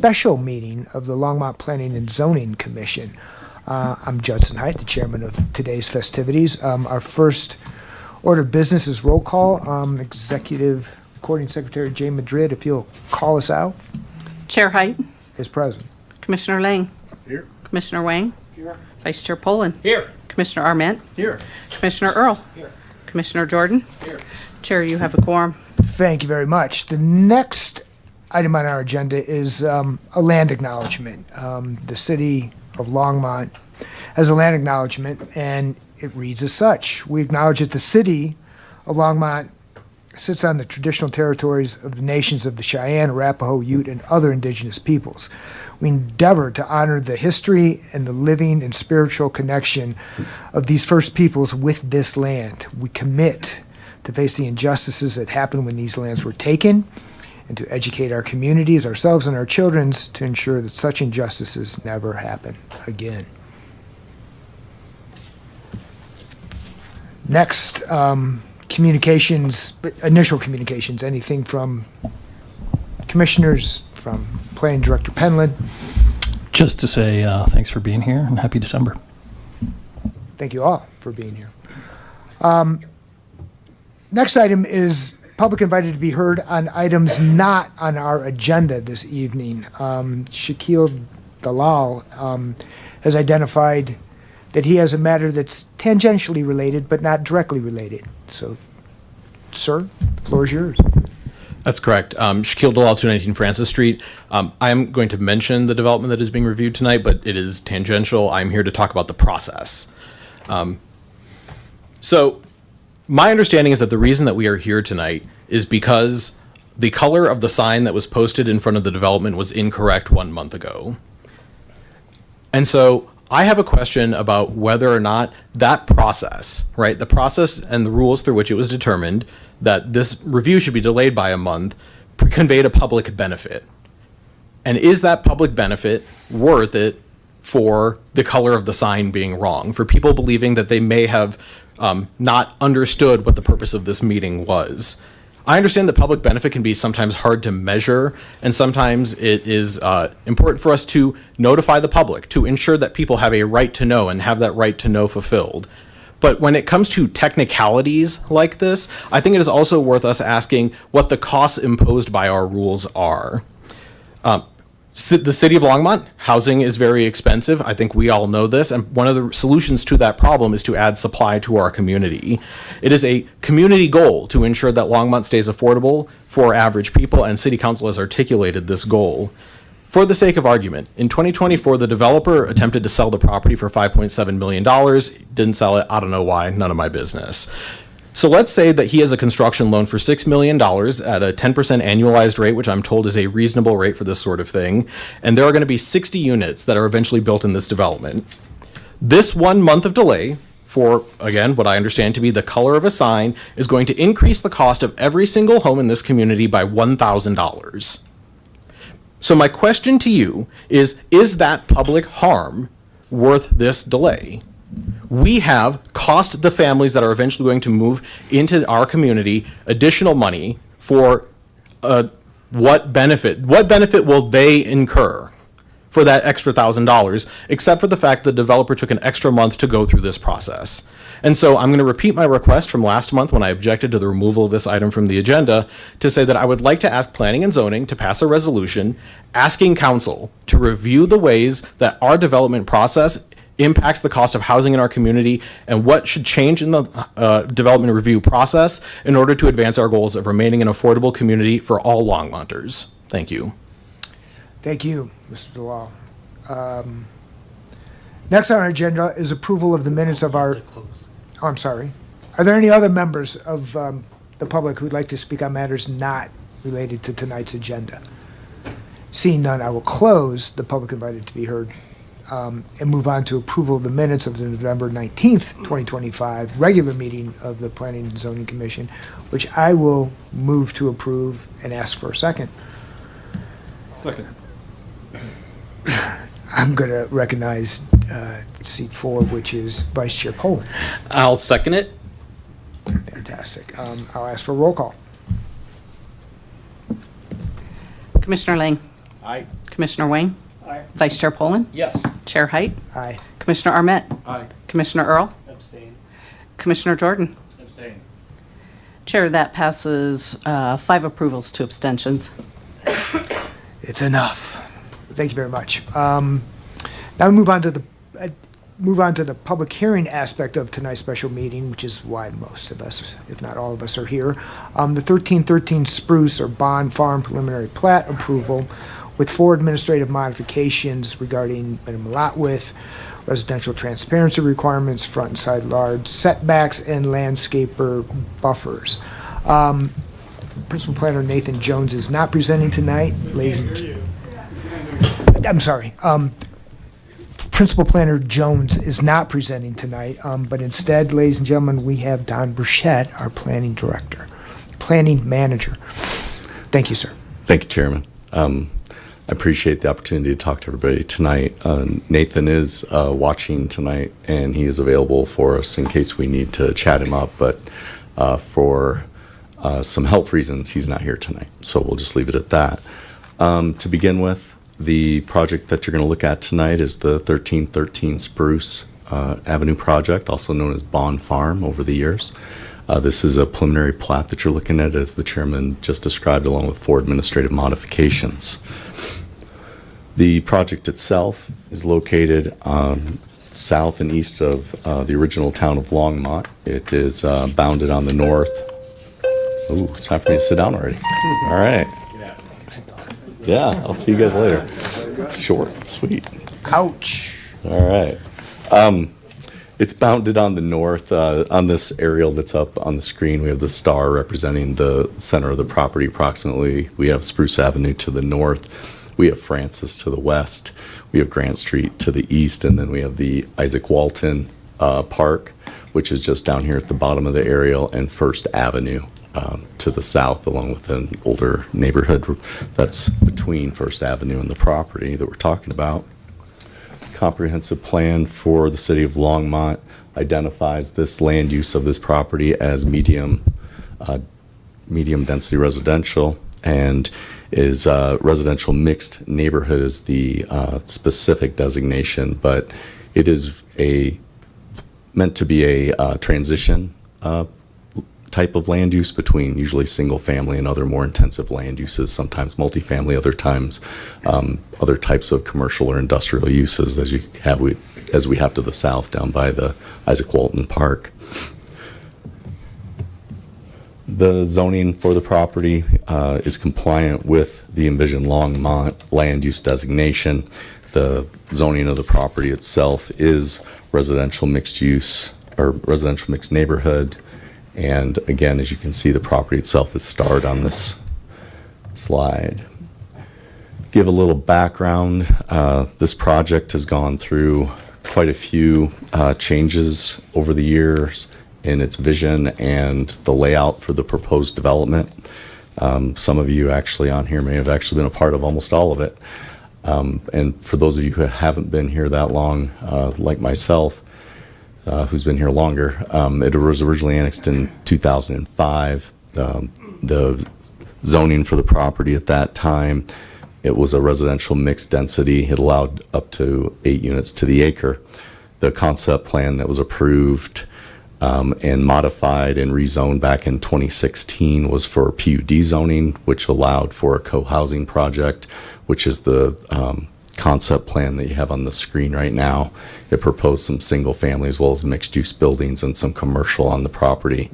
special meeting of the Longmont Planning and Zoning Commission. I'm Judson Height, the chairman of today's festivities. Our first order of business is roll call. Executive Recording Secretary Jay Madrid, if you'll call us out. Chair Height. Is present. Commissioner Lang. Here. Commissioner Wang. Here. Vice Chair Poland. Here. Commissioner Arment. Here. Commissioner Earl. Here. Commissioner Jordan. Here. Chair, you have a quorum. Thank you very much. The next item on our agenda is a land acknowledgement. The city of Longmont has a land acknowledgement, and it reads as such. We acknowledge that the city of Longmont sits on the traditional territories of the nations of the Cheyenne, Arapaho, Ute, and other indigenous peoples. We endeavor to honor the history and the living and spiritual connection of these first peoples with this land. We commit to face the injustices that happened when these lands were taken, and to educate our communities, ourselves, and our children to ensure that such injustices never happen again. Next, communications, initial communications, anything from commissioners, from Planning Director Penland. Just to say thanks for being here and happy December. Thank you all for being here. Next item is public invited to be heard on items not on our agenda this evening. Shaquille Dalal has identified that he has a matter that's tangentially related but not directly related. So, sir, the floor is yours. That's correct. Shaquille Dalal, 219 Francis Street. I am going to mention the development that is being reviewed tonight, but it is tangential. I'm here to talk about the process. So my understanding is that the reason that we are here tonight is because the color of the sign that was posted in front of the development was incorrect 1 month ago. And so I have a question about whether or not that process, right, the process and the rules through which it was determined that this review should be delayed by a month, conveyed a public benefit. And is that public benefit worth it for the color of the sign being wrong, for people believing that they may have not understood what the purpose of this meeting was? I understand that public benefit can be sometimes hard to measure, and sometimes it is important for us to notify the public, to ensure that people have a right to know and have that right to know fulfilled. But when it comes to technicalities like this, I think it is also worth us asking what the costs imposed by our rules are. The city of Longmont, housing is very expensive. I think we all know this, and one of the solutions to that problem is to add supply to our community. It is a community goal to ensure that Longmont stays affordable for average people, and City Council has articulated this goal. For the sake of argument, in 2024, the developer attempted to sell the property for $5.7 million. Didn't sell it. I don't know why. None of my business. So let's say that he has a construction loan for $6 million at a 10% annualized rate, which I'm told is a reasonable rate for this sort of thing. And there are going to be 60 units that are eventually built in this development. This 1 month of delay for, again, what I understand to be the color of a sign is going to increase the cost of every single home in this community by $1,000. So my question to you is that public harm worth this delay? We have cost the families that are eventually going to move into our community additional money for what benefit? What benefit will they incur for that extra $1,000, except for the fact the developer took an extra month to go through this process? And so I'm going to repeat my request from last month when I objected to the removal of this item from the agenda to say that I would like to ask Planning and Zoning to pass a resolution asking council to review the ways that our development process impacts the cost of housing in our community and what should change in the development review process in order to advance our goals of remaining an affordable community for all Longmonters. Thank you. Thank you, Mr. Dalal. Next on our agenda is approval of the minutes of our... Oh, I'm sorry. Are there any other members of the public who'd like to speak on matters not related to tonight's agenda? Seeing none, I will close the public invited to be heard and move on to approval of the minutes of the November 19th, 2025 regular meeting of the Planning and Zoning Commission, which I will move to approve and ask for a second. Second. I'm going to recognize seat 4, which is Vice Chair Poland. I'll second it. Fantastic. I'll ask for a roll call. Commissioner Lang. Aye. Commissioner Wayne? Aye. Vice Chair Poland? Yes. Chair Height? Aye. Commissioner Arment? Aye. Commissioner Earl? Abstain. Commissioner Jordan? Abstain. Chair, that passes 5 approvals, 2 abstentions. It's enough. Thank you very much. Now we move on to the public hearing aspect of tonight's special meeting, which is why most of us, if not all of us, are here. The 1313 Spruce or Bond Farm preliminary plat approval with 4 administrative modifications regarding minimum lot width, residential transparency requirements, front and side yard setbacks, and landscaper buffers. Principal Planner Nathan Jones is not presenting tonight. I'm sorry. Principal Planner Jones is not presenting tonight, but instead, ladies and gentlemen, we have Don Burchett, our planning manager. Thank you, sir. Thank you, Chairman. I appreciate the opportunity to talk to everybody tonight. Nathan is watching tonight, and he is available for us in case we need to chat him up, but for some health reasons, he's not here tonight, so we'll just leave it at that. To begin with, the project that you're going to look at tonight is the 1313 Spruce Avenue project, also known as Bond Farm over the years. This is a preliminary plat that you're looking at, as the chairman just described, along with 4 administrative modifications. The project itself is located south and east of the original town of Longmont. It is bounded on the north. Ooh, it's time for me to sit down already. All right. Yeah, I'll see you guys later. It's short and sweet. Ouch. All right. It's bounded on the north. On this aerial that's up on the screen, we have the star representing the center of the property approximately. We have Spruce Avenue to the north. We have Francis to the west. We have Grant Street to the east. And then we have the Isaac Walton Park, which is just down here at the bottom of the aerial, and First Avenue to the south, along with an older neighborhood that's between First Avenue and the property that we're talking about. Comprehensive plan for the city of Longmont identifies this land use of this property as medium density residential, and is residential mixed neighborhood is the specific designation, but it is meant to be a transition type of land use between usually single family and other more intensive land uses, sometimes multifamily, other times other types of commercial or industrial uses, as we have to the south down by the Isaac Walton Park. The zoning for the property is compliant with the envisioned Longmont land use designation. The zoning of the property itself is residential mixed use or residential mixed neighborhood. And again, as you can see, the property itself is starred on this slide. Give a little background. This project has gone through quite a few changes over the years in its vision and the layout for the proposed development. Some of you actually on here may have actually been a part of almost all of it. And for those of you who haven't been here that long, like myself, who's been here longer, it was originally annexed in 2005. The zoning for the property at that time, it was a residential mixed density. It allowed up to 8 units to the acre. The concept plan that was approved and modified and rezoned back in 2016 was for PUD zoning, which allowed for a co-housing project, which is the concept plan that you have on the screen right now. It proposed some single family as well as mixed use buildings and some commercial on the property,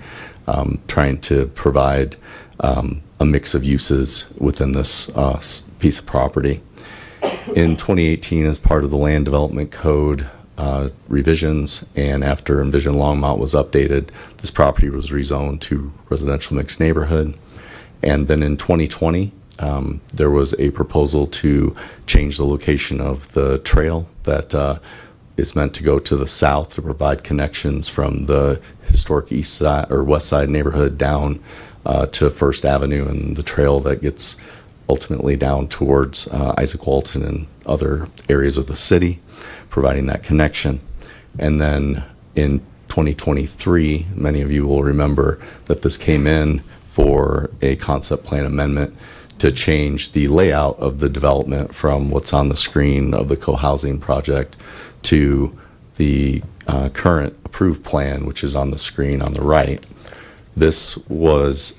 trying to provide a mix of uses within this piece of property. In 2018, as part of the Land Development Code revisions, and after Envision Longmont was updated, this property was rezoned to residential mixed neighborhood. And then in 2020, there was a proposal to change the location of the trail that is meant to go to the south to provide connections from the historic east side or west side neighborhood down to First Avenue, and the trail that gets ultimately down towards Isaac Walton and other areas of the city, providing that connection. And then in 2023, many of you will remember that this came in for a concept plan amendment to change the layout of the development from what's on the screen of the co-housing project to the current approved plan, which is on the screen on the right. This was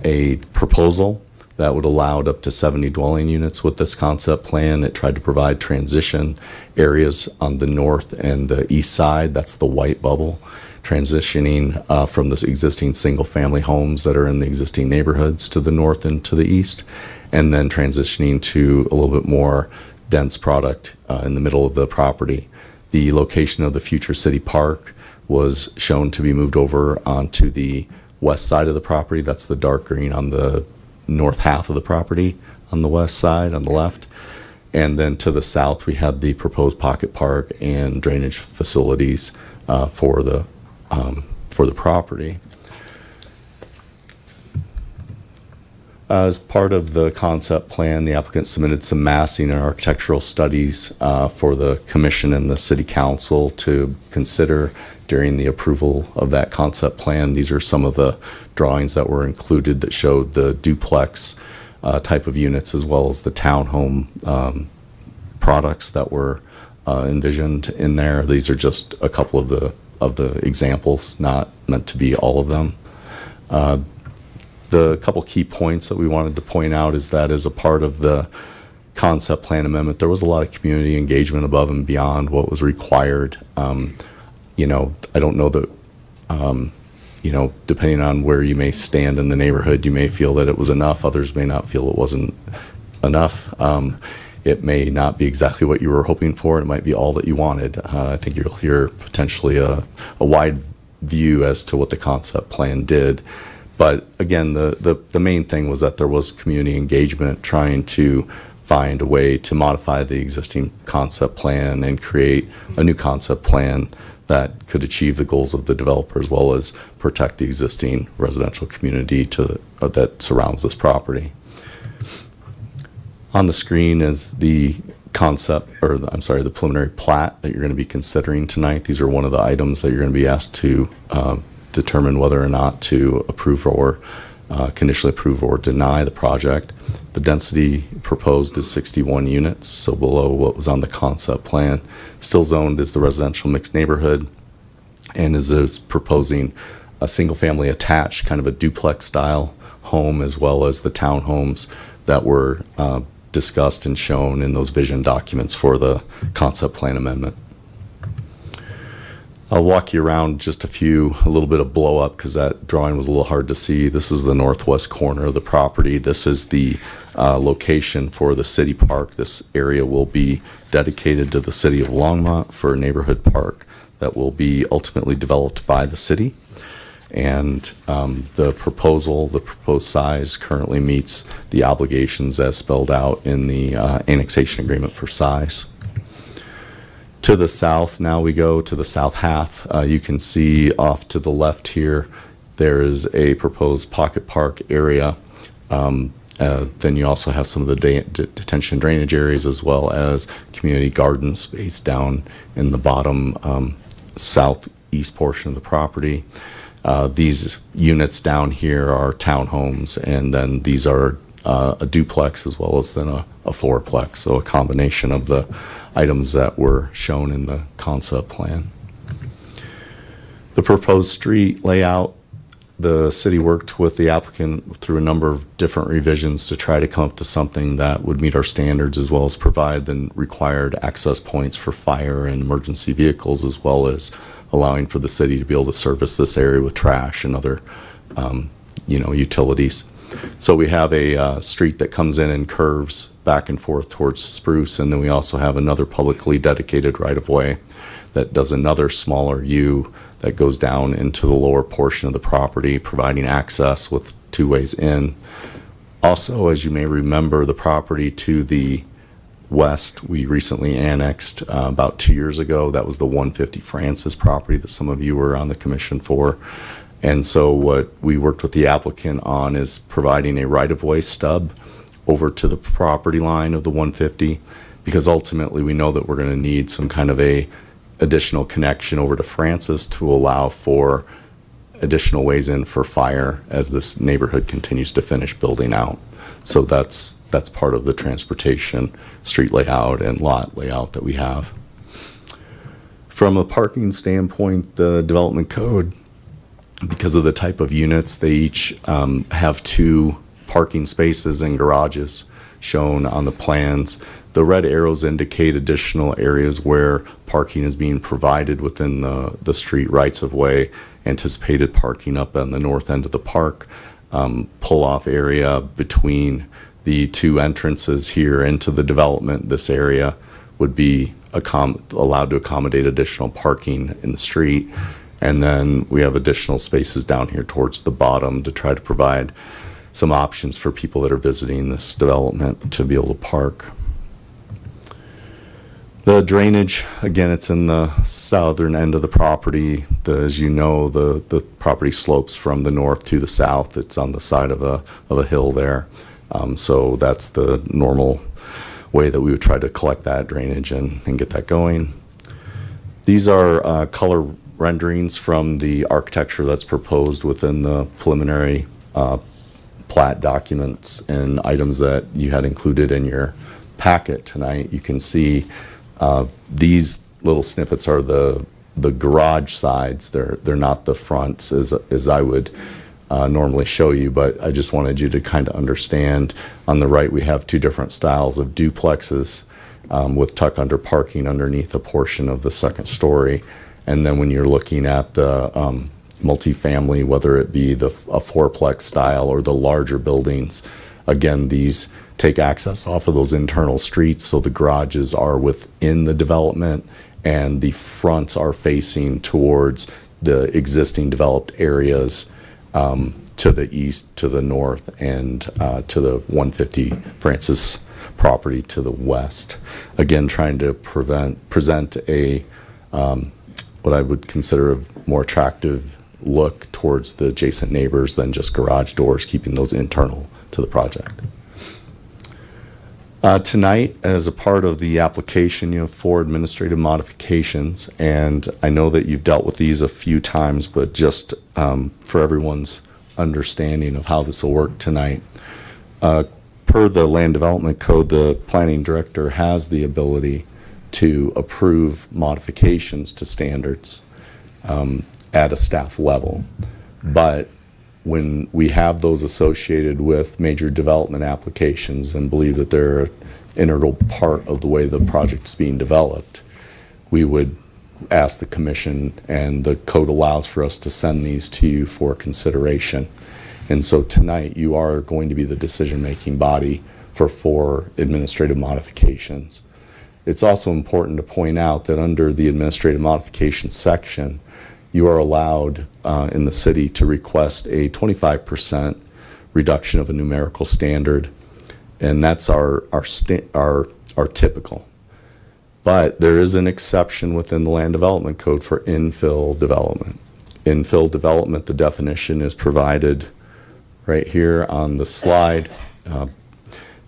a proposal that would allow up to 70 dwelling units with this concept plan. It tried to provide transition areas on the north and the east side. That's the white bubble, transitioning from the existing single-family homes that are in the existing neighborhoods to the north and to the east, and then transitioning to a little bit more dense product in the middle of the property. The location of the future city park was shown to be moved over onto the west side of the property. That's the dark green on the north half of the property on the west side on the left. And then to the south, we had the proposed pocket park and drainage facilities for the property. As part of the concept plan, the applicant submitted some massing and architectural studies for the commission and the city council to consider during the approval of that concept plan. These are some of the drawings that were included that showed the duplex type of units as well as the townhome products that were envisioned in there. These are just a couple of the examples, not meant to be all of them. The couple key points that we wanted to point out is that as a part of the concept plan amendment, there was a lot of community engagement above and beyond what was required. I don't know that, depending on where you may stand in the neighborhood, you may feel that it was enough. Others may not feel it wasn't enough. It may not be exactly what you were hoping for. It might be all that you wanted. I think you'll hear potentially a wide view as to what the concept plan did. But again, the main thing was that there was community engagement trying to find a way to modify the existing concept plan and create a new concept plan that could achieve the goals of the developer as well as protect the existing residential community that surrounds this property. On the screen is the the preliminary plat that you're going to be considering tonight. These are one of the items that you're going to be asked to determine whether or not to approve or conditionally approve or deny the project. The density proposed is 61 units, so below what was on the concept plan. Still zoned is the residential mixed neighborhood, and is proposing a single-family attached, kind of a duplex-style home, as well as the townhomes that were discussed and shown in those vision documents for the concept plan amendment. I'll walk you around just a little bit of blow up because that drawing was a little hard to see. This is the northwest corner of the property. This is the location for the city park. This area will be dedicated to the city of Longmont for a neighborhood park that will be ultimately developed by the city. And the proposed size currently meets the obligations as spelled out in the annexation agreement for size. To the south, now we go to the south half. You can see off to the left here, there is a proposed pocket park area. Then you also have some of the detention drainage areas as well as community garden space down in the bottom southeast portion of the property. These units down here are townhomes, and then these are a duplex as well as then a fourplex, so a combination of the items that were shown in the concept plan. The proposed street layout, the city worked with the applicant through a number of different revisions to try to come up to something that would meet our standards as well as provide the required access points for fire and emergency vehicles, as well as allowing for the city to be able to service this area with trash and other utilities. So we have a street that comes in and curves back and forth towards Spruce, and then we also have another publicly dedicated right-of-way that does another smaller U that goes down into the lower portion of the property, providing access with two ways in. Also, as you may remember, the property to the west, we recently annexed about 2 years ago. That was the 150 Francis property that some of you were on the commission for. And so what we worked with the applicant on is providing a right-of-way stub over to the property line of the 150, because ultimately we know that we're going to need some kind of a additional connection over to Francis to allow for additional ways in for fire as this neighborhood continues to finish building out. So that's part of the transportation, street layout, and lot layout that we have. From a parking standpoint, the development code, because of the type of units, they each have 2 parking spaces and garages shown on the plans. The red arrows indicate additional areas where parking is being provided within the street rights of way. Anticipated parking up on the north end of the park. Pull-off area between the 2 entrances here into the development. This area would be allowed to accommodate additional parking in the street. And then we have additional spaces down here towards the bottom to try to provide some options for people that are visiting this development to be able to park. The drainage, again, it's in the southern end of the property. As you know, the property slopes from the north to the south. It's on the side of a hill there. So that's the normal way that we would try to collect that drainage and get that going. These are color renderings from the architecture that's proposed within the preliminary plat documents and items that you had included in your packet tonight. You can see these little snippets are the garage sides. They're not the fronts as I would normally show you, but I just wanted you to kind of understand. On the right, we have 2 different styles of duplexes with tuck under parking underneath a portion of the second story. And then when you're looking at the multifamily, whether it be a fourplex style or the larger buildings, again, these take access off of those internal streets, so the garages are within the development and the fronts are facing towards the existing developed areas to the east, to the north, and to the 150 Francis property to the west. Again, trying to present a what I would consider a more attractive look towards the adjacent neighbors than just garage doors, keeping those internal to the project. Tonight, as a part of the application, you have 4 administrative modifications, and I know that you've dealt with these a few times, but just for everyone's understanding of how this will work tonight, per the Land Development Code, the planning director has the ability to approve modifications to standards at a staff level. But when we have those associated with major development applications and believe that they're an integral part of the way the project is being developed, we would ask the commission, and the code allows for us to send these to you for consideration. And so tonight you are going to be the decision-making body for 4 administrative modifications. It's also important to point out that under the administrative modification section, you are allowed in the city to request a 25% reduction of a numerical standard, and that's our typical. But there is an exception within the Land Development Code for infill development. Infill development, the definition is provided right here on the slide.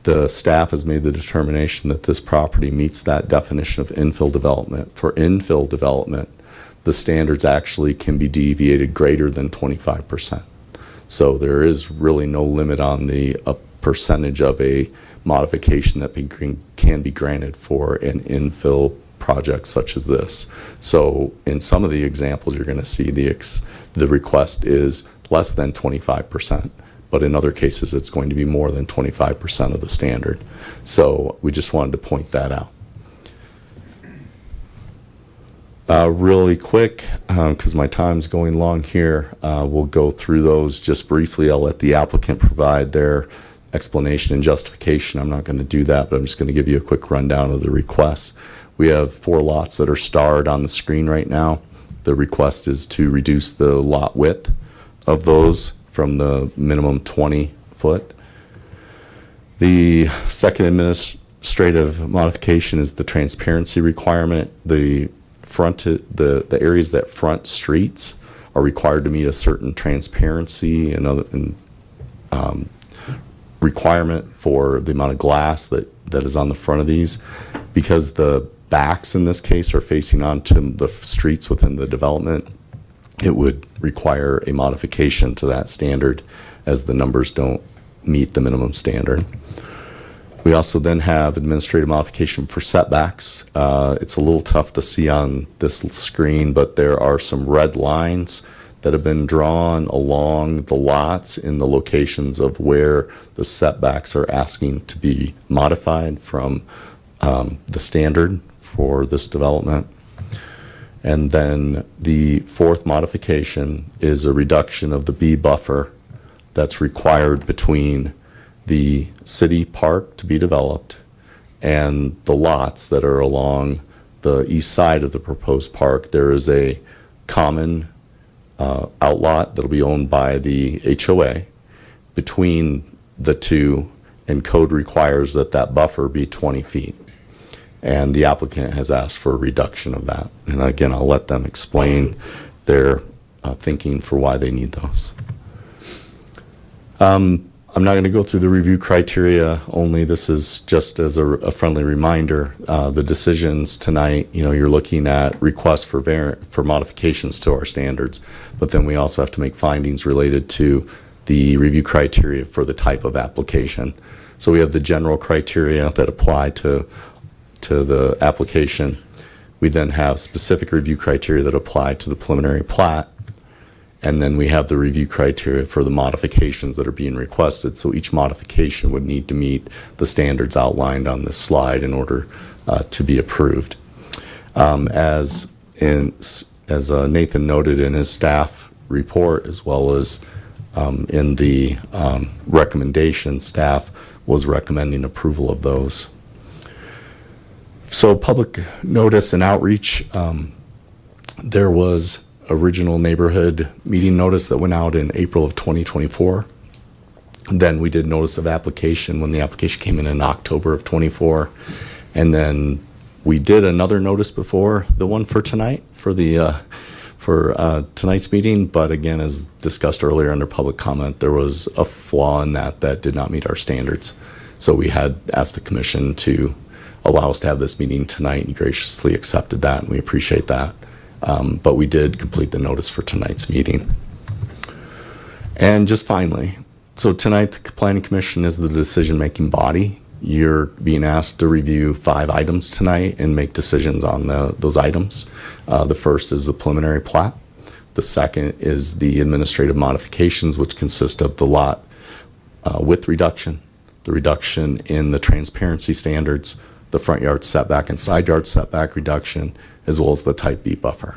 The staff has made the determination that this property meets that definition of infill development. For infill development, the standards actually can be deviated greater than 25%. So there is really no limit on the percentage of a modification that can be granted for an infill project such as this. So in some of the examples, you're going to see the request is less than 25%. But in other cases, it's going to be more than 25% of the standard. So we just wanted to point that out. Really quick, because my time's going long here, we'll go through those just briefly. I'll let the applicant provide their explanation and justification. I'm not going to do that, but I'm just going to give you a quick rundown of the requests. We have 4 lots that are starred on the screen right now. The request is to reduce the lot width of those from the minimum 20 foot. The second administrative modification is the transparency requirement. The areas that front streets are required to meet a certain transparency and requirement for the amount of glass that is on the front of these, because the backs in this case are facing onto the streets within the development. it would require a modification to that standard as the numbers don't meet the minimum standard. We also then have administrative modification for setbacks. It's a little tough to see on this screen, but there are some red lines that have been drawn along the lots in the locations of where the setbacks are asking to be modified from the standard for this development. And then the fourth modification is a reduction of the B buffer that's required between the city park to be developed and the lots that are along the east side of the proposed park. There is a common outlot that'll be owned by the HOA between the two, and code requires that that buffer be 20 feet. And the applicant has asked for a reduction of that. And again, I'll let them explain their thinking for why they need those. I'm not going to go through the review criteria, only this is just as a friendly reminder. The decisions tonight, you're looking at requests for modifications to our standards, but then we also have to make findings related to the review criteria for the type of application. So we have the general criteria that apply to the application. We then have specific review criteria that apply to the preliminary plat. And then we have the review criteria for the modifications that are being requested. So each modification would need to meet the standards outlined on this slide in order to be approved. As Nathan noted in his staff report, as well as in the recommendation, staff was recommending approval of those. So public notice and outreach, there was original neighborhood meeting notice that went out in April of 2024. Then we did notice of application when the application came in October of 24. And then we did another notice before the one for tonight, for tonight's meeting. But again, as discussed earlier under public comment, there was a flaw in that did not meet our standards. So we had asked the commission to allow us to have this meeting tonight, and graciously accepted that, and we appreciate that. But we did complete the notice for tonight's meeting. And just finally, so tonight the Planning Commission is the decision-making body. You're being asked to review 5 items tonight and make decisions on those items. The first is the preliminary plat. The second is the administrative modifications, which consist of the lot width reduction, the reduction in the transparency standards, the front yard setback and side yard setback reduction, as well as the type B buffer.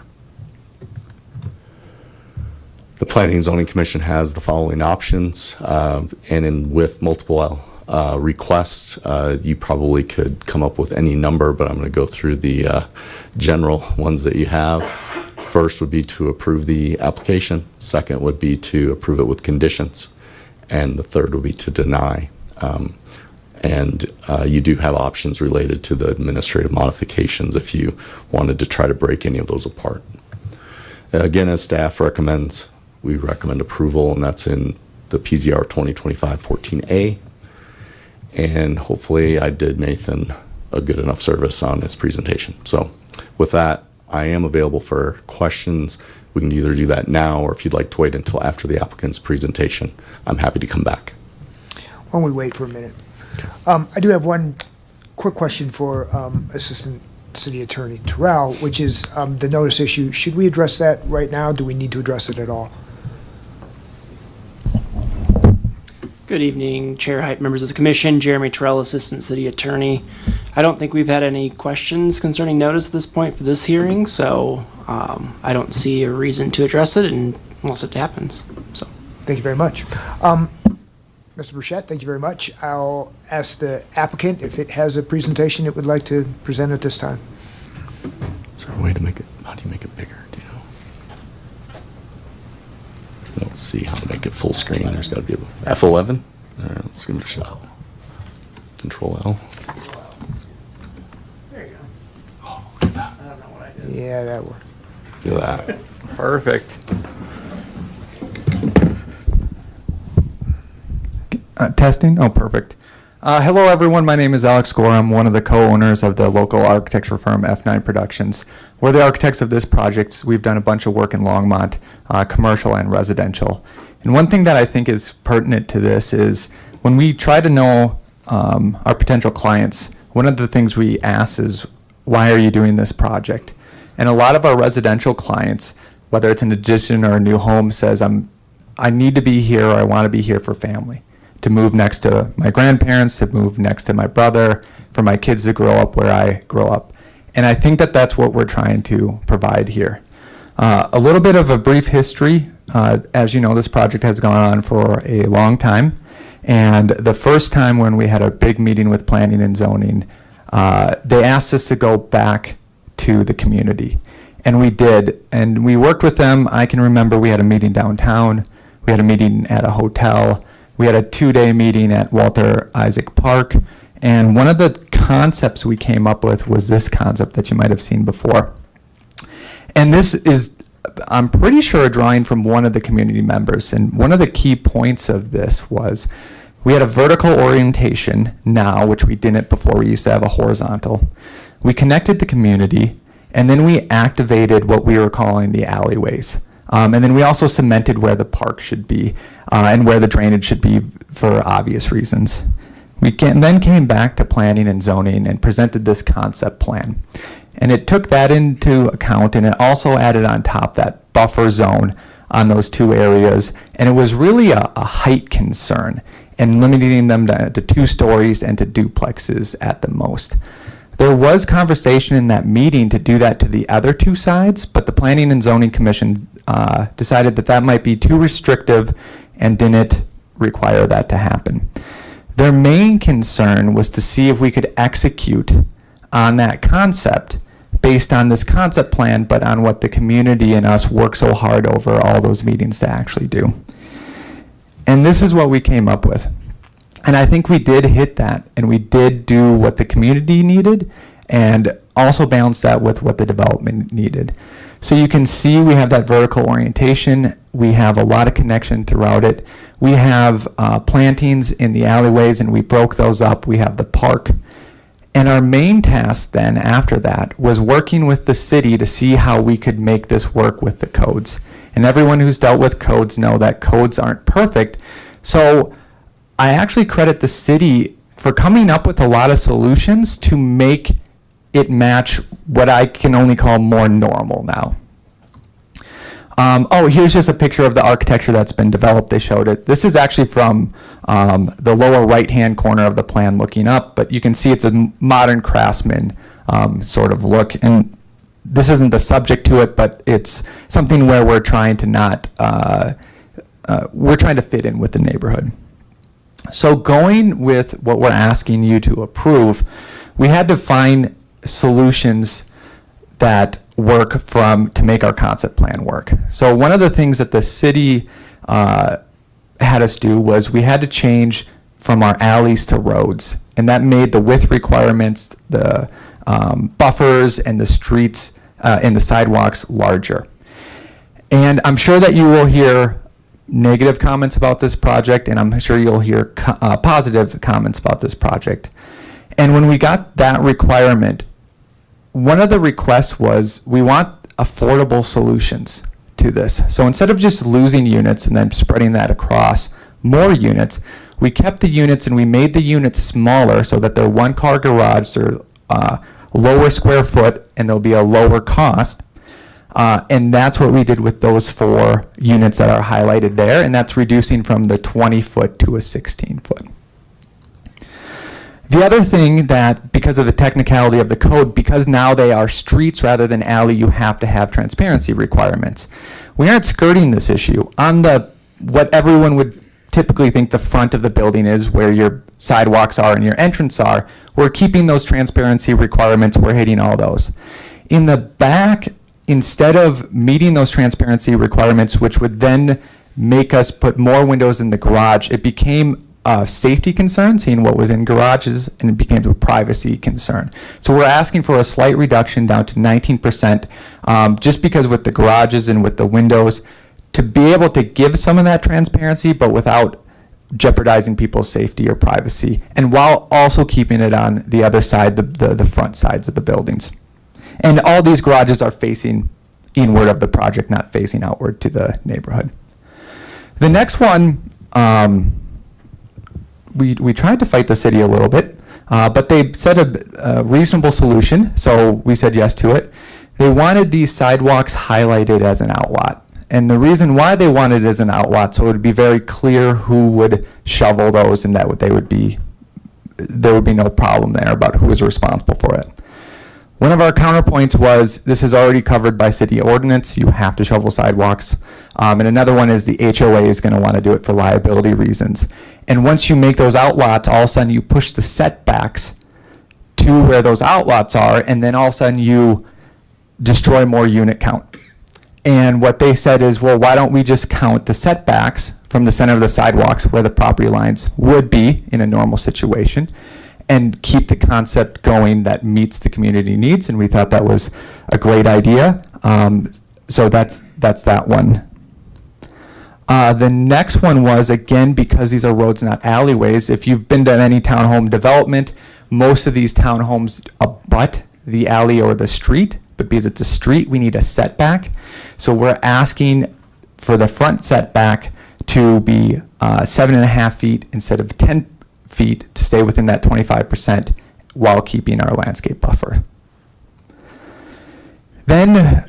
The Planning and Zoning Commission has the following options, and with multiple requests, you probably could come up with any number, but I'm going to go through the general ones that you have. First would be to approve the application. Second would be to approve it with conditions. And the third would be to deny. And you do have options related to the administrative modifications if you wanted to try to break any of those apart. Again, as staff recommends, we recommend approval, and that's in the PZR 2025-14A. And hopefully I did Nathan a good enough service on his presentation. So with that, I am available for questions. We can either do that now, or if you'd like to wait until after the applicant's presentation, I'm happy to come back. Why don't we wait for a minute? I do have one quick question for Assistant City Attorney Terrell, which is the notice issue. Should we address that right now? Do we need to address it at all? Good evening, Chair Height, members of the Commission. Jeremy Terrell, Assistant City Attorney. I don't think we've had any questions concerning notice at this point for this hearing, so I don't see a reason to address it unless it happens. So, Thank you very much. Mr. Burchett, thank you very much. I'll ask the applicant if it has a presentation it would like to present at this time. Is there a way to make it, how do you make it bigger, do you know? I don't see how to make it full screen. There's got to be a F11. All right, let's give it a shot. Control L. there you go. Oh, look at that. I don't know what I did. Yeah, that worked. Look at that. Perfect. Testing. Oh, perfect. Hello, everyone. My name is Alex Gore. I'm one of the co-owners of the local architecture firm F9 Productions. We're the architects of this project. We've done a bunch of work in Longmont, commercial and residential. And one thing that I think is pertinent to this is when we try to know our potential clients, one of the things we ask is, why are you doing this project? And a lot of our residential clients, whether it's an addition or a new home, says, I need to be here, or I want to be here for family, to move next to my grandparents, to move next to my brother, for my kids to grow up where I grow up. And I think that that's what we're trying to provide here. A little bit of a brief history. As you know, this project has gone on for a long time. And the first time when we had a big meeting with planning and zoning, they asked us to go back to the community. And we did. And we worked with them. I can remember we had a meeting downtown. We had a meeting at a hotel. We had a 2-day meeting at Walter Isaac Park. And one of the concepts we came up with was this concept that you might have seen before. And this is, I'm pretty sure, a drawing from one of the community members. And one of the key points of this was we had a vertical orientation now, which we didn't before. We used to have a horizontal. We connected the community, and then we activated what we were calling the alleyways. And then we also cemented where the park should be and where the drainage should be for obvious reasons. We then came back to planning and zoning and presented this concept plan. And it took that into account, and it also added on top that buffer zone on those two areas. And it was really a height concern and limiting them to 2 stories and to duplexes at the most. There was conversation in that meeting to do that to the other 2 sides, but the Planning and Zoning Commission decided that that might be too restrictive and didn't require that to happen. Their main concern was to see if we could execute on that concept based on this concept plan, but on what the community and us worked so hard over all those meetings to actually do. And this is what we came up with. And I think we did hit that, and we did do what the community needed and also balance that with what the development needed. So you can see we have that vertical orientation. We have a lot of connection throughout it. We have plantings in the alleyways, and we broke those up. We have the park. And our main task then after that was working with the city to see how we could make this work with the codes. And everyone who's dealt with codes know that codes aren't perfect. So I actually credit the city for coming up with a lot of solutions to make it match what I can only call more normal now. Here's just a picture of the architecture that's been developed. They showed it. This is actually from the lower right-hand corner of the plan looking up, but you can see it's a modern craftsman sort of look. And this isn't the subject to it, but it's something where we're trying to we're trying to fit in with the neighborhood. So going with what we're asking you to approve, we had to find solutions that work to make our concept plan work. So one of the things that the city had us do was we had to change from our alleys to roads, and that made the width requirements, the buffers, and the streets and the sidewalks larger. And I'm sure that you will hear negative comments about this project, and I'm sure you'll hear positive comments about this project. And when we got that requirement, one of the requests was we want affordable solutions to this. So instead of just losing units and then spreading that across more units, we kept the units and we made the units smaller so that they're 1-car garage, they're lower square foot, and there'll be a lower cost. And that's what we did with those 4 units that are highlighted there, and that's reducing from the 20-foot to a 16-foot. The other thing that, because of the technicality of the code, because now they are streets rather than alley, you have to have transparency requirements. We aren't skirting this issue. On what everyone would typically think the front of the building is, where your sidewalks are and your entrance are, we're keeping those transparency requirements, we're hitting all those. In the back, instead of meeting those transparency requirements, which would then make us put more windows in the garage, it became a safety concern, seeing what was in garages, and it became a privacy concern. So we're asking for a slight reduction down to 19%, just because with the garages and with the windows, to be able to give some of that transparency, but without jeopardizing people's safety or privacy, and while also keeping it on the other side, the front sides of the buildings. And all these garages are facing inward of the project, not facing outward to the neighborhood. The next one, we tried to fight the city a little bit, but they said a reasonable solution, so we said yes to it. They wanted these sidewalks highlighted as an outlot. And the reason why they wanted it as an outlot, so it would be very clear who would shovel those, and that there would be no problem there about who was responsible for it. One of our counterpoints was, this is already covered by city ordinance, you have to shovel sidewalks. And another one is the HOA is going to want to do it for liability reasons. And once you make those outlots, all of a sudden you push the setbacks to where those outlots are, and then all of a sudden you destroy more unit count. And what they said is, well, why don't we just count the setbacks from the center of the sidewalks where the property lines would be in a normal situation, and keep the concept going that meets the community needs. And we thought that was a great idea. So that's that one. The next one was, again, because these are roads, not alleyways. If you've been to any townhome development, most of these townhomes abut the alley or the street, but because it's a street, we need a setback. So we're asking for the front setback to be 7.5 feet instead of 10 feet to stay within that 25% while keeping our landscape buffer. Then,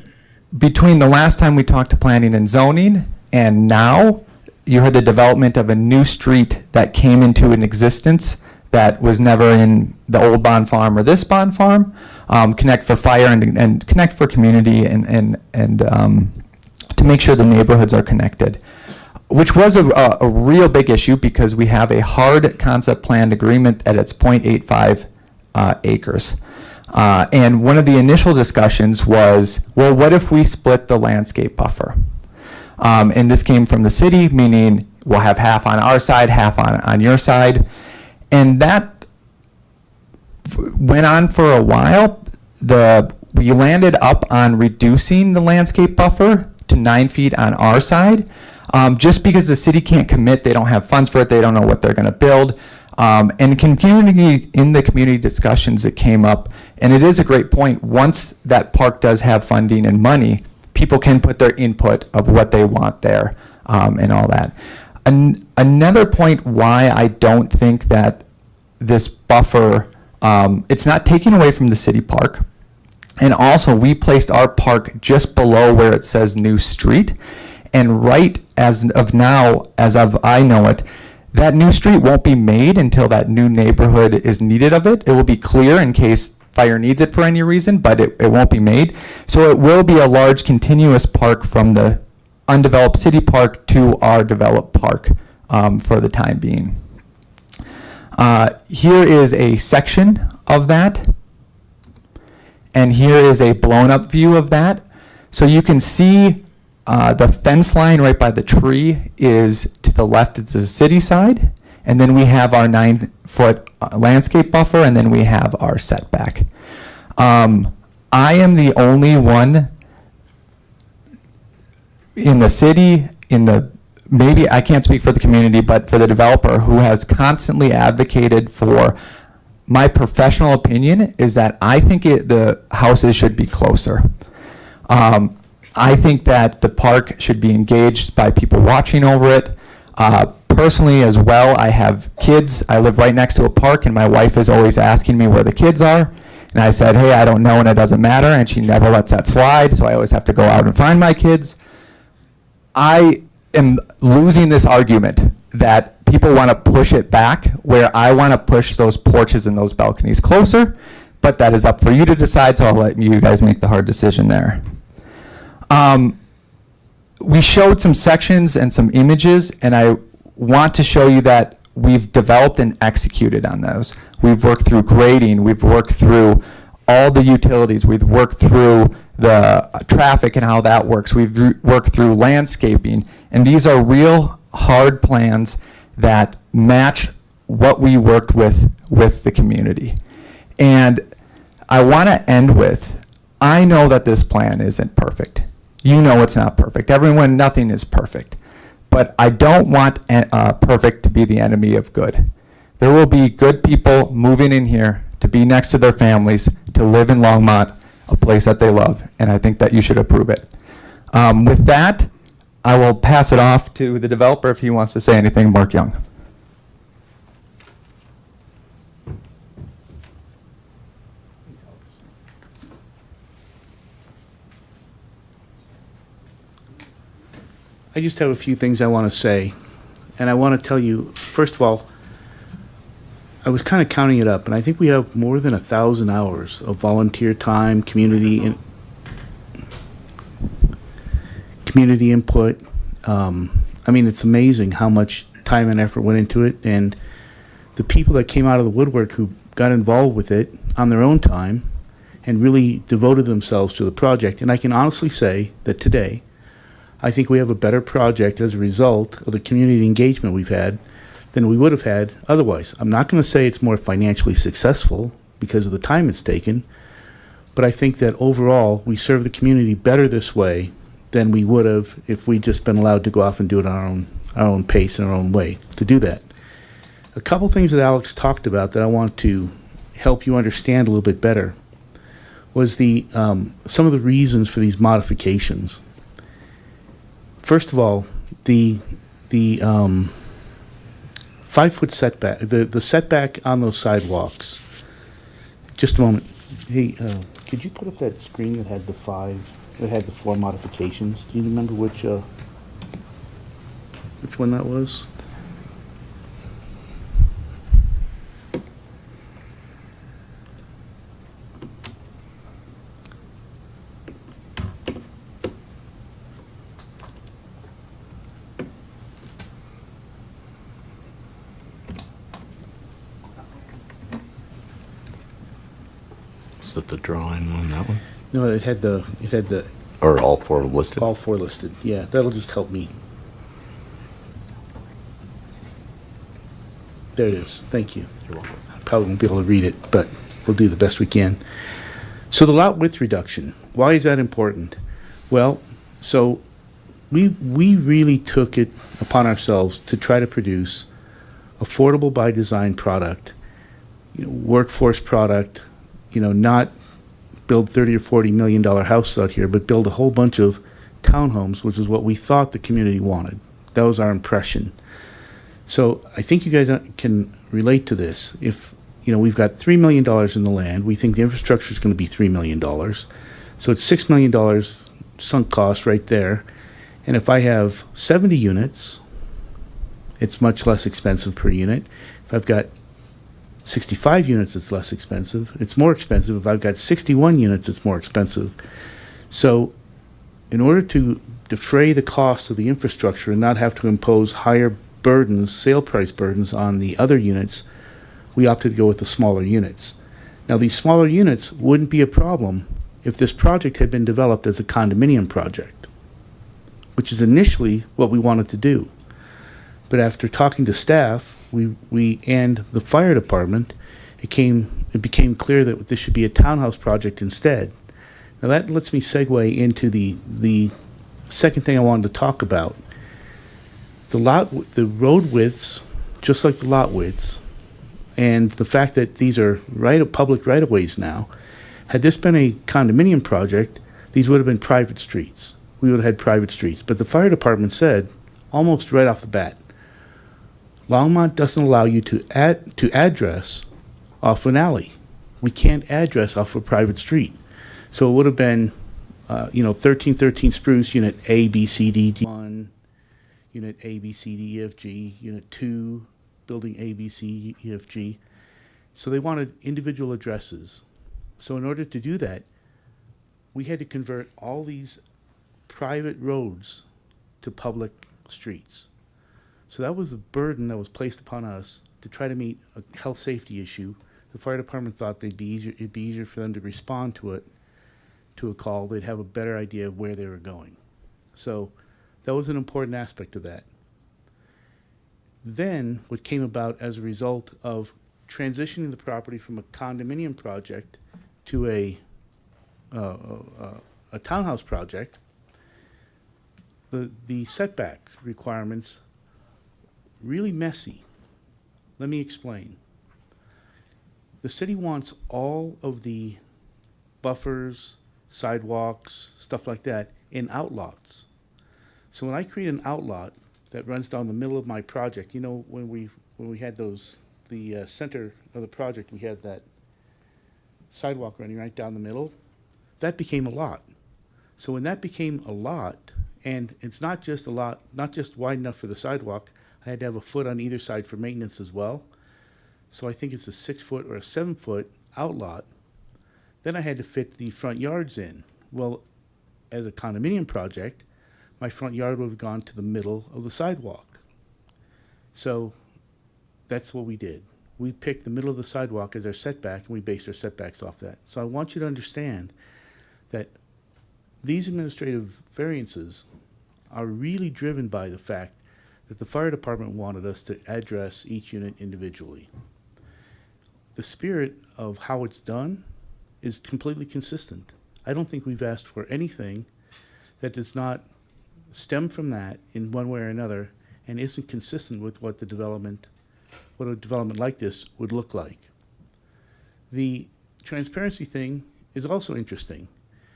between the last time we talked to planning and zoning and now, you heard the development of a new street that came into an existence that was never in the old Bond Farm or this Bond Farm. Connect for Fire and Connect for Community, and to make sure the neighborhoods are connected, which was a real big issue because we have a hard concept plan agreement at its 0.85 acres. And one of the initial discussions was, well, what if we split the landscape buffer? And this came from the city, meaning we'll have half on our side, half on your side. And that went on for a while. We landed up on reducing the landscape buffer to 9 feet on our side, just because the city can't commit, they don't have funds for it, they don't know what they're going to build. And in the community discussions it came up, and it is a great point, once that park does have funding and money, people can put their input of what they want there, and all that. Another point why I don't think that this buffer, it's not taken away from the city park. And also, we placed our park just below where it says new street. And right as of now, as of I know it, that new street won't be made until that new neighborhood is needed of it. It will be clear in case fire needs it for any reason, but it won't be made. So it will be a large continuous park from the undeveloped city park to our developed park for the time being. Here is a section of that, and here is a blown up view of that. So you can see the fence line right by the tree is to the left, it's the city side, and then we have our 9-foot landscape buffer, and then we have our setback. I am the only one in the city, maybe I can't speak for the community, but for the developer who has constantly advocated for, my professional opinion is that I think the houses should be closer. I think that the park should be engaged by people watching over it. Personally as well, I have kids. I live right next to a park, and my wife is always asking me where the kids are. And I said, hey, I don't know, and it doesn't matter. And she never lets that slide, so I always have to go out and find my kids. I am losing this argument that people want to push it back, where I want to push those porches and those balconies closer, but that is up for you to decide, so I'll let you guys make the hard decision there. We showed some sections and some images, and I want to show you that we've developed and executed on those. We've worked through grading, we've worked through all the utilities, we've worked through the traffic and how that works, we've worked through landscaping, and these are real hard plans that match what we worked with the community. And I want to end with, I know that this plan isn't perfect. You know it's not perfect. Nothing is perfect. but I don't want perfect to be the enemy of good. There will be good people moving in here to be next to their families, to live in Longmont, a place that they love, and I think that you should approve it. With that, I will pass it off to the developer if he wants to say anything, Mark Young. I just have a few things I want to say. And I want to tell you, first of all, I was kind of counting it up, and I think we have more than 1,000 hours of volunteer time, community input. I mean, it's amazing how much time and effort went into it, and the people that came out of the woodwork who got involved with it on their own time and really devoted themselves to the project. And I can honestly say that today, I think we have a better project as a result of the community engagement we've had than we would have had otherwise. I'm not going to say it's more financially successful because of the time it's taken, but I think that overall we serve the community better this way than we would have if we'd just been allowed to go off and do it on our own pace and our own way to do that. A couple things that Alex talked about that I want to help you understand a little bit better was some of the reasons for these modifications. First of all, the 5-foot setback, the setback on those sidewalks. Just a moment. Hey, could you put up that screen that had the 4 modifications? Do you remember which one that was? Is it the drawing one, that one? No, it had the Or all 4 listed? all 4 listed. Yeah, that'll just help me. There it is. Thank you. You're welcome. Probably won't be able to read it, but we'll do the best we can. So the lot width reduction, why is that important? Well, so we really took it upon ourselves to try to produce affordable by design product, workforce product, not build $30 or $40 million house out here, but build a whole bunch of townhomes, which is what we thought the community wanted. That was our impression. So I think you guys can relate to this. If, we've got $3 million in the land, we think the infrastructure is going to be $3 million. So it's $6 million sunk cost right there. And if I have 70 units, it's much less expensive per unit. If I've got 65 units, it's less expensive. It's more expensive. If I've got 61 units, it's more expensive. So in order to defray the cost of the infrastructure and not have to impose higher burdens, sale price burdens on the other units, we opted to go with the smaller units. Now, these smaller units wouldn't be a problem if this project had been developed as a condominium project, which is initially what we wanted to do. But after talking to staff, we and the fire department, it became clear that this should be a townhouse project instead. Now that lets me segue into the second thing I wanted to talk about. The road widths, just like the lot widths, and the fact that these are public right-of-ways now. Had this been a condominium project, these would have been private streets. We would have had private streets. But the fire department said, almost right off the bat, Longmont doesn't allow you to address off an alley. We can't address off a private street. So it would have been, 1313 Spruce, Unit A, B, C, D, D1, Unit A, B, C, D, E, F, G, Unit 2, Building A, B, C, E, F, G. So they wanted individual addresses. So in order to do that, we had to convert all these private roads to public streets. So that was a burden that was placed upon us to try to meet a health safety issue. The fire department thought it'd be easier for them to respond to a call. They'd have a better idea of where they were going. So that was an important aspect of that. Then what came about as a result of transitioning the property from a condominium project to a townhouse project, the setback requirements really messy. Let me explain. The city wants all of the buffers, sidewalks, stuff like that in outlots. So when I create an outlot that runs down the middle of my project, you know, when we had those, the center of the project, we had that sidewalk running right down the middle, that became a lot. So when that became a lot, and it's not just a lot, not just wide enough for the sidewalk, I had to have a foot on either side for maintenance as well. So I think it's a 6 foot or a 7 foot outlot. Then I had to fit the front yards in. Well, as a condominium project, my front yard would have gone to the middle of the sidewalk. So that's what we did. We picked the middle of the sidewalk as our setback, and we based our setbacks off that. So I want you to understand that these administrative variances are really driven by the fact that the fire department wanted us to address each unit individually. The spirit of how it's done is completely consistent. I don't think we've asked for anything that does not stem from that in one way or another and isn't consistent with what a development like this would look like. The transparency thing is also interesting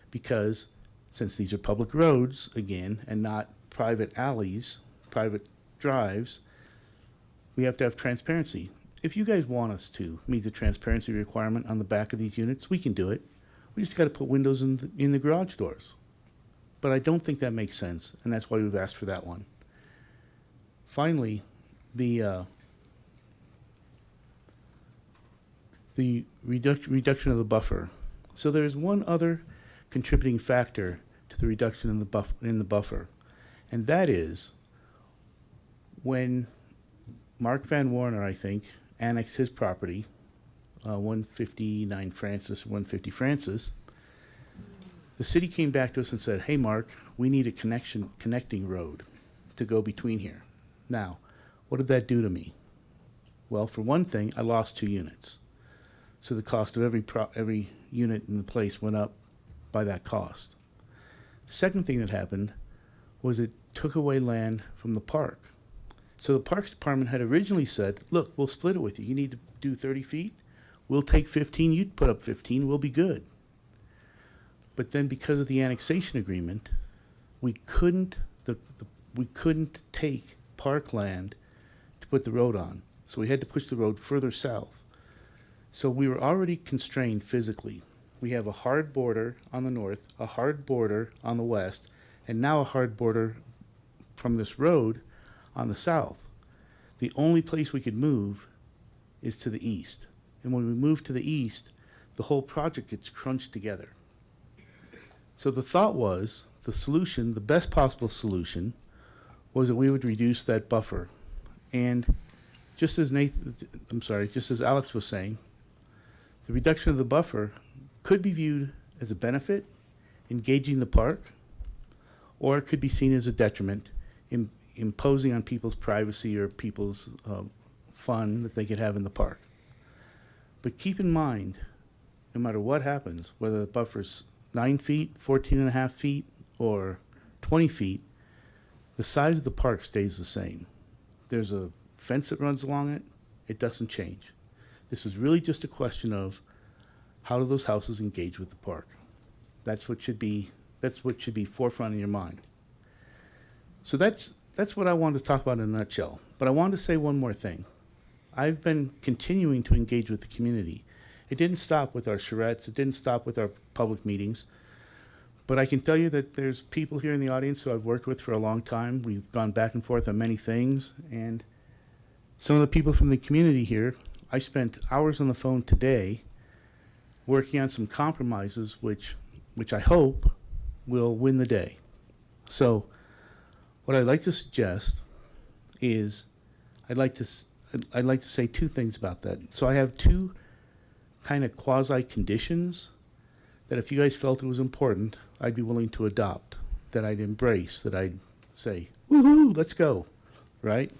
because since these are public roads, again, and not private alleys, private drives, we have to have transparency. If you guys want us to meet the transparency requirement on the back of these units, we can do it. We just got to put windows in the garage doors. But I don't think that makes sense, and that's why we've asked for that one. Finally, the reduction of the buffer. So there's one other contributing factor to the reduction in the buffer, and that is when Mark Van Warner, I think, annexed his property, 159 Francis, 150 Francis. The city came back to us and said, "Hey, Mark, we need a connecting road to go between here." Now, what did that do to me? Well, for one thing, I lost 2 units. So the cost of every unit in the place went up by that cost. Second thing that happened was it took away land from the park. So the Parks Department had originally said, "Look, we'll split it with you. You need to do 30 feet. We'll take 15. You put up 15. We'll be good." But then because of the annexation agreement, we couldn't take parkland to put the road on. So we had to push the road further south. So we were already constrained physically. We have a hard border on the north, a hard border on the west, and now a hard border from this road on the south. The only place we could move is to the east. And when we move to the east, the whole project gets crunched together. So the thought was, the solution, the best possible solution, was that we would reduce that buffer. And just as Alex was saying, the reduction of the buffer could be viewed as a benefit, engaging the park, or it could be seen as a detriment, imposing on people's privacy or people's fun that they could have in the park. But keep in mind, no matter what happens, whether the buffer's 9 feet, 14.5 feet, or 20 feet, the size of the park stays the same. There's a fence that runs along it. It doesn't change. This is really just a question of how do those houses engage with the park. That's what should be forefront in your mind. So that's what I wanted to talk about in a nutshell. But I wanted to say one more thing. I've been continuing to engage with the community. It didn't stop with our charrettes. It didn't stop with our public meetings. But I can tell you that there's people here in the audience who I've worked with for a long time. We've gone back and forth on many things. And some of the people from the community here, I spent hours on the phone today working on some compromises which I hope will win the day. So what I'd like to suggest is I'd like to say 2 things about that. So I have 2 kind of quasi-conditions that if you guys felt it was important, I'd be willing to adopt, that I'd embrace, that I'd say, woohoo, let's go, right?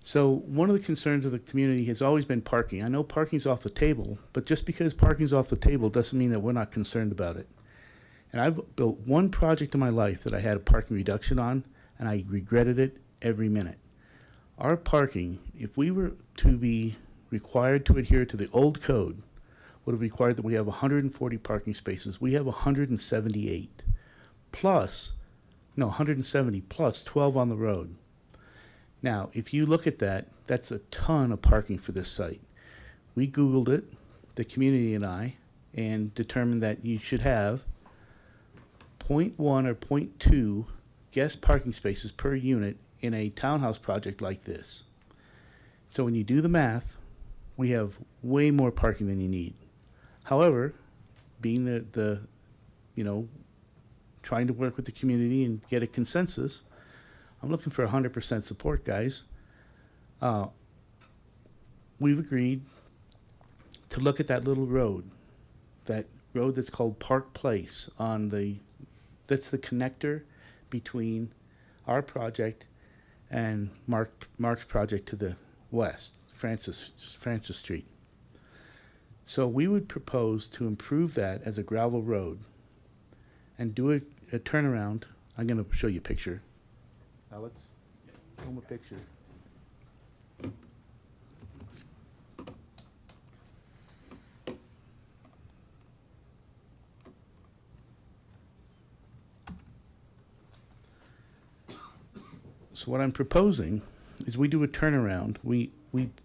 So one of the concerns of the community has always been parking. I know parking's off the table, but just because parking's off the table doesn't mean that we're not concerned about it. And I've built one project in my life that I had a parking reduction on, and I regretted it every minute. Our parking, if we were to be required to adhere to the old code, would have required that we have 140 parking spaces. We have 178 170 plus 12 on the road. Now, if you look at that, that's a ton of parking for this site. We Googled it, the community and I, and determined that you should have 0.1 or 0.2 guest parking spaces per unit in a townhouse project like this. So when you do the math, we have way more parking than you need. However, being the trying to work with the community and get a consensus, I'm looking for 100% support, guys. We've agreed to look at that little road, that's called Park Place that's the connector between our project and Mark's project to the west, Francis Street. So we would propose to improve that as a gravel road and do a turnaround. I'm going to show you a picture. Alex, show him a picture. So what I'm proposing is we do a turnaround. We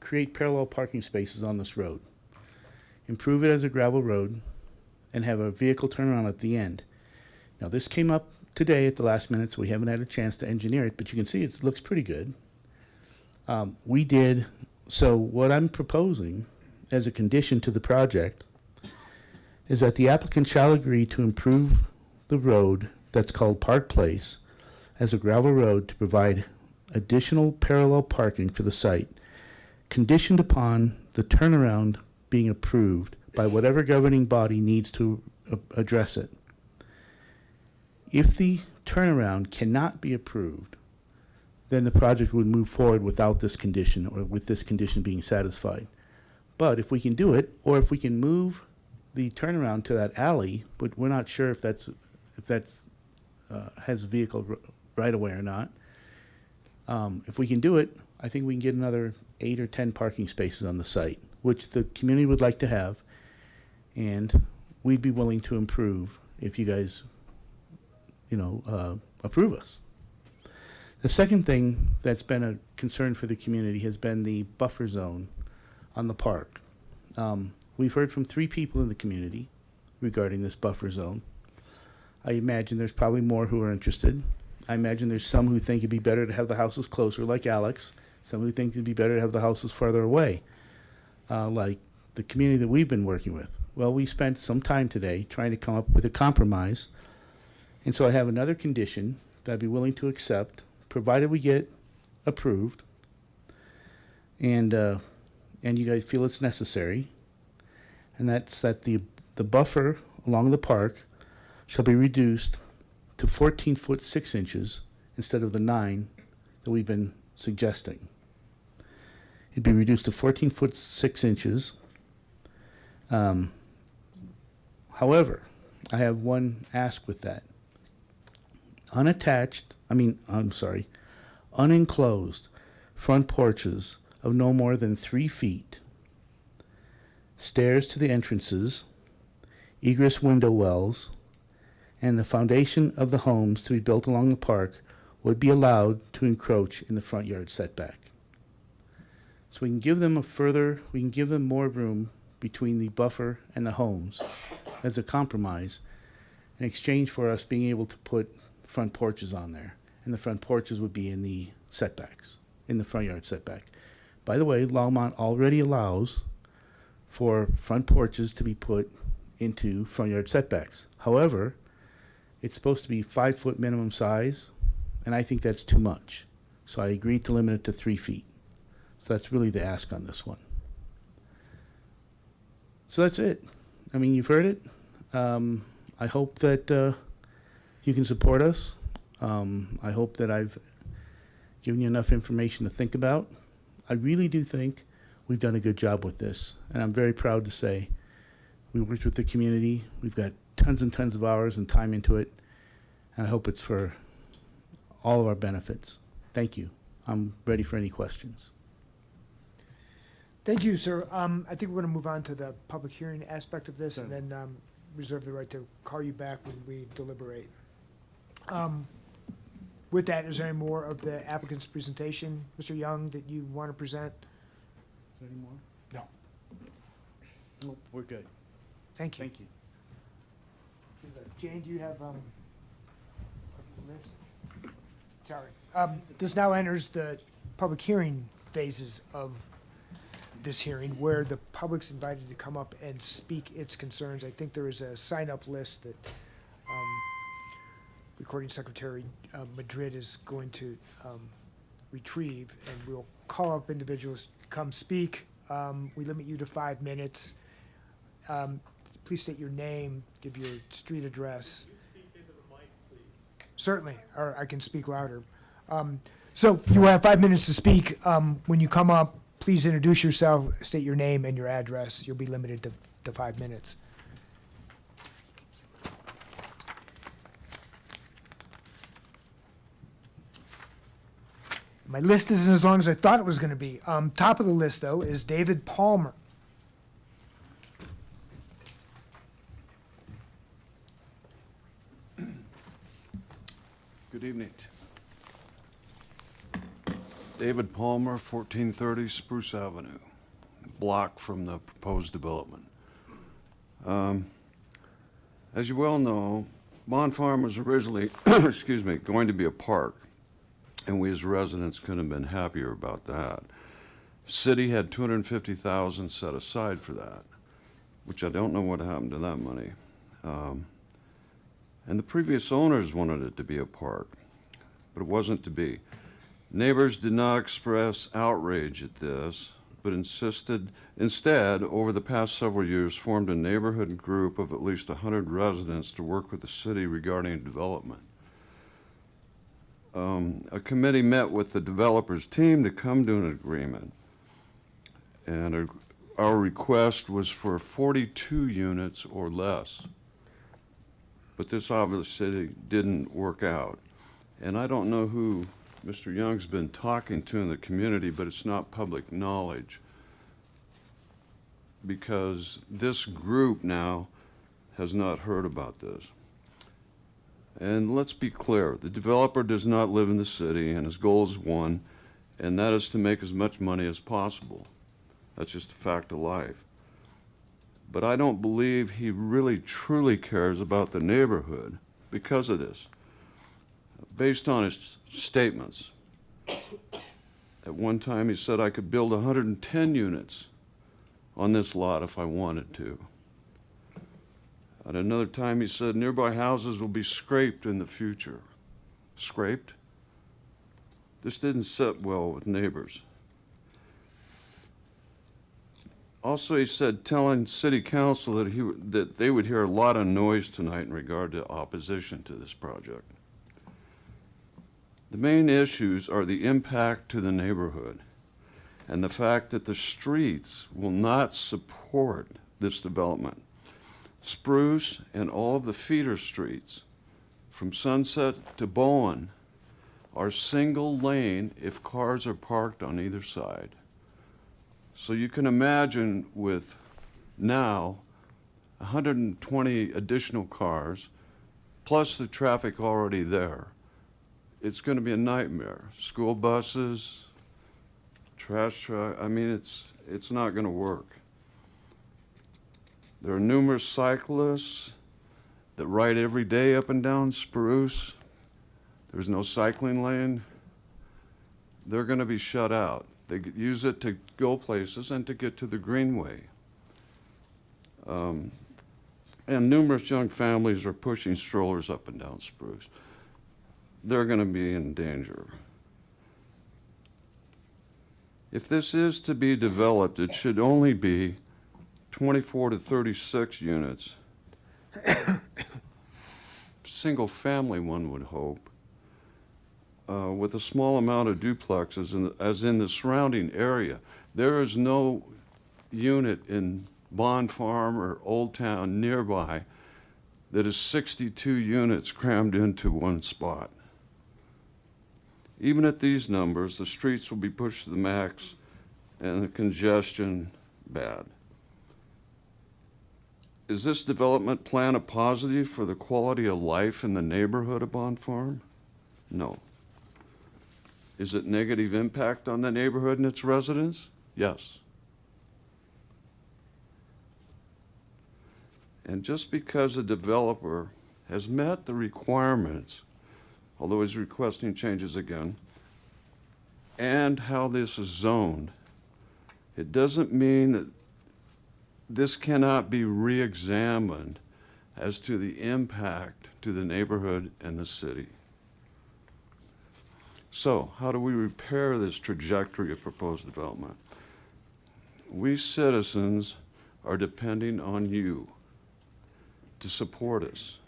create parallel parking spaces on this road, improve it as a gravel road, and have a vehicle turnaround at the end. Now, this came up today at the last minute, so we haven't had a chance to engineer it, but you can see it looks pretty good. So what I'm proposing as a condition to the project is that the applicant shall agree to improve the road that's called Park Place as a gravel road to provide additional parallel parking for the site, conditioned upon the turnaround being approved by whatever governing body needs to address it. If the turnaround cannot be approved, then the project would move forward without this condition, or with this condition being satisfied. But if we can do it, or if we can move the turnaround to that alley, but we're not sure if that's has vehicle right away or not. If we can do it, I think we can get another 8 or 10 parking spaces on the site, which the community would like to have, and we'd be willing to improve if you guys, approve us. The second thing that's been a concern for the community has been the buffer zone on the park. We've heard from 3 people in the community regarding this buffer zone. I imagine there's probably more who are interested. I imagine there's some who think it'd be better to have the houses closer, like Alex. Some who think it'd be better to have the houses farther away, like the community that we've been working with. Well, we spent some time today trying to come up with a compromise. And so I have another condition that I'd be willing to accept, provided we get approved, and you guys feel it's necessary. And that's that the buffer along the park shall be reduced to 14 foot 6 inches instead of the 9 that we've been suggesting. It'd be reduced to 14 foot 6 inches. However, I have one ask with that. Unenclosed front porches of no more than 3 feet, stairs to the entrances, egress window wells, and the foundation of the homes to be built along the park would be allowed to encroach in the front yard setback. So we can give them more room between the buffer and the homes as a compromise in exchange for us being able to put front porches on there. And the front porches would be in the setbacks, in the front yard setback. By the way, Longmont already allows for front porches to be put into front yard setbacks. However, it's supposed to be 5 foot minimum size, and I think that's too much. So I agreed to limit it to 3 feet. So that's really the ask on this one. So that's it. I mean, you've heard it. I hope that you can support us. I hope that I've given you enough information to think about. I really do think we've done a good job with this, and I'm very proud to say we worked with the community. We've got tons and tons of hours and time into it, and I hope it's for all of our benefits. Thank you. I'm ready for any questions. Thank you, sir. I think we're going to move on to the public hearing aspect of this and then reserve the right to call you back when we deliberate. With that, is there any more of the applicant's presentation, Mr. Young, that you want to present? Is there any more? No. No, we're good. Thank you. Thank you. Jane, do you have a list? Sorry. This now enters the public hearing phases of this hearing, where the public's invited to come up and speak its concerns. I think there is a sign-up list that Recording Secretary Madrid is going to retrieve, and we'll call up individuals to come speak. We limit you to 5 minutes. Please state your name, give your street address. Can you speak into the mic, please? Certainly, or I can speak louder. So you will have 5 minutes to speak. When you come up, please introduce yourself, state your name and your address. You'll be limited to 5 minutes. My list isn't as long as I thought it was going to be. Top of the list, though, is David Palmer. Good evening. David Palmer, 1430 Spruce Avenue, block from the proposed development. As you well know, Bond Farm was originally, excuse me, going to be a park, and we as residents couldn't have been happier about that. City had $250,000 set aside for that, which I don't know what happened to that money. And the previous owners wanted it to be a park, but it wasn't to be. Neighbors did not express outrage at this, but instead, over the past several years, formed a neighborhood group of at least 100 residents to work with the city regarding development. A committee met with the developer's team to come to an agreement, and our request was for 42 units or less. But this obviously didn't work out. And I don't know who Mr. Young's been talking to in the community, but it's not public knowledge, because this group now has not heard about this. And let's be clear, the developer does not live in the city, and his goal is one, and that is to make as much money as possible. That's just a fact of life. But I don't believe he really truly cares about the neighborhood because of this. Based on his statements, at one time he said I could build 110 units on this lot if I wanted to. At another time he said nearby houses will be scraped in the future. Scraped? This didn't sit well with neighbors. Also, he said, telling city council that they would hear a lot of noise tonight in regard to opposition to this project. The main issues are the impact to the neighborhood and the fact that the streets will not support this development. Spruce and all of the feeder streets from Sunset to Bowen are single lane if cars are parked on either side. So you can imagine with now 120 additional cars, plus the traffic already there, it's going to be a nightmare. School buses, trash truck, I mean, it's not going to work. There are numerous cyclists that ride every day up and down Spruce. There's no cycling lane. They're going to be shut out. They use it to go places and to get to the greenway. And numerous young families are pushing strollers up and down Spruce. They're going to be in danger. If this is to be developed, it should only be 24 to 36 units. Single family, one would hope. With a small amount of duplexes as in the surrounding area. There is no unit in Bond Farm or Old Town nearby that is 62 units crammed into one spot. Even at these numbers, the streets will be pushed to the max and the congestion bad. Is this development plan a positive for the quality of life in the neighborhood of Bond Farm? No. Is it negative impact on the neighborhood and its residents? Yes. And just because a developer has met the requirements, although he's requesting changes again, and how this is zoned, it doesn't mean that this cannot be re-examined as to the impact to the neighborhood and the city. So, how do we repair this trajectory of proposed development? We citizens are depending on you to support us.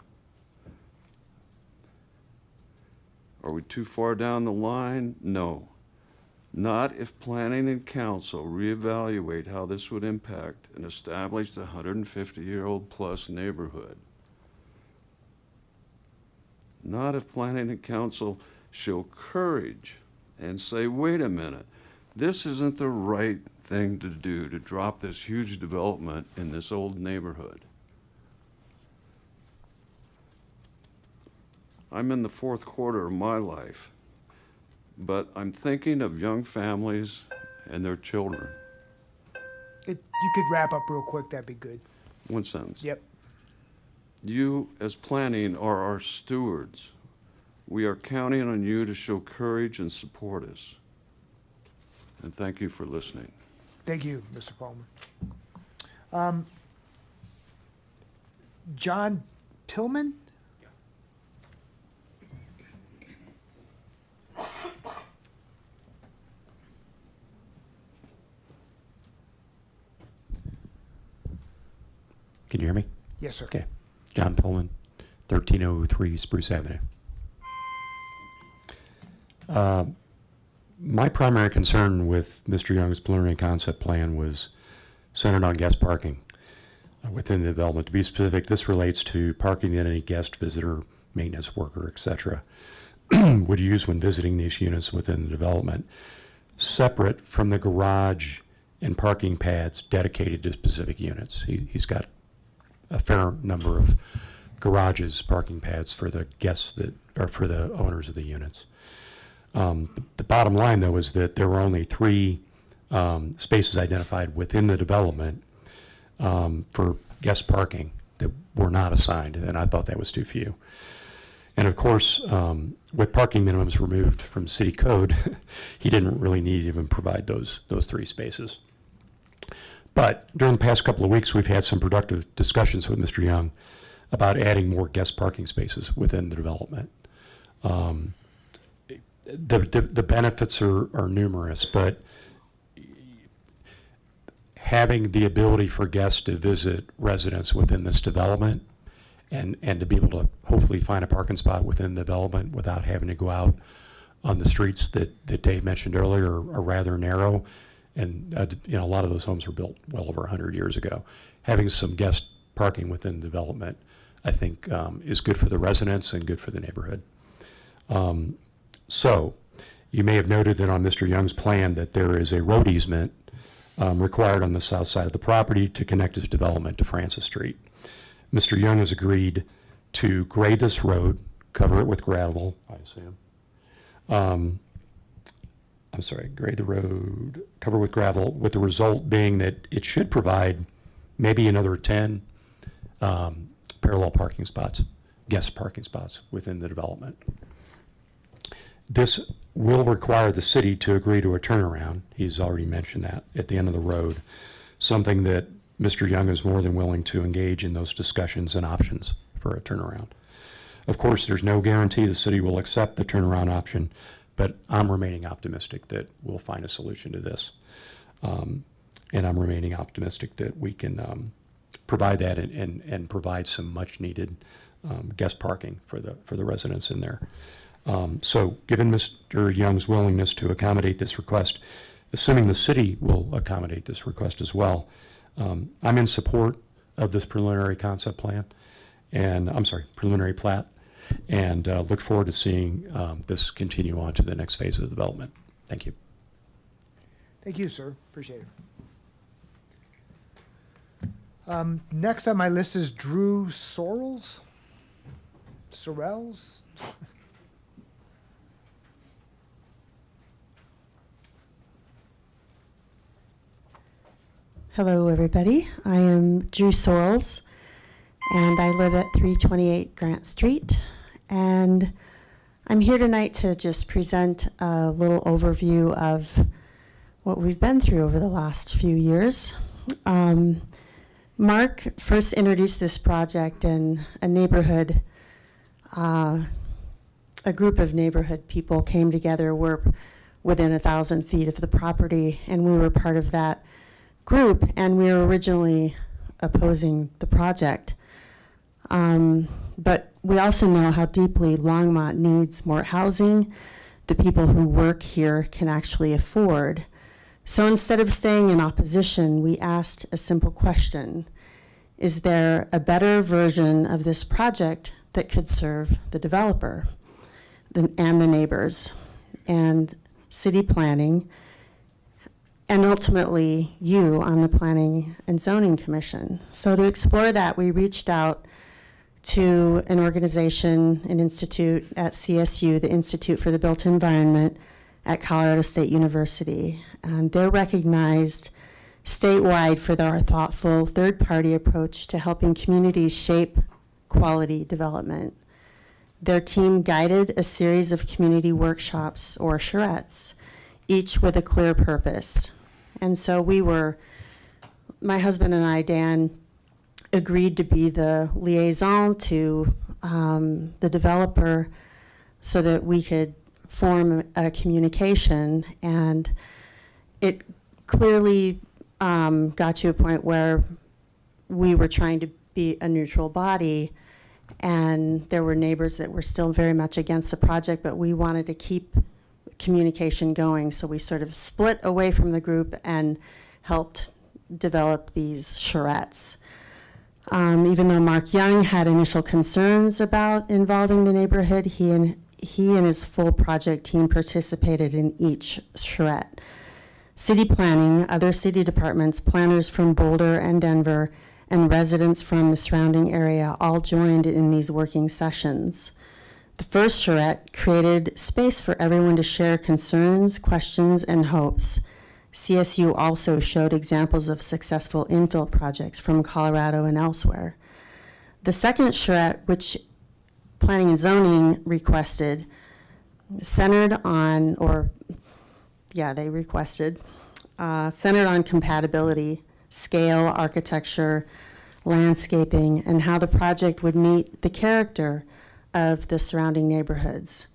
Are we too far down the line? No. Not if planning and council reevaluate how this would impact an established 150-year-old plus neighborhood. Not if planning and council show courage and say, wait a minute, this isn't the right thing to do to drop this huge development in this old neighborhood. I'm in the fourth quarter of my life, but I'm thinking of young families and their children. You could wrap up real quick, that'd be good. One sentence. Yep. You, as planning, are our stewards. We are counting on you to show courage and support us. And thank you for listening. Thank you, Mr. Palmer. John Pillman? Can you hear me? Yes, sir. Okay. John Pullman, 1303 Spruce Avenue. My primary concern with Mr. Young's preliminary concept plan was centered on guest parking within the development. To be specific, this relates to parking that any guest, visitor, maintenance worker, etc. would use when visiting these units within the development, separate from the garage and parking pads dedicated to specific units. He's got a fair number of garages, parking pads for the guests that are for the owners of the units. The bottom line, though, is that there were only 3 spaces identified within the development for guest parking that were not assigned, and I thought that was too few. And of course, with parking minimums removed from city code, he didn't really need to even provide those 3 spaces. But during the past couple of weeks, we've had some productive discussions with Mr. Young about adding more guest parking spaces within the development. The benefits are numerous, but having the ability for guests to visit residents within this development and to be able to hopefully find a parking spot within the development without having to go out on the streets that Dave mentioned earlier are rather narrow. And a lot of those homes were built well over 100 years ago. Having some guest parking within the development, I think, is good for the residents and good for the neighborhood. So you may have noted that on Mr. Young's plan that there is a road easement required on the south side of the property to connect his development to Francis Street. Mr. Young has agreed to grade this road, cover it with gravel, I assume. Grade the road, cover with gravel, with the result being that it should provide maybe another 10 parallel parking spots, guest parking spots within the development. This will require the city to agree to a turnaround. He's already mentioned that at the end of the road, something that Mr. Young is more than willing to engage in those discussions and options for a turnaround. Of course, there's no guarantee the city will accept the turnaround option, but I'm remaining optimistic that we'll find a solution to this. And I'm remaining optimistic that we can provide that and provide some much needed guest parking for the residents in there. So given Mr. Young's willingness to accommodate this request, assuming the city will accommodate this request as well, I'm in support of this preliminary concept plan. and, I'm sorry, preliminary plat, and look forward to seeing this continue on to the next phase of development. Thank you. Thank you, sir. Appreciate it. Next on my list is Drew Sorrells. Sorrells? Hello, everybody. I am Drew Sorrells, and I live at 328 Grant Street. And I'm here tonight to just present a little overview of what we've been through over the last few years. Mark first introduced this project in a neighborhood, a group of neighborhood people came together. We're within 1,000 feet of the property, and we were part of that group, and we were originally opposing the project. But we also know how deeply Longmont needs more housing. The people who work here can actually afford. So instead of staying in opposition, we asked a simple question. Is there a better version of this project that could serve the developer and the neighbors and city planning, and ultimately you on the Planning and Zoning Commission? So to explore that, we reached out to an organization, an institute at CSU, the Institute for the Built Environment at Colorado State University. And they're recognized statewide for their thoughtful third-party approach to helping communities shape quality development. Their team guided a series of community workshops, or charrettes, each with a clear purpose. And so my husband and I, Dan, agreed to be the liaison to the developer so that we could form a communication. And it clearly got to a point where we were trying to be a neutral body, and there were neighbors that were still very much against the project, but we wanted to keep communication going. So we sort of split away from the group and helped develop these charrettes. Even though Mark Young had initial concerns about involving the neighborhood, he and his full project team participated in each charrette. City planning, other city departments, planners from Boulder and Denver, and residents from the surrounding area all joined in these working sessions. The first charrette created space for everyone to share concerns, questions, and hopes. CSU also showed examples of successful infill projects from Colorado and elsewhere. The second charrette, which Planning and Zoning requested, centered on compatibility, scale, architecture, landscaping, and how the project would meet the character of the surrounding neighborhoods.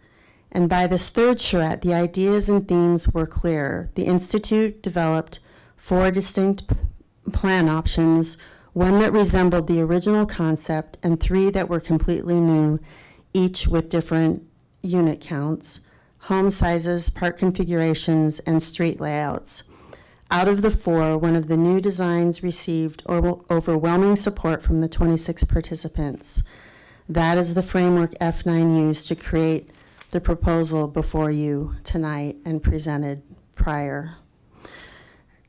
And by this third charrette, the ideas and themes were clear. The Institute developed 4 distinct plan options, one that resembled the original concept, and 3 that were completely new, each with different unit counts, home sizes, park configurations, and street layouts. Out of the 4, one of the new designs received overwhelming support from the 26 participants. That is the framework F9 used to create the proposal before you tonight and presented prior.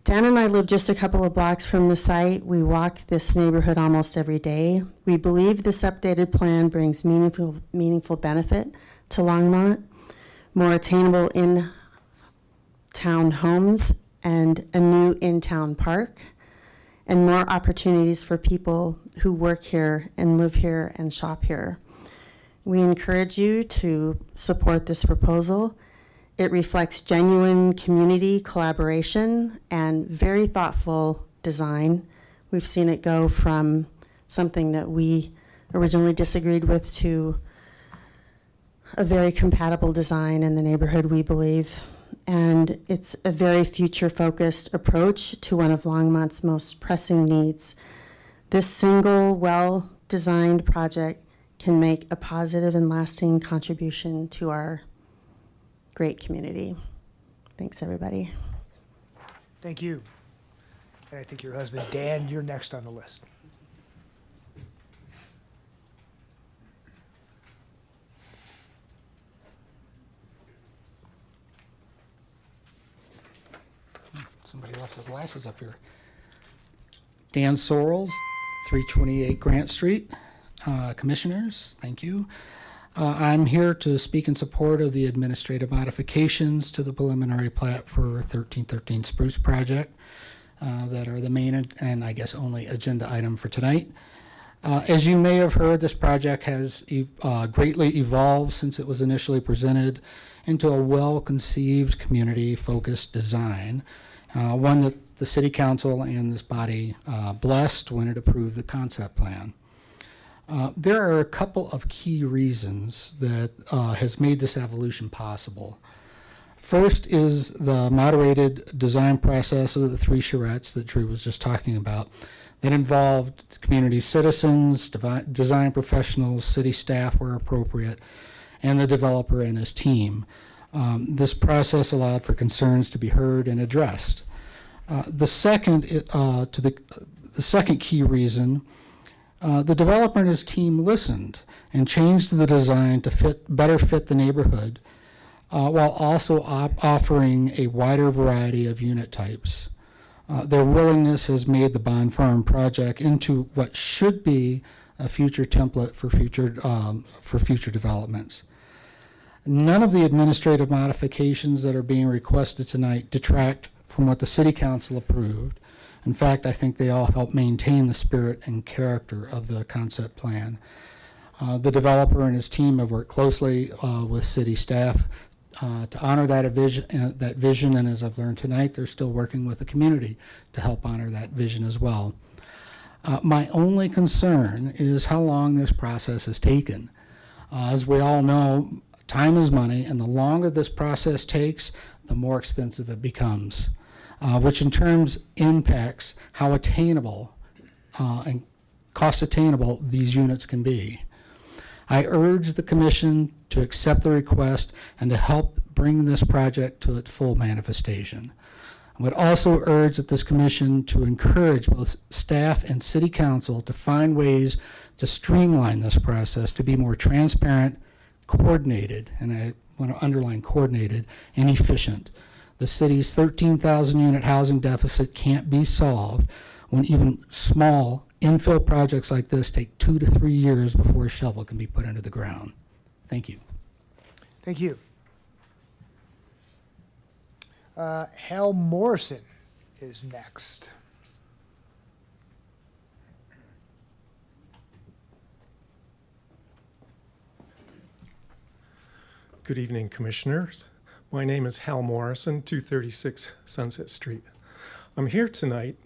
Dan and I live just a couple of blocks from the site. We walk this neighborhood almost every day. We believe this updated plan brings meaningful benefit to Longmont, more attainable in-town homes, and a new in-town park, and more opportunities for people who work here and live here and shop here. We encourage you to support this proposal. It reflects genuine community collaboration and very thoughtful design. We've seen it go from something that we originally disagreed with to a very compatible design in the neighborhood, we believe. And it's a very future-focused approach to one of Longmont's most pressing needs. This single, well-designed project can make a positive and lasting contribution to our great community. Thanks, everybody. Thank you. And I think your husband, Dan, you're next on the list. somebody left their glasses up here. Dan Sorrells, 328 Grant Street. Commissioners, thank you. I'm here to speak in support of the administrative modifications to the preliminary plat for 1313 Spruce Project that are the main and I guess only agenda item for tonight. As you may have heard, this project has greatly evolved since it was initially presented into a well-conceived, community-focused design, one that the City Council and this body blessed when it approved the concept plan. There are a couple of key reasons that has made this evolution possible. First is the moderated design process of the 3 charrettes that Drew was just talking about that involved community citizens, design professionals, city staff where appropriate, and the developer and his team. This process allowed for concerns to be heard and addressed. The second key reason, the developer and his team listened and changed the design to better fit the neighborhood, while also offering a wider variety of unit types. Their willingness has made the Bond Farm project into what should be a future template for future developments. None of the administrative modifications that are being requested tonight detract from what the City Council approved. In fact, I think they all help maintain the spirit and character of the concept plan. The developer and his team have worked closely with city staff to honor that vision, and as I've learned tonight, they're still working with the community to help honor that vision as well. My only concern is how long this process has taken. As we all know, time is money, and the longer this process takes, the more expensive it becomes, which in terms impacts how attainable and cost attainable these units can be. I urge the Commission to accept the request and to help bring this project to its full manifestation. I would also urge that this Commission to encourage both staff and City Council to find ways to streamline this process to be more transparent, coordinated, and I want to underline coordinated, and efficient. The city's 13,000 unit housing deficit can't be solved when even small infill projects like this take 2 to 3 years before a shovel can be put into the ground. Thank you. Thank you. Hal Morrison is next. Good evening, Commissioners. My name is Hal Morrison, 236 Sunset Street. I'm here tonight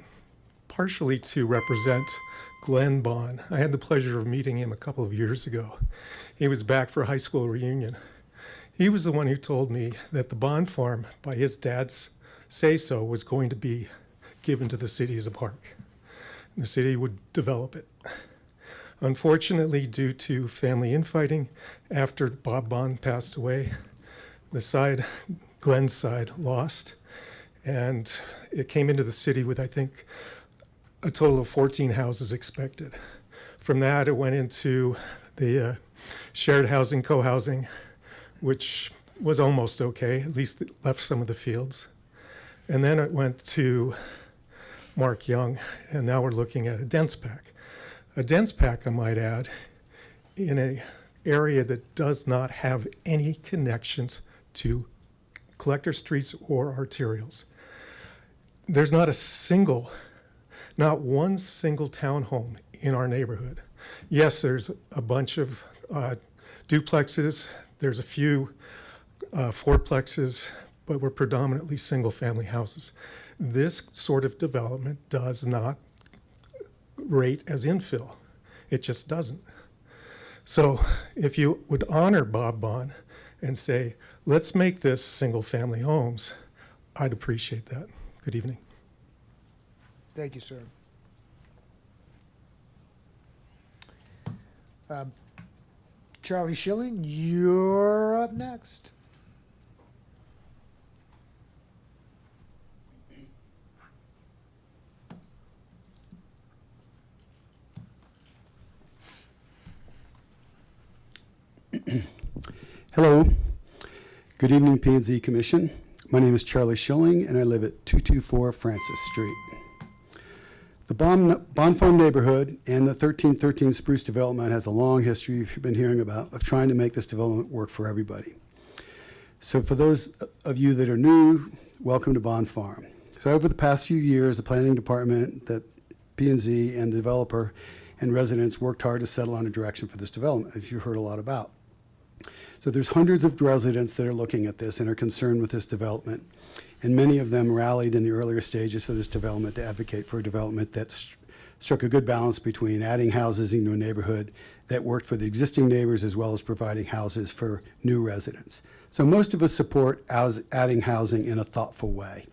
partially to represent Glenn Bond. I had the pleasure of meeting him a couple of years ago. He was back for a high school reunion. He was the one who told me that the Bond Farm, by his dad's say-so, was going to be given to the city as a park. The city would develop it. Unfortunately, due to family infighting, after Bob Bond passed away, Glenn's side lost, and it came into the city with, I think, a total of 14 houses expected. From that, it went into the shared housing, co-housing, which was almost okay, at least it left some of the fields. And then it went to Mark Young, and now we're looking at a dense pack. A dense pack, I might add, in an area that does not have any connections to collector streets or arterials. There's not one single townhome in our neighborhood. Yes, there's a bunch of duplexes, there's a few fourplexes, but we're predominantly single-family houses. This sort of development does not rate as infill. It just doesn't. So if you would honor Bob Bond and say, let's make this single-family homes, I'd appreciate that. Good evening. Thank you, sir. Charlie Schilling, you're up next. Hello. Good evening, P&Z Commission. My name is Charlie Schilling, and I live at 224 Francis Street. The Bond Farm neighborhood and the 1313 Spruce development has a long history you've been hearing about of trying to make this development work for everybody. So for those of you that are new, welcome to Bond Farm. So over the past few years, the planning department, the P&Z, and the developer and residents worked hard to settle on a direction for this development, as you heard a lot about. So there's hundreds of residents that are looking at this and are concerned with this development. And many of them rallied in the earlier stages of this development to advocate for a development that struck a good balance between adding houses into a neighborhood that worked for the existing neighbors as well as providing houses for new residents. So most of us support adding housing in a thoughtful way.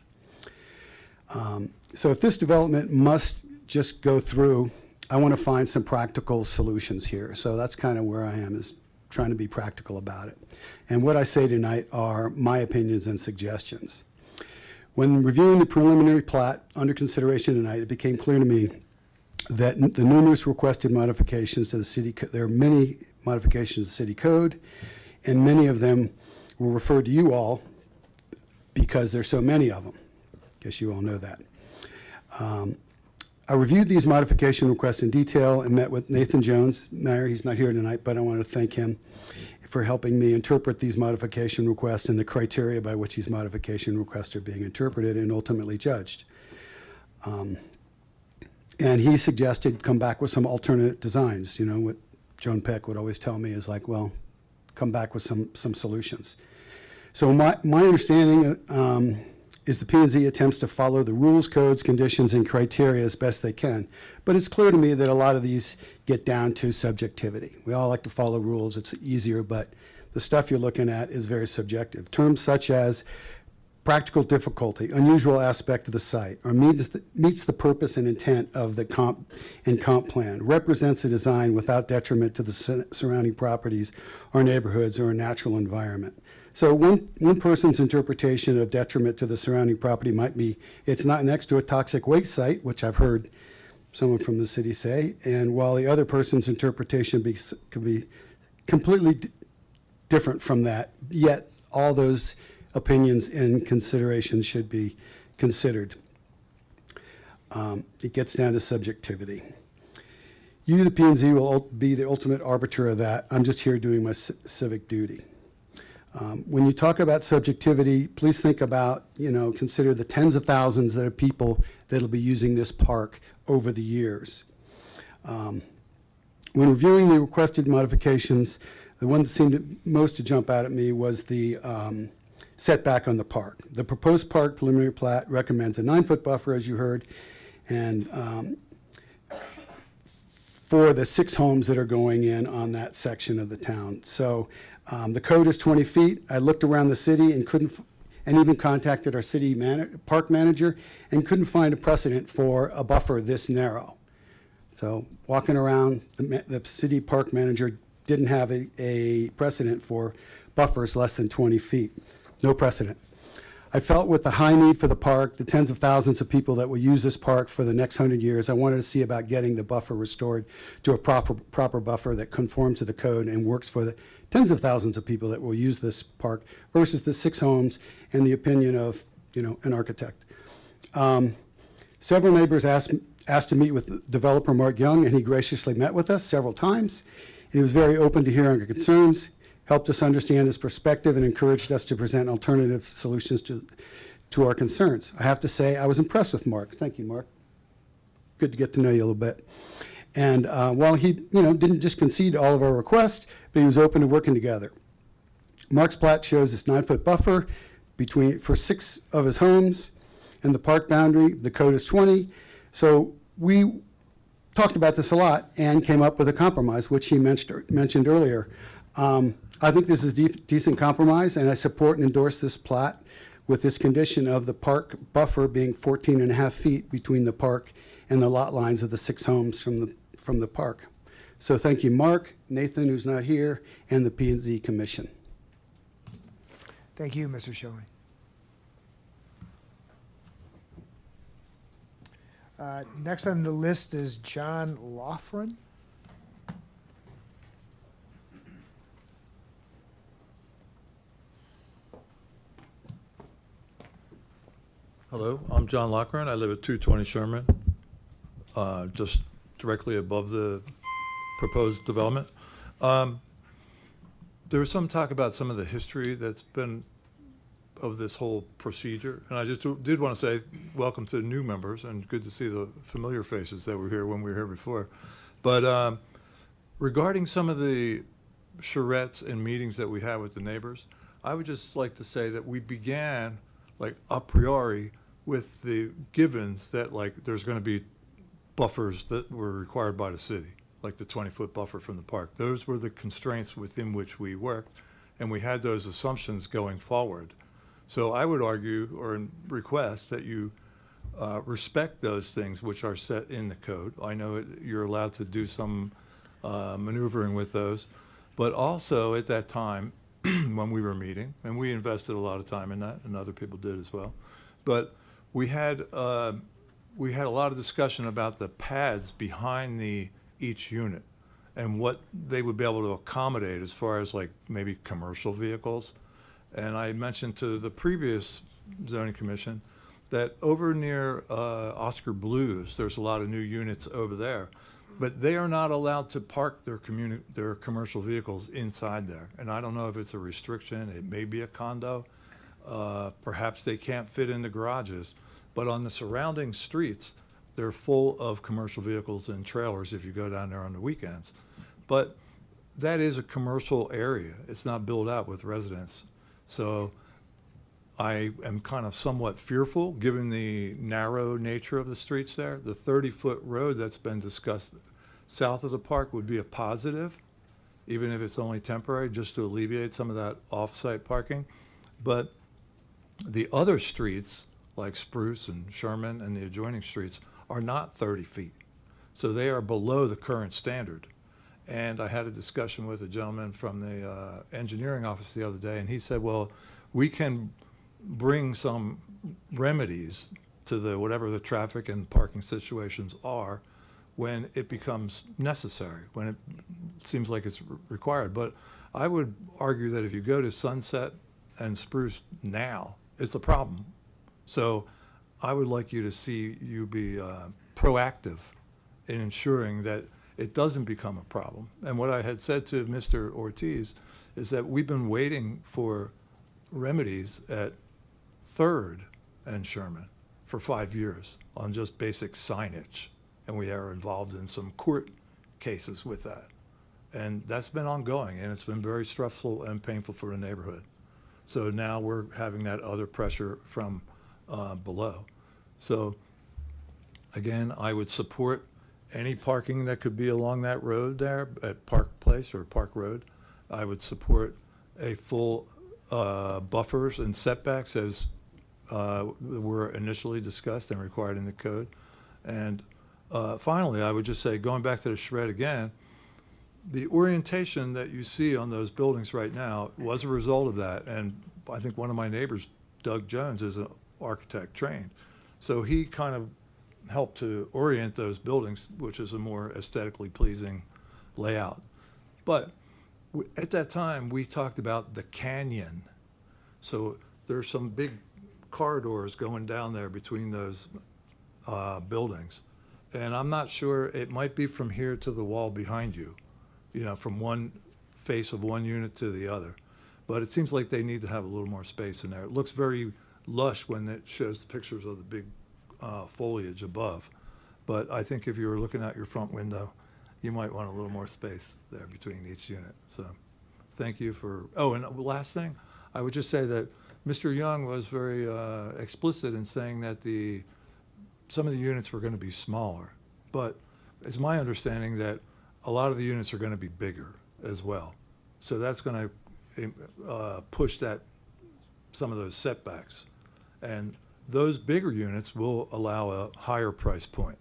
So if this development must just go through, I want to find some practical solutions here. So that's kind of where I am, is trying to be practical about it. And what I say tonight are my opinions and suggestions. When reviewing the preliminary plat under consideration tonight, it became clear to me that the numerous requested modifications to the city, there are many modifications to the city code, and many of them were referred to you all because there's so many of them. Guess you all know that. I reviewed these modification requests in detail and met with Nathan Jones, Mayor. He's not here tonight, but I want to thank him for helping me interpret these modification requests and the criteria by which these modification requests are being interpreted and ultimately judged. And he suggested come back with some alternate designs. You know, what Joan Peck would always tell me is like, well, come back with some solutions. So my understanding is the P&Z attempts to follow the rules, codes, conditions, and criteria as best they can. But it's clear to me that a lot of these get down to subjectivity. We all like to follow rules, it's easier, but the stuff you're looking at is very subjective. Terms such as practical difficulty, unusual aspect of the site, or meets the purpose and intent of the comp plan, represents a design without detriment to the surrounding properties or neighborhoods or a natural environment. So one person's interpretation of detriment to the surrounding property might be it's not next to a toxic waste site, which I've heard someone from the city say, and while the other person's interpretation could be completely different from that, yet all those opinions and considerations should be considered. It gets down to subjectivity. You, the P&Z, will be the ultimate arbiter of that. I'm just here doing my civic duty. When you talk about subjectivity, please think about, consider the tens of thousands that are people that'll be using this park over the years. When reviewing the requested modifications, the one that seemed most to jump out at me was the setback on the park. The proposed park preliminary plat recommends a 9-foot buffer, as you heard, and for the 6 homes that are going in on that section of the town. So the code is 20 feet. I looked around the city and even contacted our city park manager and couldn't find a precedent for a buffer this narrow. So walking around, the city park manager didn't have a precedent for buffers less than 20 feet. No precedent. I felt with the high need for the park, the tens of thousands of people that will use this park for the next 100 years, I wanted to see about getting the buffer restored to a proper buffer that conforms to the code and works for the tens of thousands of people that will use this park versus the 6 homes and the opinion of, an architect. Several neighbors asked to meet with developer Mark Young, and he graciously met with us several times. And he was very open to hearing our concerns, helped us understand his perspective, and encouraged us to present alternative solutions to our concerns. I have to say, I was impressed with Mark. Thank you, Mark. Good to get to know you a little bit. And while he, didn't just concede all of our requests, but he was open to working together. Mark's plat shows this 9-foot buffer for 6 of his homes, and the park boundary, the code is 20. So we talked about this a lot and came up with a compromise, which he mentioned earlier. I think this is a decent compromise, and I support and endorse this plat with this condition of the park buffer being 14.5 feet between the park and the lot lines of the 6 homes from the park. So thank you, Mark, Nathan, who's not here, and the P&Z Commission. Thank you, Mr. Schilling. Next on the list is John Loughran. Hello, I'm John Lochran. I live at 220 Sherman, just directly above the proposed development. There was some talk about some of the history that's been of this whole procedure, and I just did want to say welcome to the new members, and good to see the familiar faces that were here when we were here before. But regarding some of the charrettes and meetings that we had with the neighbors, I would just like to say that we began like a priori with the givens that like there's going to be buffers that were required by the city, like the 20-foot buffer from the park. Those were the constraints within which we worked, and we had those assumptions going forward. So I would argue or request that you respect those things which are set in the code. I know you're allowed to do some maneuvering with those, but also at that time when we were meeting, and we invested a lot of time in that, and other people did as well, but we had a lot of discussion about the pads behind each unit and what they would be able to accommodate as far as like maybe commercial vehicles. And I mentioned to the previous zoning commission that over near Oscar Blues, there's a lot of new units over there, but they are not allowed to park their commercial vehicles inside there. And I don't know if it's a restriction. It may be a condo. Perhaps they can't fit in the garages, but on the surrounding streets, they're full of commercial vehicles and trailers if you go down there on the weekends. But that is a commercial area. It's not built out with residents. So I am kind of somewhat fearful, given the narrow nature of the streets there. The 30-foot road that's been discussed south of the park would be a positive, even if it's only temporary, just to alleviate some of that off-site parking. But the other streets, like Spruce and Sherman and the adjoining streets, are not 30 feet. So they are below the current standard. And I had a discussion with a gentleman from the engineering office the other day, and he said, well, we can bring some remedies to the whatever the traffic and parking situations are when it becomes necessary, when it seems like it's required. But I would argue that if you go to Sunset and Spruce now, it's a problem. So I would like you to see you be proactive in ensuring that it doesn't become a problem. And what I had said to Mr. Ortiz is that we've been waiting for remedies at 3rd and Sherman for 5 years on just basic signage. And we are involved in some court cases with that. And that's been ongoing, and it's been very stressful and painful for the neighborhood. So now we're having that other pressure from below. So again, I would support any parking that could be along that road there at Park Place or Park Road. I would support a full buffers and setbacks as were initially discussed and required in the code. And finally, I would just say, going back to the shred again, the orientation that you see on those buildings right now was a result of that. And I think one of my neighbors, Doug Jones, is an architect trained. So he kind of helped to orient those buildings, which is a more aesthetically pleasing layout. But at that time, we talked about the canyon. So there's some big corridors going down there between those buildings. And I'm not sure, it might be from here to the wall behind you, you know, from one face of one unit to the other. But it seems like they need to have a little more space in there. It looks very lush when it shows the pictures of the big foliage above. But I think if you were looking out your front window, you might want a little more space there between each unit. So thank you for, oh, and the last thing, I would just say that Mr. Young was very explicit in saying that some of the units were going to be smaller. But it's my understanding that a lot of the units are going to be bigger as well. So that's going to push some of those setbacks. And those bigger units will allow a higher price point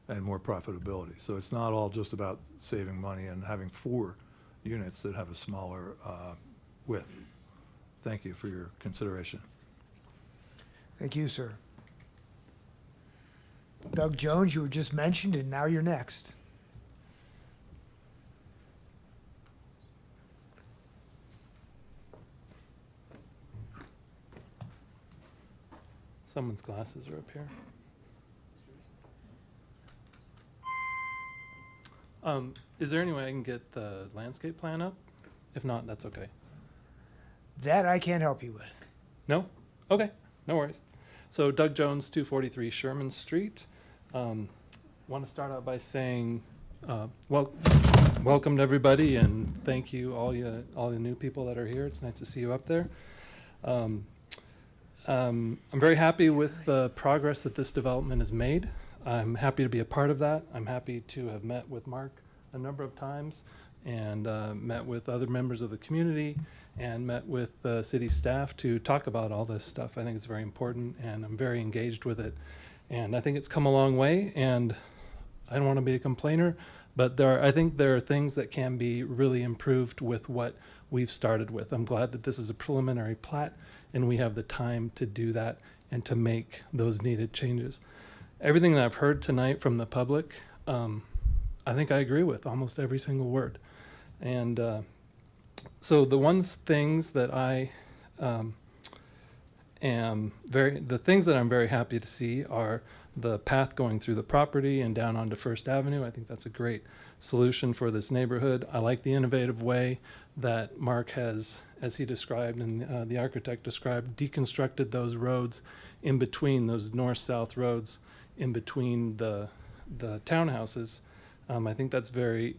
and more profitability. So it's not all just about saving money and having 4 units that have a smaller width. Thank you for your consideration. Thank you, sir. Doug Jones, you were just mentioned, and now you're next. Someone's glasses are up here. Is there any way I can get the landscape plan up? If not, that's okay. That I can't help you with. No? Okay, no worries. So Doug Jones, 243 Sherman Street. Want to start out by saying, welcome to everybody, and thank you all the new people that are here. It's nice to see you up there. I'm very happy with the progress that this development has made. I'm happy to be a part of that. I'm happy to have met with Mark a number of times and met with other members of the community and met with the city staff to talk about all this stuff. I think it's very important, and I'm very engaged with it. And I think it's come a long way, and I don't want to be a complainer, but I think there are things that can be really improved with what we've started with. I'm glad that this is a preliminary plat, and we have the time to do that and to make those needed changes. Everything that I've heard tonight from the public, I think I agree with almost every single word. And so the things that I'm very happy to see are the path going through the property and down onto First Avenue. I think that's a great solution for this neighborhood. I like the innovative way that Mark has, as he described and the architect described, deconstructed those roads in between, those north-south roads in between the townhouses. I think that's very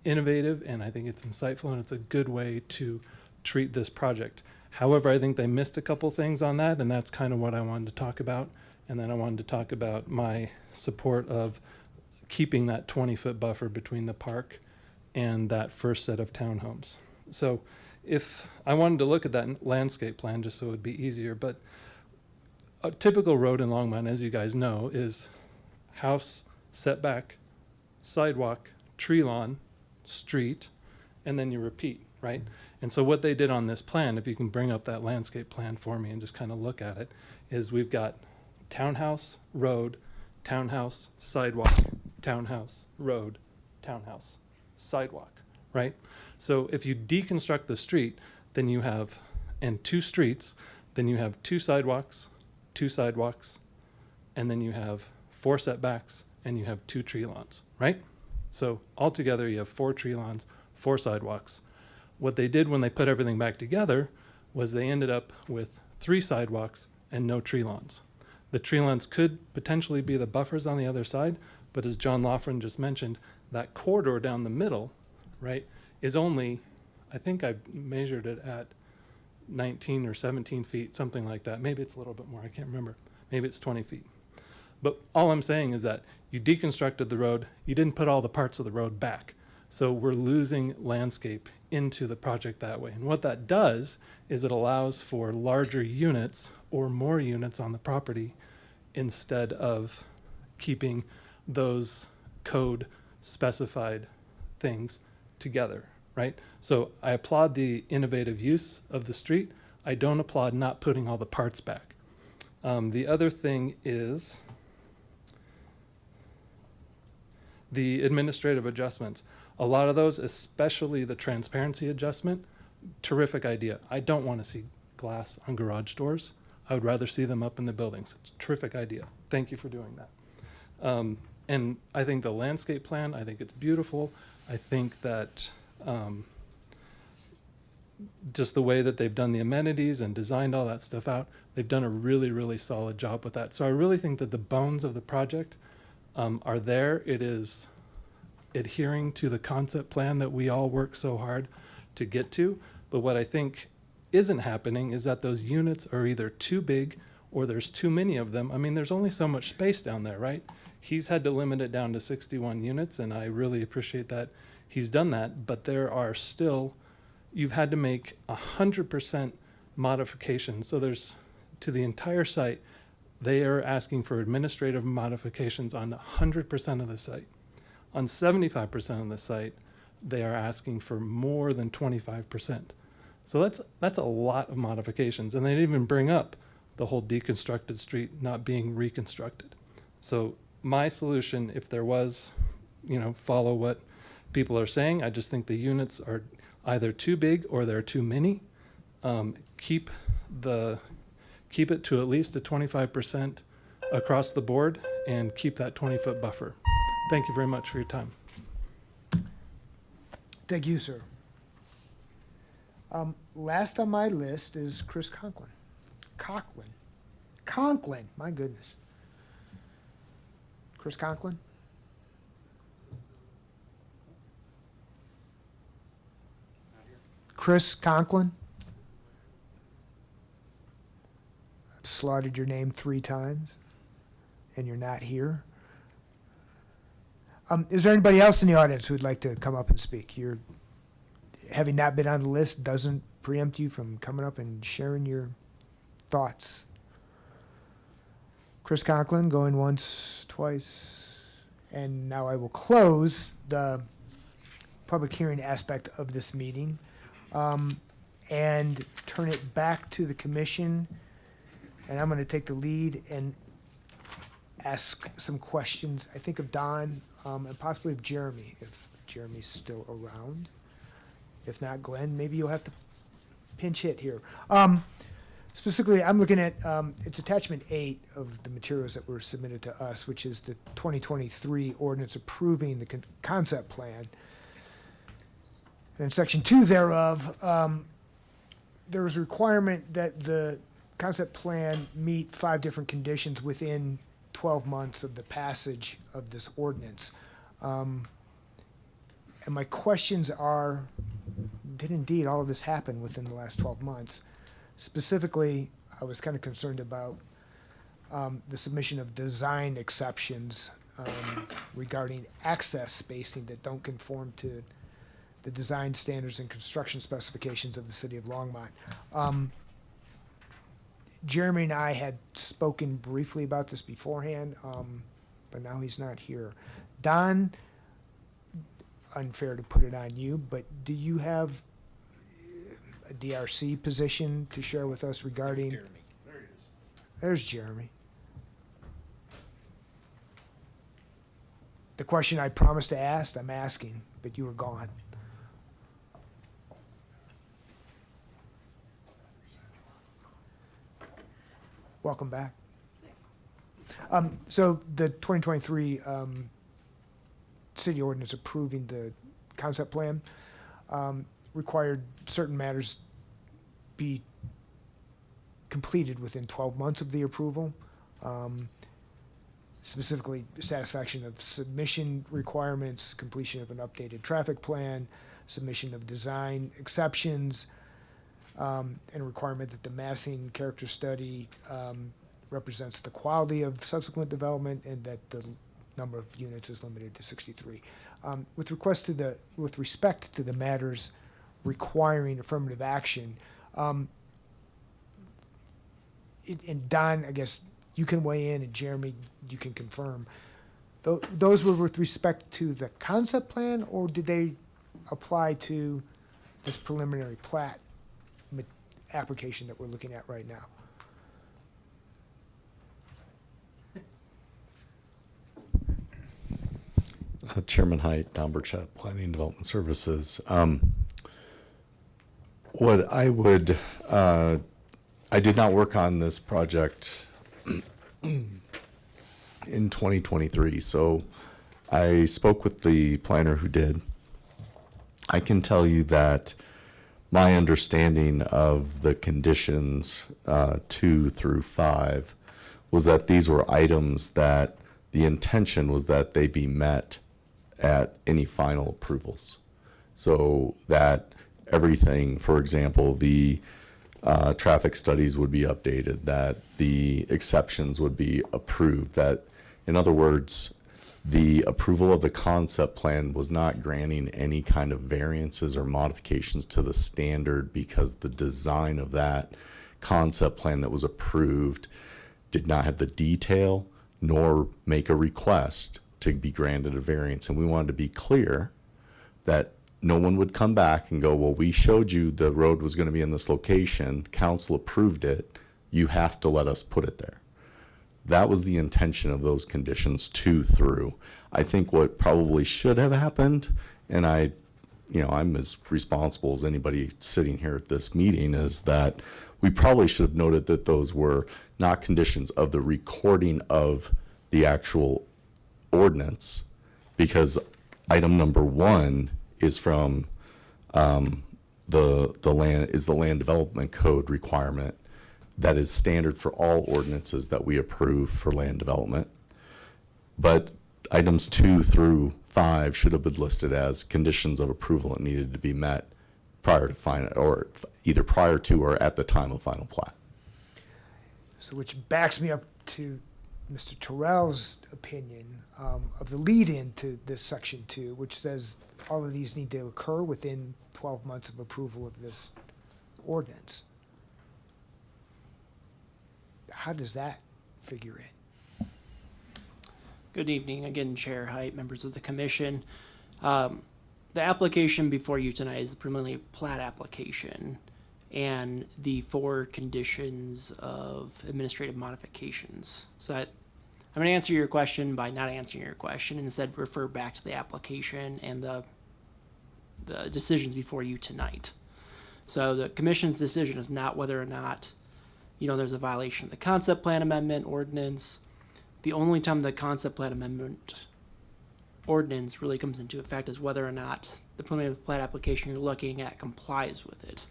innovative, and I think it's insightful, and it's a good way to treat this project. However, I think they missed a couple things on that, and that's kind of what I wanted to talk about. And then I wanted to talk about my support of keeping that 20-foot buffer between the park and that first set of townhomes. So if I wanted to look at that landscape plan just so it would be easier, but a typical road in Longmont, as you guys know, is house, setback, sidewalk, tree lawn, street, and then you repeat, right? And so what they did on this plan, if you can bring up that landscape plan for me and just kind of look at it, is we've got townhouse, road, townhouse, sidewalk, townhouse, road, townhouse, sidewalk, right? So if you deconstruct the street, then you have, and two streets, then you have two sidewalks, and then you have 4 setbacks, and you have 2 tree lawns, right? So altogether you have 4 tree lawns, 4 sidewalks. What they did when they put everything back together was they ended up with 3 sidewalks and no tree lawns. The tree lawns could potentially be the buffers on the other side, but as John Loughran just mentioned, that corridor down the middle, right, is only, I think I measured it at 19 or 17 feet, something like that. Maybe it's a little bit more, I can't remember. Maybe it's 20 feet. But all I'm saying is that you deconstructed the road, you didn't put all the parts of the road back. So we're losing landscape into the project that way. And what that does is it allows for larger units or more units on the property instead of keeping those code specified things together, right? So I applaud the innovative use of the street. I don't applaud not putting all the parts back. The other thing is the administrative adjustments. A lot of those, especially the transparency adjustment, terrific idea. I don't want to see glass on garage doors. I would rather see them up in the buildings. It's a terrific idea. Thank you for doing that. And I think the landscape plan, I think it's beautiful. I think that just the way that they've done the amenities and designed all that stuff out, they've done a really, really solid job with that. So I really think that the bones of the project are there. It is adhering to the concept plan that we all work so hard to get to. But what I think isn't happening is that those units are either too big or there's too many of them. I mean, there's only so much space down there, right? He's had to limit it down to 61 units, and I really appreciate that he's done that. But there are still, you've had to make 100% modifications. So there's, to the entire site, they are asking for administrative modifications on 100% of the site. On 75% of the site, they are asking for more than 25%. So that's a lot of modifications. And they didn't even bring up the whole deconstructed street not being reconstructed. So my solution, if there was, follow what people are saying, I just think the units are either too big or they're too many. Keep keep it to at least a 25% across the board and keep that 20-foot buffer. Thank you very much for your time. Thank you, sir. Last on my list is Chris Conklin. Conklin, my goodness. Chris Conklin? Chris Conklin? I've slaughtered your name 3 times, and you're not here. Is there anybody else in the audience who'd like to come up and speak? Having not been on the list doesn't preempt you from coming up and sharing your thoughts. Chris Conklin, going once, twice, and now I will close the public hearing aspect of this meeting and turn it back to the commission, and I'm going to take the lead and ask some questions, I think of Don and possibly of Jeremy, if Jeremy's still around. If not, Glenn, maybe you'll have to pinch hit here. Specifically, I'm looking at, it's attachment 8 of the materials that were submitted to us, which is the 2023 ordinance approving the concept plan. And in section 2 thereof, there was a requirement that the concept plan meet 5 different conditions within 12 months of the passage of this ordinance. And my questions are, did indeed all of this happen within the last 12 months? Specifically, I was kind of concerned about the submission of design exceptions regarding access spacing that don't conform to the design standards and construction specifications of the city of Longmont. Jeremy and I had spoken briefly about this beforehand, but now he's not here. Don, unfair to put it on you, but do you have a DRC position to share with us regarding? Jeremy. There he is. There's Jeremy. The question I promised to ask, I'm asking, but you were gone. Welcome back. Thanks. So the 2023 city ordinance approving the concept plan required certain matters be completed within 12 months of the approval. Specifically, satisfaction of submission requirements, completion of an updated traffic plan, submission of design exceptions, and a requirement that the massing character study represents the quality of subsequent development and that the number of units is limited to 63. With respect to the matters requiring affirmative action, and Don, I guess you can weigh in, and Jeremy, you can confirm. Those were with respect to the concept plan, or did they apply to this preliminary plat application that we're looking at right now? Chairman Height, Don Burchett, Planning and Development Services. What I would, I did not work on this project in 2023, so I spoke with the planner who did. I can tell you that my understanding of the conditions 2 through 5 was that these were items that the intention was that they be met at any final approvals. So that everything, for example, the traffic studies would be updated, that the exceptions would be approved, that, in other words, the approval of the concept plan was not granting any kind of variances or modifications to the standard because the design of that concept plan that was approved did not have the detail nor make a request to be granted a variance. And we wanted to be clear that no one would come back and go, well, we showed you the road was going to be in this location, council approved it, you have to let us put it there. That was the intention of those conditions 2 through. I think what probably should have happened, and I I'm as responsible as anybody sitting here at this meeting, is that we probably should have noted that those were not conditions of the recording of the actual ordinance, because item number 1 is from the land development code requirement that is standard for all ordinances that we approve for land development. But items 2 through 5 should have been listed as conditions of approval that needed to be met prior to final, or either prior to or at the time of final plat. So which backs me up to Mr. Terrell's opinion of the lead-in to this section 2, which says all of these need to occur within 12 months of approval of this ordinance. How does that figure in? Good evening, again, Chair Height, members of the commission. The application before you tonight is the preliminary plat application and the 4 conditions of administrative modifications. So I'm going to answer your question by not answering your question, and instead refer back to the application and the decisions before you tonight. So the commission's decision is not whether or not, there's a violation of the concept plan amendment ordinance. The only time the concept plan amendment ordinance really comes into effect is whether or not the preliminary plat application you're looking at complies with it.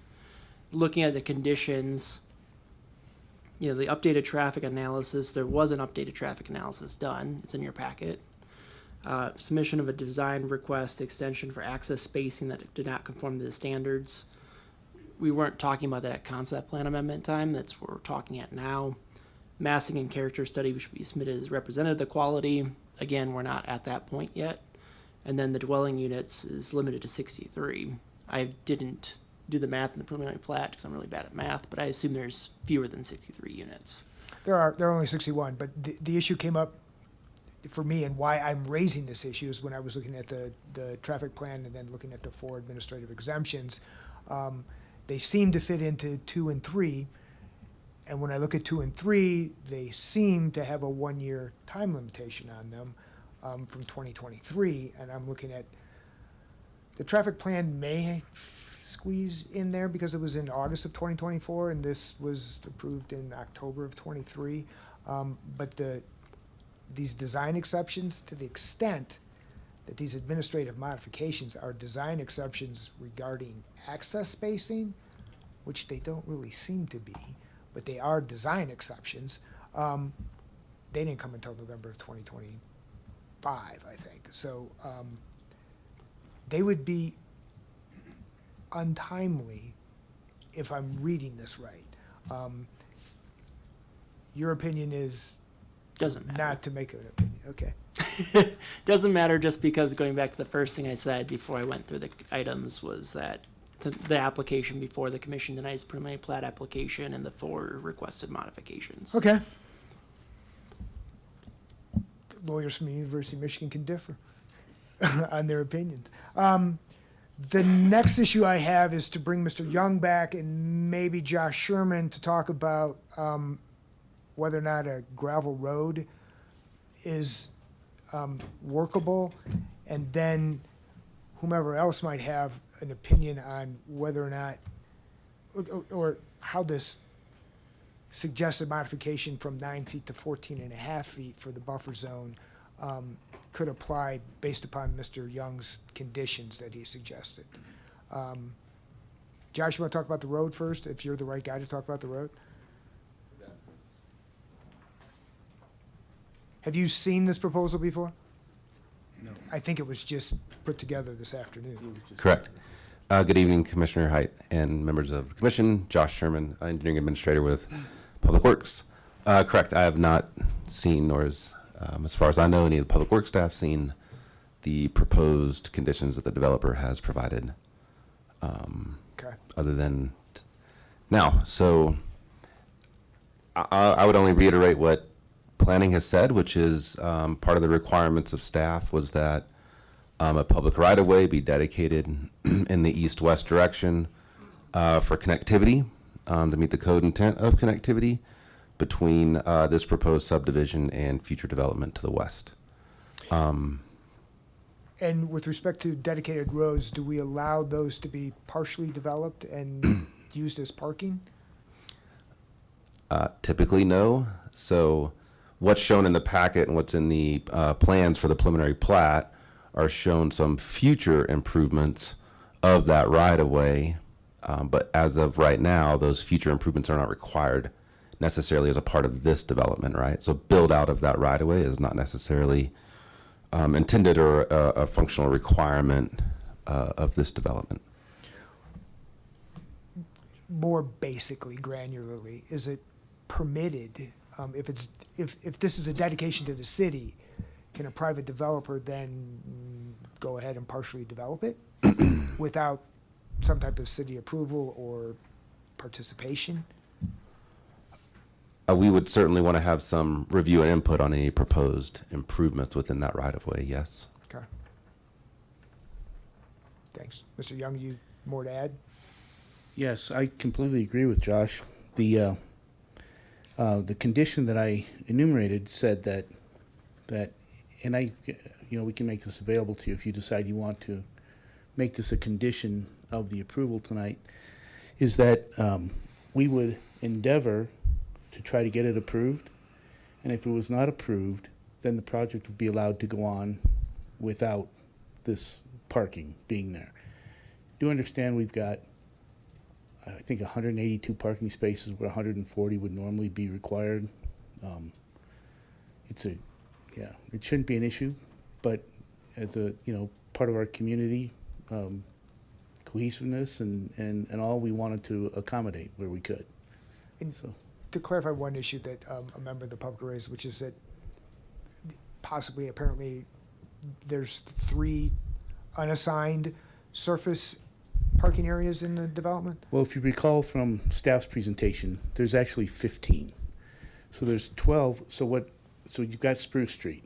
Looking at the conditions, the updated traffic analysis, there was an updated traffic analysis done. It's in your packet. Submission of a design request extension for access spacing that did not conform to the standards. We weren't talking about that at concept plan amendment time. That's what we're talking at now. Massing and character study, which should be submitted as representative of the quality. Again, we're not at that point yet. And then the dwelling units is limited to 63. I didn't do the math in the preliminary plat because I'm really bad at math, but I assume there's fewer than 63 units. There are only 61, but the issue came up for me, and why I'm raising this issue is when I was looking at the traffic plan and then looking at the 4 administrative exemptions. They seem to fit into 2 and 3. And when I look at 2 and 3, they seem to have a 1-year time limitation on them from 2023. And I'm looking at the traffic plan may squeeze in there because it was in August of 2024 and this was approved in October of 23. But these design exceptions, to the extent that these administrative modifications are design exceptions regarding access spacing, which they don't really seem to be, but they are design exceptions. They didn't come until November of 2025, I think. So they would be untimely if I'm reading this right. Your opinion is Doesn't matter. not to make an opinion. Okay. Doesn't matter, just because going back to the first thing I said before I went through the items was that the application before the commission denies preliminary plat application and the 4 requested modifications. Okay. Lawyers from the University of Michigan can differ on their opinions. The next issue I have is to bring Mr. Young back and maybe Josh Sherman to talk about whether or not a gravel road is workable, and then whomever else might have an opinion on whether or not, or how this suggested modification from 9 feet to 14.5 feet for the buffer zone could apply based upon Mr. Young's conditions that he suggested. Josh, you want to talk about the road first, if you're the right guy to talk about the road? Have you seen this proposal before? No. I think it was just put together this afternoon. Correct. Good evening, Commissioner Height and members of the commission. Josh Sherman, Engineering Administrator with Public Works. Correct. I have not seen, nor as far as I know, any of the Public Works staff seen the proposed conditions that the developer has provided. Okay. Other than now, so I would only reiterate what planning has said, which is part of the requirements of staff was that a public right-of-way be dedicated in the east-west direction for connectivity, to meet the code intent of connectivity between this proposed subdivision and future development to the west. And with respect to dedicated roads, do we allow those to be partially developed and used as parking? Typically, no. So what's shown in the packet and what's in the plans for the preliminary plat are shown some future improvements of that right-of-way. But as of right now, those future improvements are not required necessarily as a part of this development, right? So build out of that right-of-way is not necessarily intended or a functional requirement of this development. More basically, granularly, is it permitted, if this is a dedication to the city, can a private developer then go ahead and partially develop it without some type of city approval or participation? We would certainly want to have some review and input on any proposed improvements within that right-of-way, yes. Okay. Thanks. Mr. Young, you more to add? Yes, I completely agree with Josh. The condition that I enumerated said that, and we can make this available to you if you decide you want to make this a condition of the approval tonight, is that we would endeavor to try to get it approved, and if it was not approved, then the project would be allowed to go on without this parking being there. Do understand we've got, I think, 182 parking spaces where 140 would normally be required. It shouldn't be an issue, but as a, part of our community, cohesiveness and all, we wanted to accommodate where we could. And So, to clarify one issue that a member of the public raised, which is that possibly, apparently, there's 3 unassigned surface parking areas in the development? well, if you recall from staff's presentation, there's actually 15. So there's 12. So you've got Spruce Street.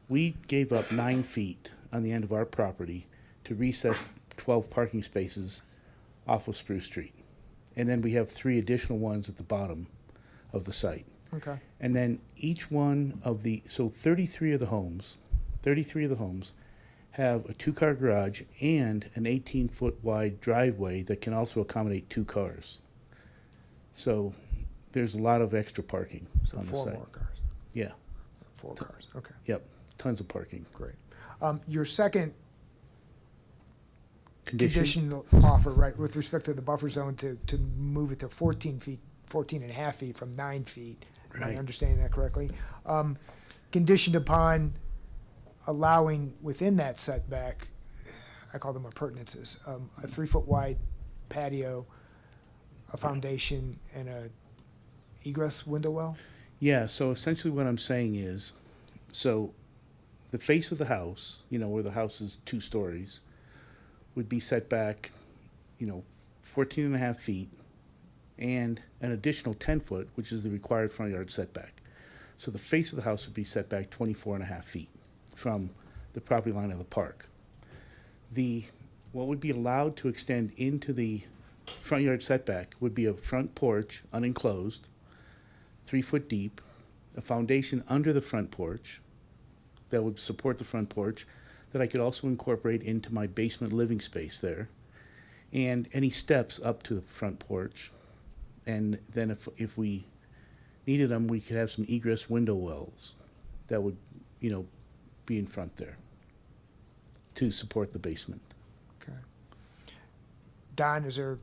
We gave up 9 feet on the end of our property to recess 12 parking spaces off of Spruce Street. And then we have 3 additional ones at the bottom of the site. Okay. And then each one of so 33 of the homes have a 2-car garage and an 18-foot wide driveway that can also accommodate 2 cars. So there's a lot of extra parking on the 4 site. more cars. Yeah, 4 cars, okay, yep, tons of parking. great. Your second Condition? conditional offer, right, with respect to the buffer zone to move it to 14 and a half feet from 9 feet. Am I Right. understanding that correctly? Conditioned upon allowing within that setback, I call them appurtenances, a 3-foot wide patio, a foundation, and a egress window well? Yeah, so essentially what I'm saying is, so the face of the house, where the house is 2 stories, would be set back, 14 and a half feet, and an additional 10 foot, which is the required front yard setback. So the face of the house would be set back 24 and a half feet from the property line of the park. What would be allowed to extend into the front yard setback would be a front porch, unenclosed, 3 foot deep, a foundation under the front porch that would support the front porch that I could also incorporate into my basement living space there, and any steps up to the front porch. And then if we needed them, we could have some egress window wells that would, be in front there to support the basement. Okay. Don, is there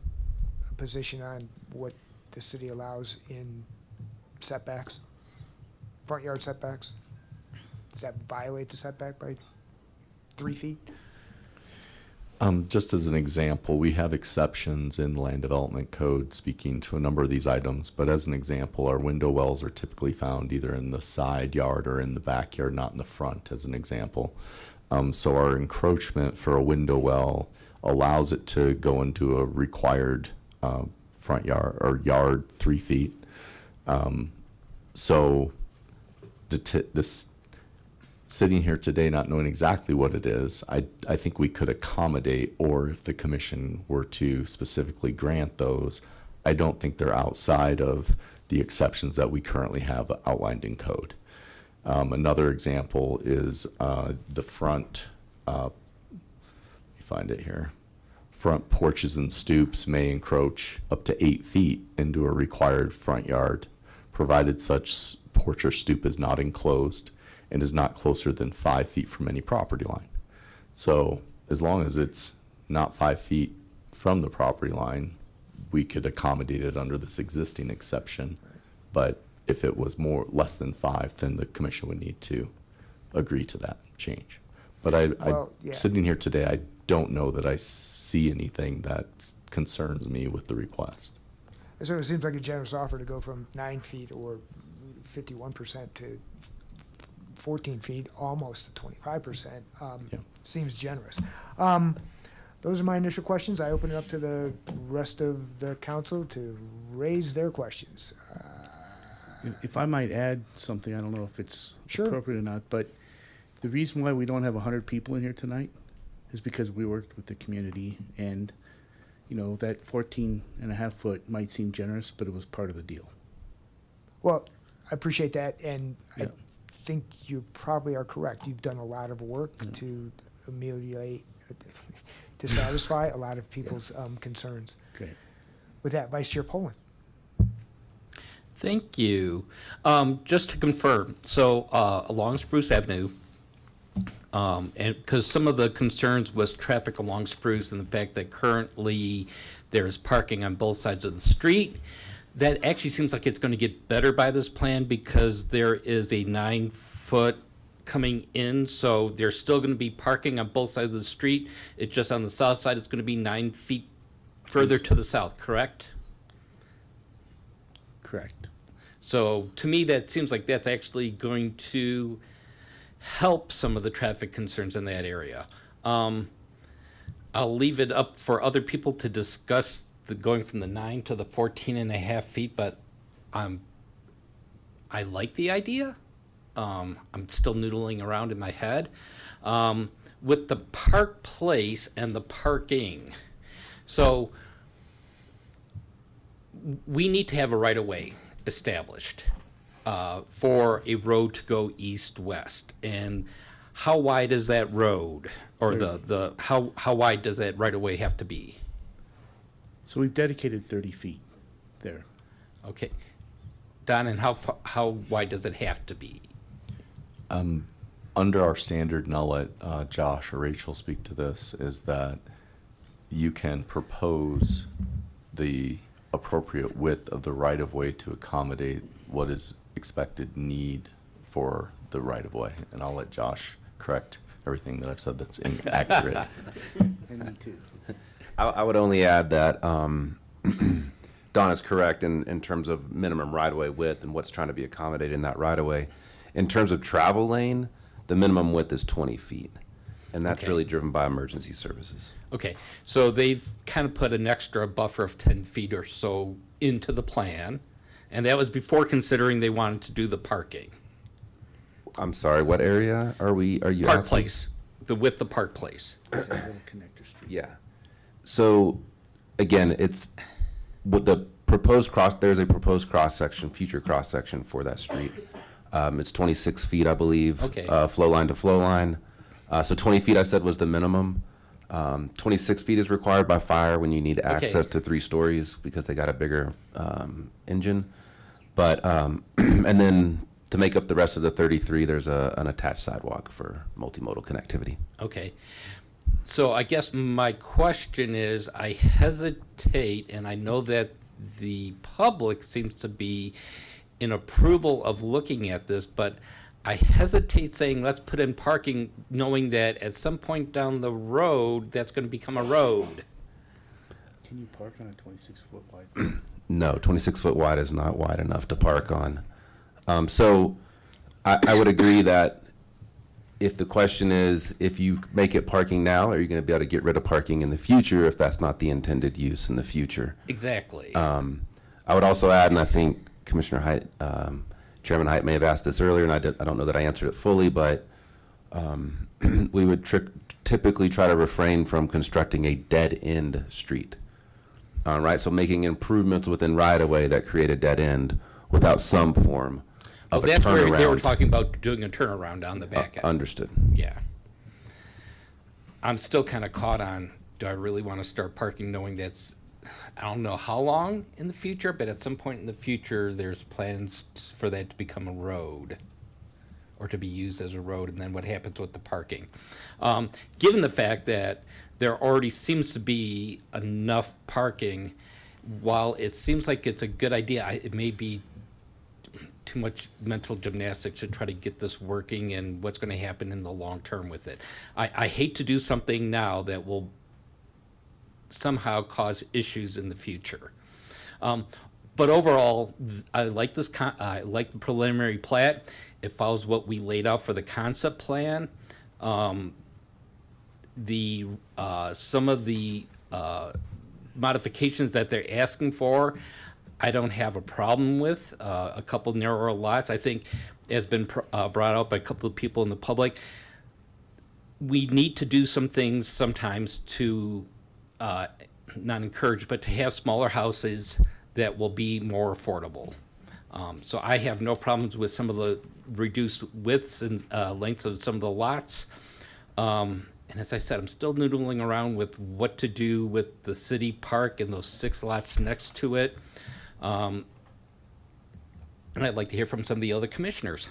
a position on what the city allows in setbacks, front yard setbacks? Does that violate the setback by 3 feet? Just as an example, we have exceptions in the land development code speaking to a number of these items, but as an example, our window wells are typically found either in the side yard or in the backyard, not in the front, as an example. So our encroachment for a window well allows it to go into a required front yard or yard 3 feet. So this sitting here today not knowing exactly what it is, I think we could accommodate, or if the commission were to specifically grant those, I don't think they're outside of the exceptions that we currently have outlined in code. Another example is the front let me find it here. Front porches and stoops may encroach up to 8 feet into a required front yard, provided such porch or stoop is not enclosed and is not closer than 5 feet from any property line. So as long as it's not 5 feet from the property line, we could accommodate it under this existing exception. But if it was less than 5, then the commission would need to agree to that change. But sitting here today, I don't know that I see anything that concerns me with the request. So it seems like a generous offer to go from 9 feet or 51% to 14 feet, almost to 25%. Seems generous. Those are my initial questions. I open it up to the rest of the council to raise their questions. If I might add something, I don't know if it's Sure. appropriate or not, but the reason why we don't have 100 people in here tonight is because we worked with the community, and, you know, that 14.5 foot might seem generous, but it was part of the deal. Well, I appreciate that, and Yeah. I think you probably are correct. You've done a lot of work to ameliorate, to satisfy a lot of people's concerns. Great. With that, Vice Chair Poland. Thank you. Just to confirm, so along Spruce Avenue, and because some of the concerns was traffic along Spruce and the fact that currently there's parking on both sides of the street, that actually seems like it's going to get better by this plan because there is a 9-foot coming in, so there's still going to be parking on both sides of the street. It's just on the south side, it's going to be 9 feet further to the south, correct? Correct. So to me, that seems like that's actually going to help some of the traffic concerns in that area. I'll leave it up for other people to discuss the going from the 9 to the 14.5 feet, but I like the idea. I'm still noodling around in my head. With the park place and the parking, so we need to have a right-of-way established for a road to go east-west. And how wide is that road, or how wide does that right-of-way have to be? So we've dedicated 30 feet there. Okay. Don, and how wide does it have to be? Under our standard, and I'll let Josh or Rachel speak to this, is that you can propose the appropriate width of the right-of-way to accommodate what is expected need for the right-of-way. And I'll let Josh correct everything that I've said that's inaccurate. And me too. I would only add that Don is correct in terms of minimum right-of-way width and what's trying to be accommodated in that right-of-way. In terms of travel lane, the minimum width is 20 feet, and that's Okay. really driven by emergency services. Okay, so they've kind of put an extra buffer of 10 feet or so into the plan, and that was before considering they wanted to do the parking. I'm sorry, what area are you Park asking? Place, the width of Park Place. It's a little connector street. Yeah. So, again, it's with the proposed there's a proposed cross-section, future cross-section for that street. It's 26 feet, I believe. Okay. Flow line to flow line. So 20 feet, I said, was the minimum. 26 feet is required by fire when you need access to 3 stories because they got a bigger engine. But, and then to make up the rest of the 33, there's an attached sidewalk for multimodal connectivity. Okay. So I guess my question is, I hesitate, and I know that the public seems to be in approval of looking at this, but I hesitate saying let's put in parking knowing that at some point down the road, that's going to become a road. Can you park on a 26-foot wide? No, 26 foot wide is not wide enough to park on. So I would agree that if the question is, if you make it parking now, are you going to be able to get rid of parking in the future if that's not the intended use in the future? Exactly. I would also add, and I think Commissioner Height, Chairman Height may have asked this earlier, and I don't know that I answered it fully, but we would typically try to refrain from constructing a dead-end street. Right, so making improvements within right-of-way that create a dead end without some form of a that's where they were turnaround. talking about doing a turnaround on the back end. Understood. Yeah. I'm still kind of caught on, do I really want to start parking knowing that's, I don't know how long in the future, but at some point in the future, there's plans for that to become a road or to be used as a road, and then what happens with the parking? Given the fact that there already seems to be enough parking, while it seems like it's a good idea, it may be too much mental gymnastics to try to get this working and what's going to happen in the long term with it. I hate to do something now that will somehow cause issues in the future. But overall, I like this. I like the preliminary plat. It follows what we laid out for the concept plan. Some of the modifications that they're asking for, I don't have a problem with. A couple narrower lots, I think, has been brought out by a couple of people in the public. We need to do some things sometimes to not encourage, but to have smaller houses that will be more affordable. So I have no problems with some of the reduced widths and lengths of some of the lots. And as I said, I'm still noodling around with what to do with the city park and those 6 lots next to it. And I'd like to hear from some of the other commissioners.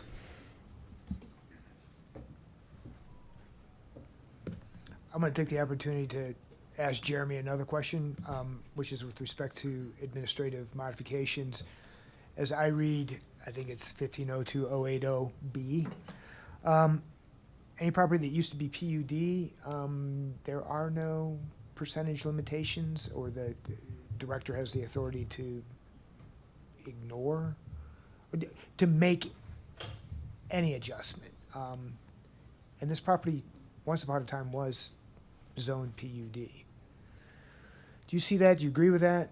I'm going to take the opportunity to ask Jeremy another question, which is with respect to administrative modifications. As I read, I think it's 1502080B. Any property that used to be PUD, there are no percentage limitations, or the director has the authority to ignore, or to make any adjustment. And this property, once upon a time, was zoned PUD. Do you see that? Do you agree with that?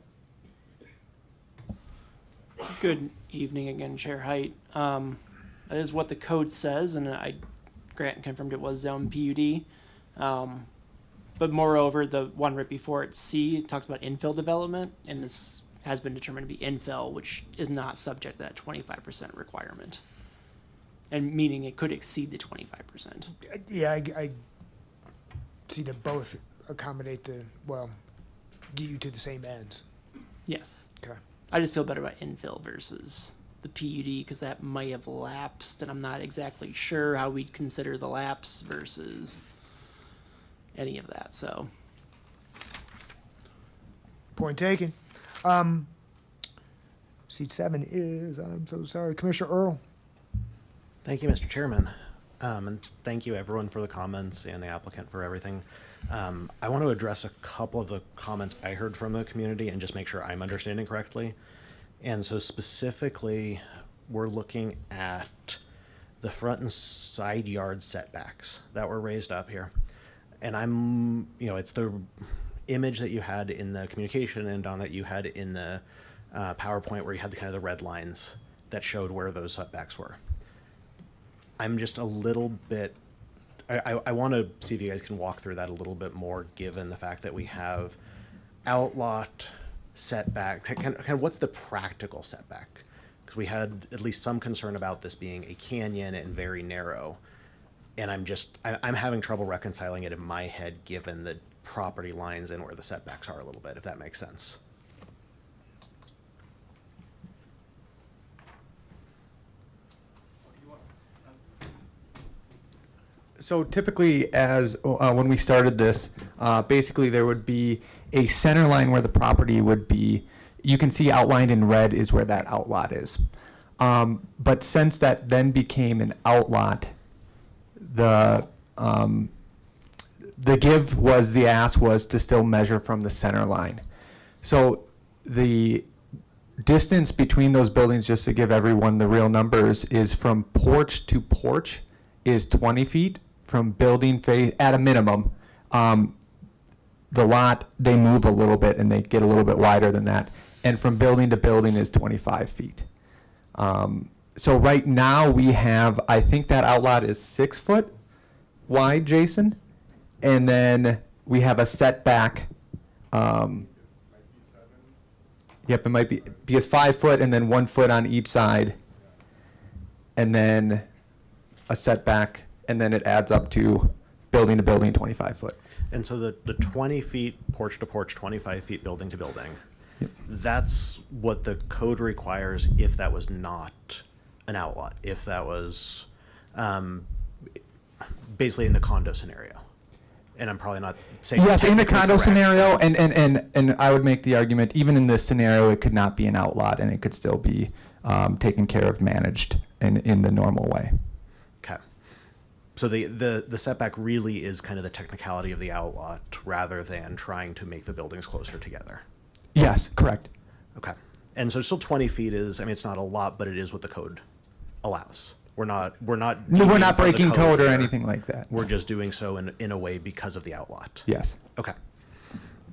Good evening again, Chair Height. That is what the code says, and I grant and confirmed it was zone PUD. But moreover, the one right before it, C, it talks about infill development, and this has been determined to be infill, which is not subject to that 25% requirement. And meaning it could exceed the 25%. Yeah, I see that both accommodate get you to the same ends. Yes. Okay. I just feel better about infill versus the PUD because that might have lapsed, and I'm not exactly sure how we'd consider the lapse versus any of that. So, Point taken. Seat 7 is, I'm so sorry, Commissioner Earl. Thank you, Mr. Chairman. And thank you, everyone, for the comments and the applicant for everything. I want to address a couple of the comments I heard from the community and just make sure I'm understanding correctly. And so specifically, we're looking at the front and side yard setbacks that were raised up here. And it's the image that you had in the communication and Don that you had in the PowerPoint where you had the kind of the red lines that showed where those setbacks were. I'm just a little bit, I want to see if you guys can walk through that a little bit more, given the fact that we have outlot setback, kind of what's the practical setback? Because we had at least some concern about this being a canyon and very narrow. And I'm having trouble reconciling it in my head, given the property lines and where the setbacks are a little bit, if that makes sense. So typically, when we started this, basically there would be a center line where the property would be. You can see outlined in red is where that outlot is. But since that then became an outlot, the give was, the ask was to still measure from the center line. So the distance between those buildings, just to give everyone the real numbers, is from porch to porch is 20 feet. From building face, at a minimum, the lot, they move a little bit and they get a little bit wider than that. And from building to building is 25 feet. So right now we have, I think that outlot is 6 foot wide, Jason. And then we have a setback. Yep, it might be, because 5 foot and then 1 foot on each side. And then a setback, and then it adds up to building 25 foot. And so the 20 feet porch to porch, 25 feet building to building, that's what the code requires if that was not an outlot, if that was basically in the condo scenario. And I'm probably not saying Yes, in the technically condo correct. scenario, and I would make the argument, even in this scenario, it could not be an outlot, and it could still be taken care of, managed in the normal way. Okay. So the setback really is kind of the technicality of the outlot rather than trying to make the buildings closer together. Yes, correct. Okay. And so still 20 feet is, I mean, it's not a lot, but it is what the code allows. We're not No, we're deviating not from the breaking code or here. anything like that. We're just doing so in a way because of the outlot. Yes. Okay.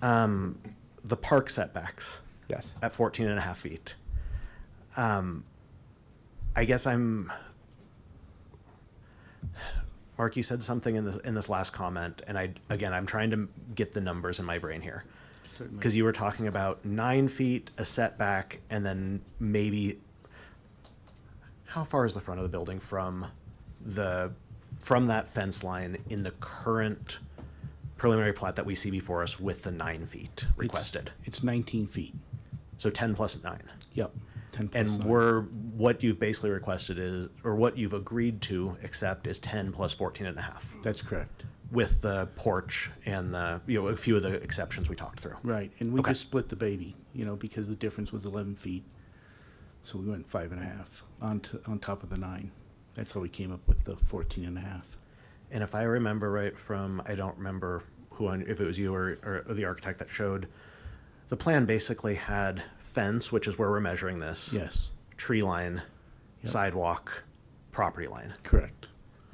The park setbacks. Yes. At 14 and a half feet. I guess Mark, you said something in this last comment, and I'm trying to get the numbers in my brain here. Because you were talking about 9 feet, a setback, and then maybe, how far is the front of the building from that fence line in the current preliminary plat that we see before us with the 9 feet requested? It's 19 feet. So 10 plus 9. Yep. 10 plus And 9. what you've basically requested is, or what you've agreed to accept is 10 plus 14 and a half. That's correct. With the porch and a few of the exceptions we talked through. Right, and we Okay. just split the baby, because the difference was 11 feet. So we went 5.5 on top of the 9. That's how we came up with the 14.5. And if I remember right from, I don't remember if it was you or the architect that showed, the plan basically had fence, which is where we're measuring this. Yes. Tree line, Yep. sidewalk, property line. Correct.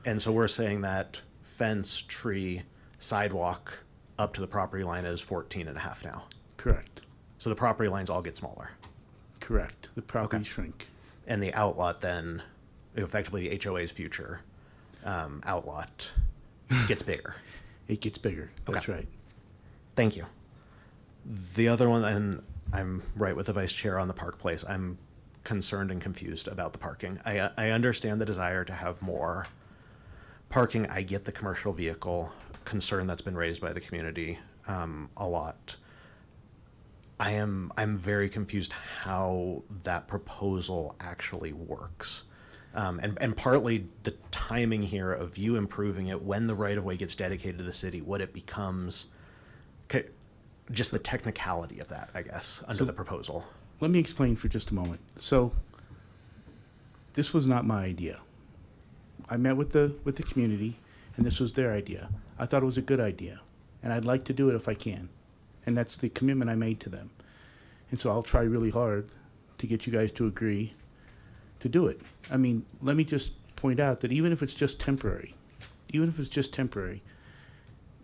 And so we're saying that fence, tree, sidewalk up to the property line is 14 and a half now. Correct. So the property lines all get smaller. Correct. The property Okay. shrink. And the outlot then, effectively the HOA's future outlot gets bigger. It gets bigger. That's right. Thank you. The other one, and I'm right with the vice chair on the park place, I'm concerned and confused about the parking. I understand the desire to have more parking. I get the commercial vehicle concern that's been raised by the community a lot. I'm very confused how that proposal actually works. And partly the timing here of you improving it when the right-of-way gets dedicated to the city, what it becomes, just the technicality of that, I guess, under the proposal. Let me explain for just a moment. So, this was not my idea. I met with the community, and this was their idea. I thought it was a good idea, and I'd like to do it if I can. And that's the commitment I made to them. And so I'll try really hard to get you guys to agree to do it. I mean, let me just point out that even if it's just temporary,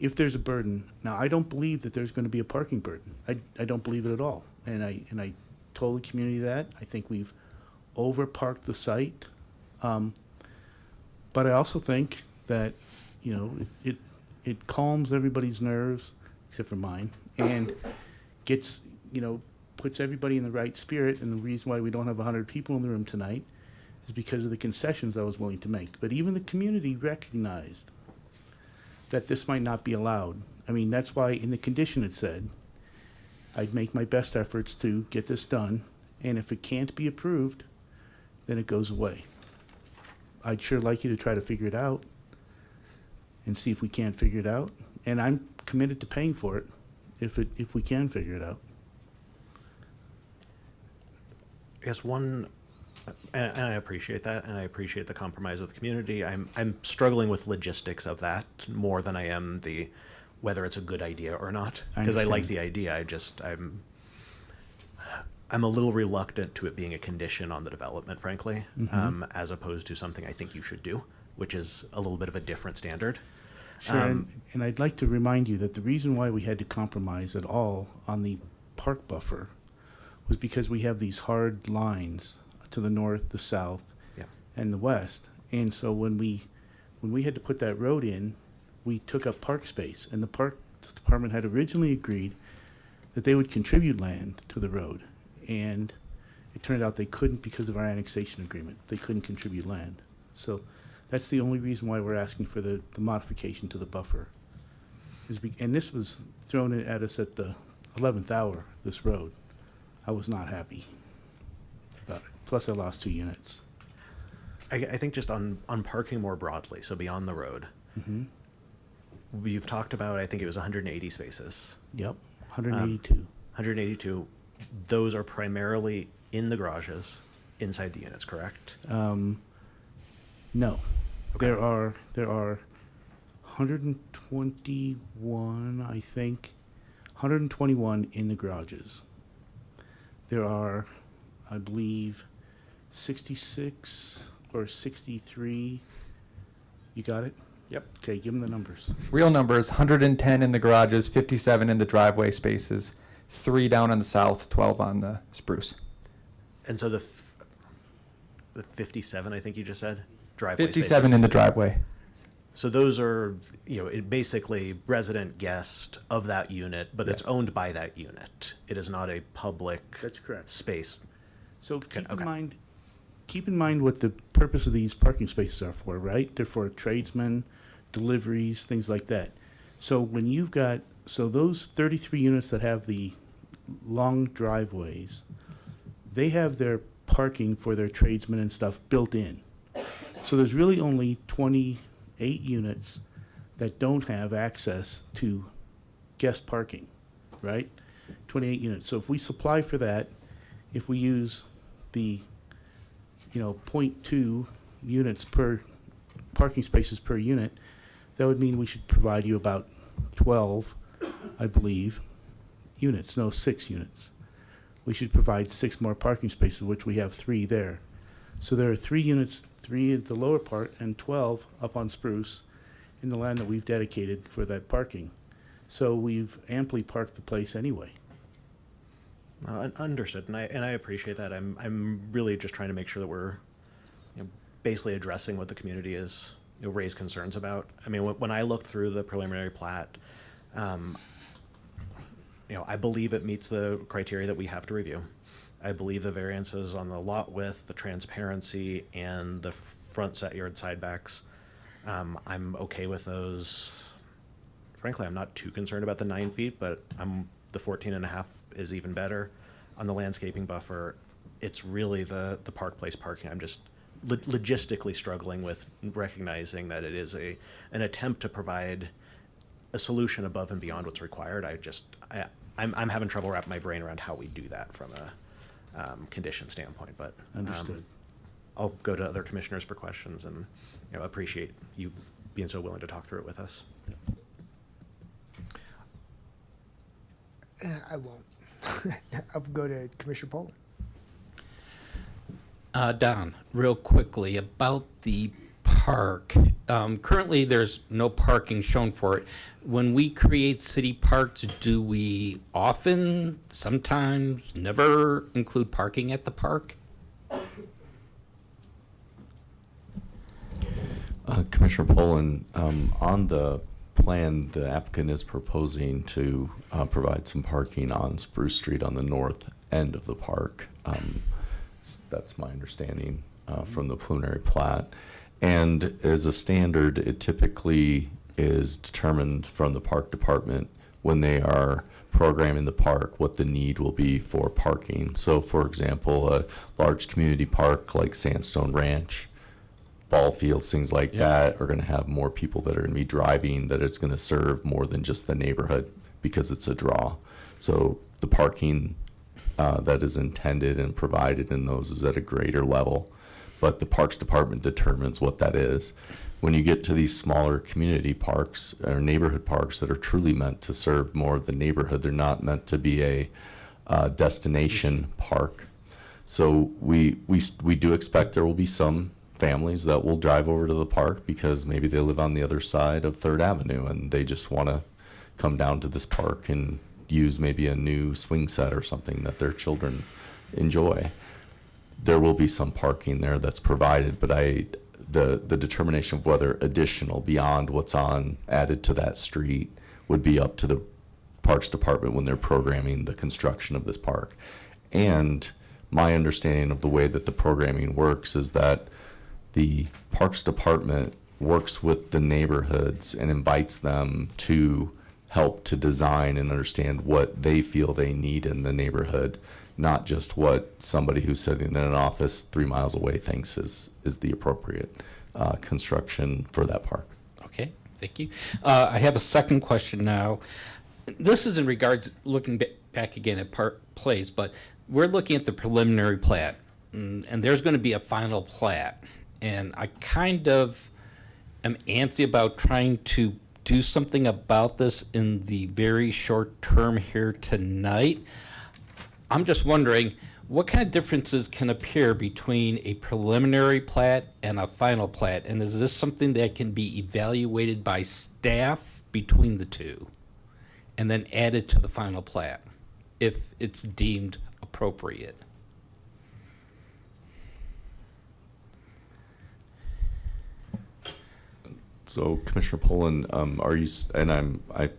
if there's a burden, now I don't believe that there's going to be a parking burden. I don't believe it at all. And I told the community that. I think we've over-parked the site. But I also think that, it calms everybody's nerves, except for mine, and gets, puts everybody in the right spirit. And the reason why we don't have 100 people in the room tonight is because of the concessions I was willing to make. But even the community recognized that this might not be allowed. I mean, that's why in the condition it said, I'd make my best efforts to get this done, and if it can't be approved, then it goes away. I'd sure like you to try to figure it out and see if we can't figure it out, and I'm committed to paying for it if we can figure it out. I guess and I appreciate that, and I appreciate the compromise with the community. I'm struggling with logistics of that more than I am whether it's a good idea or not. Because I like the idea. I'm a little reluctant to it being a condition on the development, frankly, as opposed to something I think you should do, which is a little bit of a different standard. Sure, and I'd like to remind you that the reason why we had to compromise at all on the park buffer was because we have these hard lines to the north, the south, and the west. And so when we had to put that road in, we took up park space, and the park department had originally agreed that they would contribute land to the road. And it turned out they couldn't because of our annexation agreement. They couldn't contribute land. So that's the only reason why we're asking for the modification to the buffer. and this was thrown at us at the 11th hour, this road. I was not happy about it. Plus, I lost 2 units. I think just on parking more broadly, so beyond the road. Mhm. You've talked about, I think it was 180 spaces. Yep, 182. 182. Those are primarily in the garages, inside the units, correct? No. There are 121, I think, 121 in the garages. There are, I believe, 66 or 63. You got it? Yep. Okay, give them the numbers. Real numbers, 110 in the garages, 57 in the driveway spaces, 3 down on the south, 12 on the spruce. And so the 57, I think you just said, driveway 57 spaces. in the driveway. So those are, basically resident guest of that unit, but it's Yes. owned by that unit. It is not a public That's correct. space. So keep okay. in mind what the purpose of these parking spaces are for, right? They're for tradesmen, deliveries, things like that. So when you've got, so those 33 units that have the long driveways, they have their parking for their tradesmen and stuff built in. So there's really only 28 units that don't have access to guest parking, right? 28 units. So if we supply for that, if we use the 0.2 units per parking spaces per unit, that would mean we should provide you about 12, I believe, units. No, 6 units. We should provide 6 more parking spaces, which we have 3 there. So there are 3 units, 3 at the lower part and 12 up on Spruce in the land that we've dedicated for that parking. So we've amply parked the place anyway. Understood, and I appreciate that. I'm really just trying to make sure that we're basically addressing what the community is raised concerns about. I mean, when I looked through the preliminary plat, I believe it meets the criteria that we have to review. I believe the variances on the lot width, the transparency, and the front set yard side backs, I'm okay with those. Frankly, I'm not too concerned about the 9 feet, but the 14.5 is even better. On the landscaping buffer, it's really the Park Place parking. I'm just logistically struggling with recognizing that it is an attempt to provide a solution above and beyond what's required. I'm having trouble wrapping my brain around how we do that from a condition standpoint. But Understood. I'll go to other commissioners for questions, and appreciate you being so willing to talk through it with us. I won't. I'll go to Commissioner Poland. Don, real quickly about the park. Currently, there's no parking shown for it. When we create city parks, do we often, sometimes, never include parking at the park? Commissioner Poland, on the plan, the applicant is proposing to provide some parking on Spruce Street on the north end of the park. That's my understanding from the preliminary plat. And as a standard, it typically is determined from the park department when they are programming the park what the need will be for parking. So, for example, a large community park like Sandstone Ranch, ball fields, things like that are going to have more people that are going to be driving, that it's going to serve more than just the neighborhood because it's a draw. So the parking that is intended and provided in those is at a greater level, but the Parks Department determines what that is. When you get to these smaller community parks or neighborhood parks that are truly meant to serve more of the neighborhood, they're not meant to be a destination park. So we do expect there will be some families that will drive over to the park because maybe they live on the other side of 3rd Avenue and they just want to come down to this park and use maybe a new swing set or something that their children enjoy. There will be some parking there that's provided, but the determination of whether additional beyond what's added to that street would be up to the Parks Department when they're programming the construction of this park. And my understanding of the way that the programming works is that the Parks Department works with the neighborhoods and invites them to help to design and understand what they feel they need in the neighborhood, not just what somebody who's sitting in an office 3 miles away thinks is the appropriate construction for that park. Okay, thank you. I have a second question now. This is in regards, looking back again at Park Place, but we're looking at the preliminary plat, and there's going to be a final plat. And I kind of am antsy about trying to do something about this in the very short term here tonight. I'm just wondering, what kind of differences can appear between a preliminary plat and a final plat? And is this something that can be evaluated by staff between the two and then added to the final plat if it's deemed appropriate? So Commissioner Poland, are you, I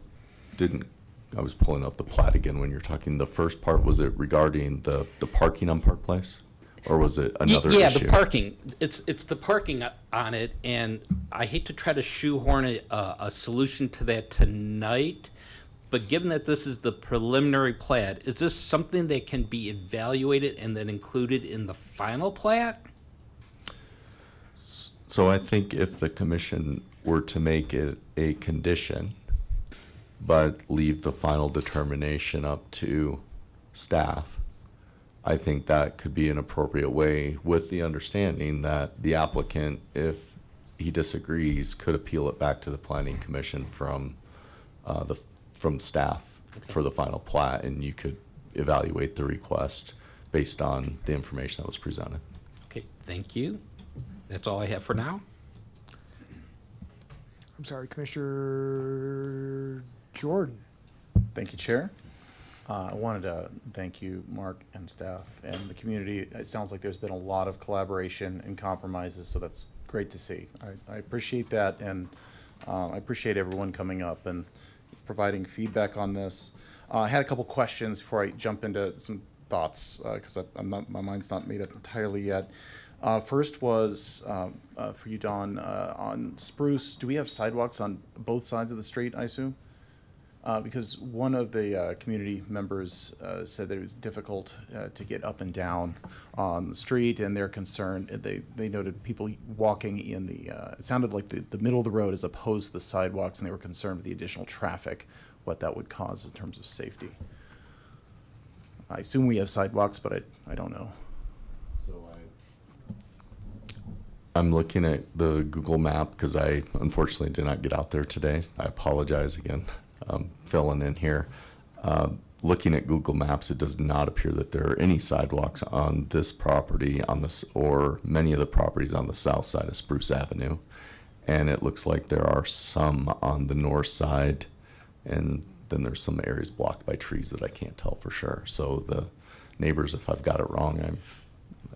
was pulling up the plat again when you're talking, the first part, was it regarding the parking on Park Place? Or was it another issue? Yeah, the parking. It's the parking on it, and I hate to try to shoehorn a solution to that tonight, but given that this is the preliminary plat, is this something that can be evaluated and then included in the final plat? So I think if the commission were to make it a condition, but leave the final determination up to staff, I think that could be an appropriate way, with the understanding that the applicant, if he disagrees, could appeal it back to the planning commission from staff for the final plat, and you could evaluate the request based on the information that was presented. Okay, thank you. That's all I have for now. I'm sorry, Commissioner Jordan. Thank you, Chair. I wanted to thank you, Mark, and staff, and the community. It sounds like there's been a lot of collaboration and compromises, so that's great to see. I appreciate that, and I appreciate everyone coming up and providing feedback on this. I had a couple questions before I jump into some thoughts, because my mind's not made up entirely yet. First was for you, Don, on Spruce. Do we have sidewalks on both sides of the street, I assume? Because one of the community members said that it was difficult to get up and down on the street, and they're concerned. They noted people walking in it sounded like the middle of the road as opposed to the sidewalks, and they were concerned with the additional traffic, what that would cause in terms of safety. I assume we have sidewalks, but I don't know. I'm looking at the Google map because I unfortunately did not get out there today. I apologize again, filling in here. Looking at Google Maps, it does not appear that there are any sidewalks on this property or many of the properties on the south side of Spruce Avenue. And it looks like there are some on the north side, and then there's some areas blocked by trees that I can't tell for sure. So the neighbors, if I've got it wrong,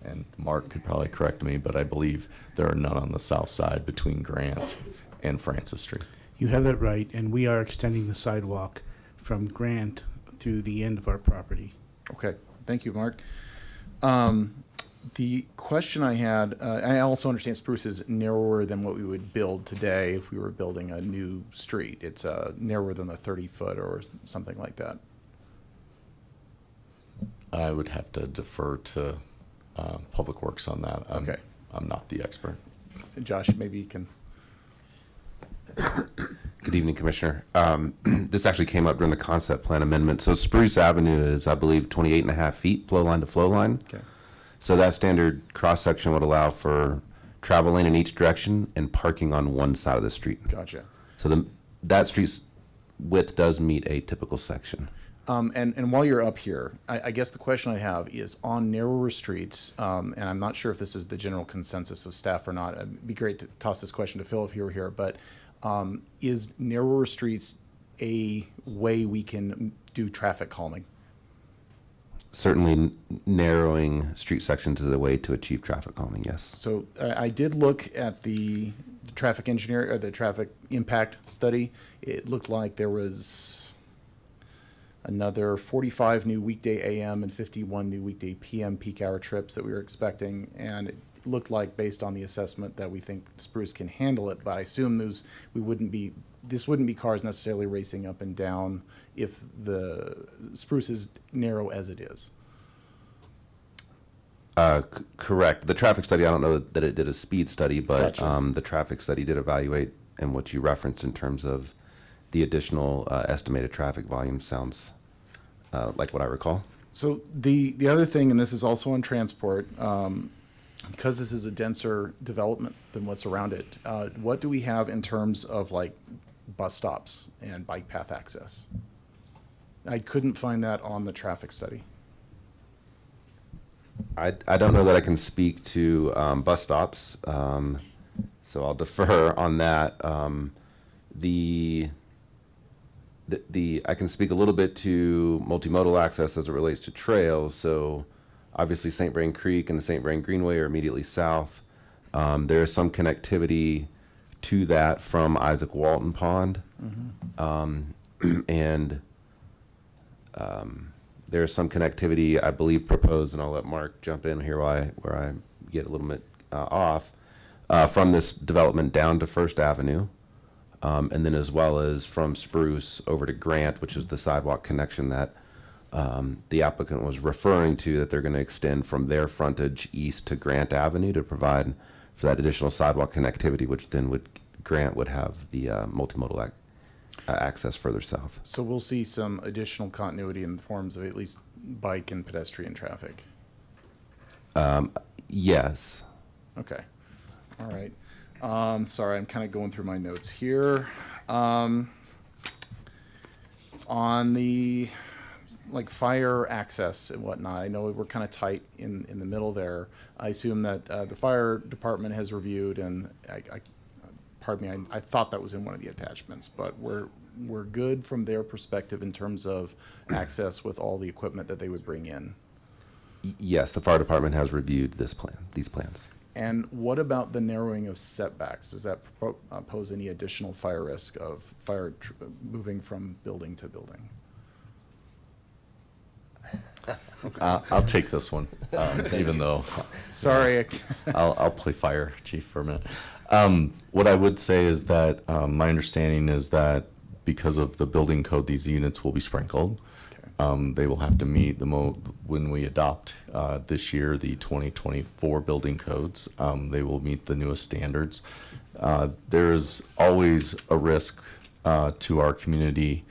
and Mark could probably correct me, but I believe there are none on the south side between Grant and Francis Street. You have that right, and we are extending the sidewalk from Grant to the end of our property. Okay, thank you, Mark. The question I had, I also understand Spruce is narrower than what we would build today if we were building a new street. It's narrower than the 30-foot or something like that. I would have to defer to Public Works on that. Okay. I'm not the expert. Josh, maybe you can. Good evening, Commissioner. This actually came up during the concept plan amendment. So Spruce Avenue is, I believe, 28 and a half feet flow line to flow line. Okay. So that standard cross-section would allow for travel lane in each direction and parking on one side of the street. Gotcha. So that street's width does meet a typical section. And while you're up here, I guess the question I have is on narrower streets, and I'm not sure if this is the general consensus of staff or not. It'd be great to toss this question to Phil if he were here, but is narrower streets a way we can do traffic calming? Certainly narrowing street sections is a way to achieve traffic calming, yes. So I did look at the traffic engineer, or the traffic impact study. It looked like there was another 45 new weekday AM and 51 new weekday PM peak hour trips that we were expecting, and it looked like, based on the assessment, that we think Spruce can handle it, but I assume we wouldn't be this wouldn't be cars necessarily racing up and down if the spruce is narrow as it is. Correct. The traffic study, I don't know that it did a speed study, but Gotcha. the traffic study did evaluate, and what you referenced in terms of the additional estimated traffic volume sounds like what I recall. So the other thing, and this is also on transport, because this is a denser development than what's around it, what do we have in terms of like bus stops and bike path access? I couldn't find that on the traffic study. I don't know that I can speak to bus stops, so I'll defer on that. I can speak a little bit to multimodal access as it relates to trails. So obviously St. Vrain Creek and the St. Vrain Greenway are immediately south. There is some connectivity to that from Isaac Walton Pond. And there's some connectivity, I believe, proposed, and I'll let Mark jump in here where I get a little bit off, from this development down to First Avenue, and then as well as from Spruce over to Grant, which is the sidewalk connection that the applicant was referring to, that they're going to extend from their frontage east to Grant Avenue to provide for that additional sidewalk connectivity, which then Grant would have the multimodal access further south. So we'll see some additional continuity in the forms of at least bike and pedestrian traffic. Yes. Okay. All right. Sorry, I'm kind of going through my notes here. On the like fire access and whatnot, I know we're kind of tight in the middle there. I assume that the fire department has reviewed, and pardon me, I thought that was in one of the attachments, but we're good from their perspective in terms of access with all the equipment that they would bring in. Yes, the fire department has reviewed these plans. And what about the narrowing of setbacks? Does that pose any additional fire risk of fire moving from building to building? I'll take this one, even though. Sorry. I'll play fire chief for a minute. What I would say is that my understanding is that because of the building code, these units will be sprinkled. Okay. They will have to meet when we adopt this year the 2024 building codes. They will meet the newest standards. There's always a risk to our community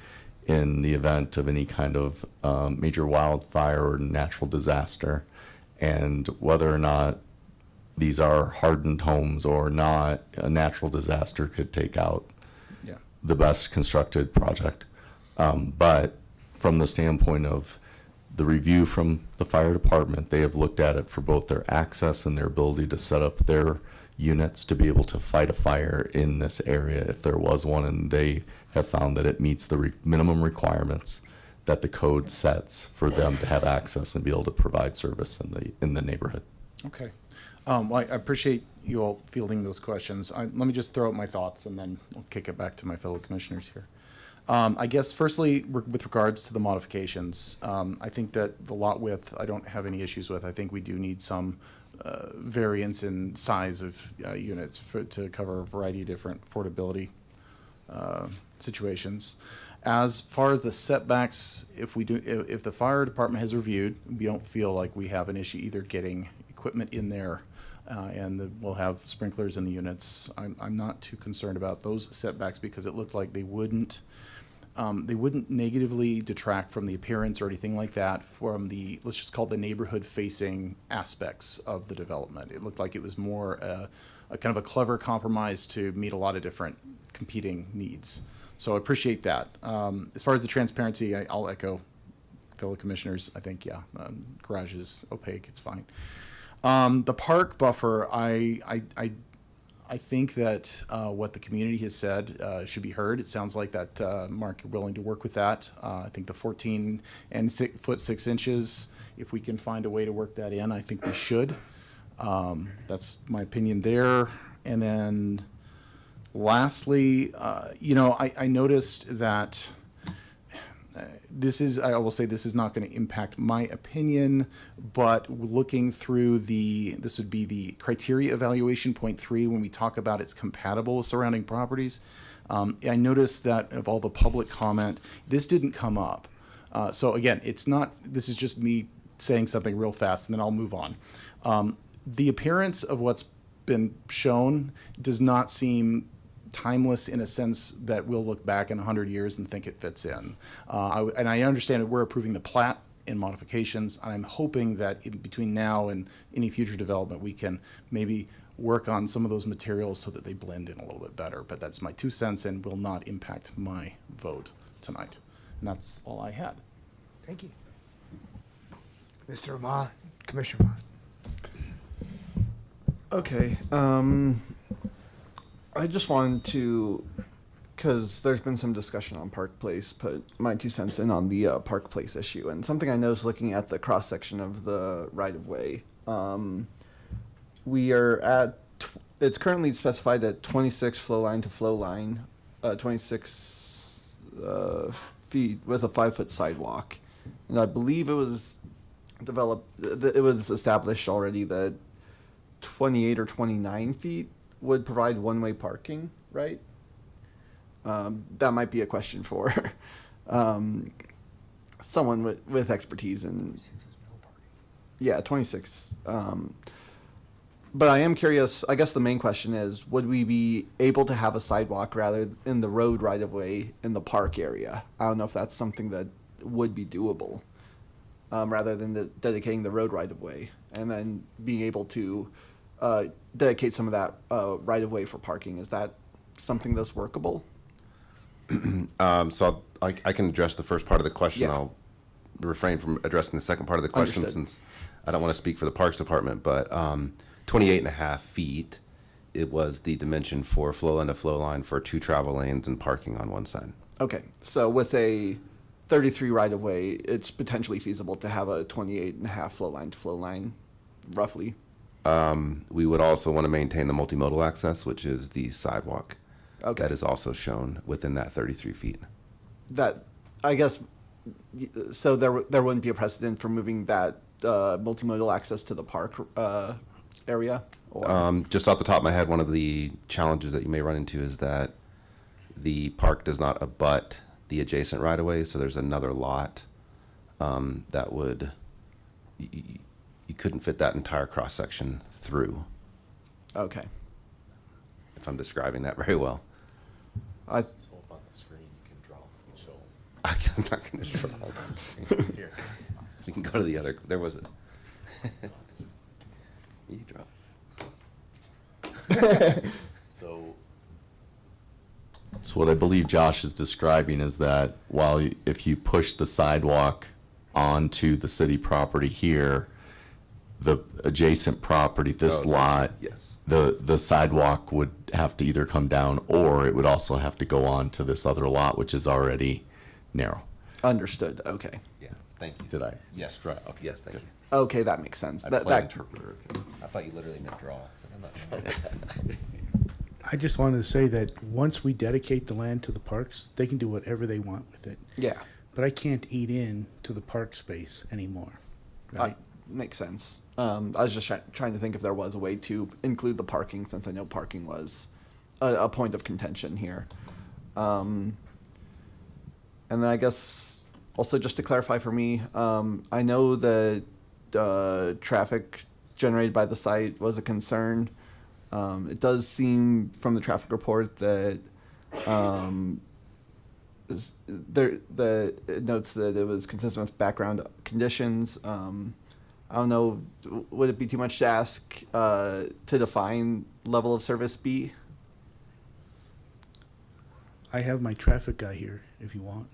in the event of any kind of major wildfire or natural disaster, and whether or not these are hardened homes or not, a natural disaster could take out the best constructed project. But from the standpoint of the review from the fire department, they have looked at it for both their access and their ability to set up their units to be able to fight a fire in this area if there was one, and they have found that it meets the minimum requirements that the code sets for them to have access and be able to provide service in the neighborhood. Okay. Well, I appreciate you all fielding those questions. Let me just throw out my thoughts, and then I'll kick it back to my fellow commissioners here. I guess firstly, with regards to the modifications, I think that the lot width I don't have any issues with. I think we do need some variance in size of units to cover a variety of different affordability situations. As far as the setbacks, if the fire department has reviewed, we don't feel like we have an issue either getting equipment in there, and we'll have sprinklers in the units. I'm not too concerned about those setbacks because it looked like they wouldn't negatively detract from the appearance or anything like that from the, let's just call it the neighborhood facing aspects of the development. It looked like it was more a kind of a clever compromise to meet a lot of different competing needs. So I appreciate that. As far as the transparency, I'll echo fellow commissioners. I think, garage is opaque, it's fine. The park buffer, I think that what the community has said should be heard. It sounds like that, Mark, you're willing to work with that. I think the 14 and 6 inches, if we can find a way to work that in, I think we should. That's my opinion there. And then lastly, I noticed that I will say this is not going to impact my opinion, but looking through this would be the criteria evaluation point 3 when we talk about it's compatible with surrounding properties. I noticed that of all the public comment, this didn't come up. So again, this is just me saying something real fast and then I'll move on. The appearance of what's been shown does not seem timeless in a sense that we'll look back in 100 years and think it fits in. And I understand that we're approving the plat and modifications, and I'm hoping that in between now and any future development, we can maybe work on some of those materials so that they blend in a little bit better. But that's my 2 cents and will not impact my vote tonight. And that's all I had. Thank you. Mr. Ahmad, Commissioner Ahmad. Okay. I just wanted to, because there's been some discussion on Park Place, put my 2 cents in on the Park Place issue. And something I noticed looking at the cross section of the right of way, we are at, it's currently specified at 26 flow line to flow line, 26 feet with a 5-foot sidewalk. And I believe it was established already that 28 or 29 feet would provide one-way parking, right? That might be a question for someone with expertise in. Yeah, 26. But I am curious, I guess the main question is, would we be able to have a sidewalk rather in the road right-of-way in the park area? I don't know if that's something that would be doable, rather than dedicating the road right-of-way and then being able to dedicate some of that right-of-way for parking. Is that something that's workable? So I can address the first part of the question. Yeah. I'll refrain from addressing the second part of the question Understood. since I don't want to speak for the Parks Department, but 28 and a half feet, it was the dimension for flow line to flow line for 2 travel lanes and parking on one side. Okay, so with a 33 right-of-way, it's potentially feasible to have a 28 and a half flow line to flow line, roughly. We would also want to maintain the multimodal access, which is the sidewalk. Okay. That is also shown within that 33 feet. That, I guess, so there wouldn't be a precedent for moving that multimodal access to the park area? Or? Just off the top of my head, one of the challenges that you may run into is that the park does not abut the adjacent right-of-way, so there's another lot that would, you couldn't fit that entire cross-section through. Okay. If I'm describing that very well. I, I'm not going to draw. Here. We can go to the other. There was a. You draw. So what I believe Josh is describing is that if you push the sidewalk onto the city property here, the adjacent property, this lot, yes, the sidewalk would have to either come down or it would also have to go on to this other lot, which is already narrow. Understood. Okay. Yeah. Thank you. Did I? Yes. Okay. Yes. Thank you. Okay, that makes sense. I That play that interpreter. I thought you literally meant draw. I'm not sure. I just wanted to say that once we dedicate the land to the parks, they can do whatever they want with it. Yeah. But I can't eat in to the park space anymore. Right? Makes sense. I was just trying to think if there was a way to include the parking, since I know parking was a point of contention here. And then I guess also just to clarify for me, I know that traffic generated by the site was a concern. It does seem from the traffic report that it notes that it was consistent with background conditions. I don't know, would it be too much to ask to define level of service B? I have my traffic guy here if you want.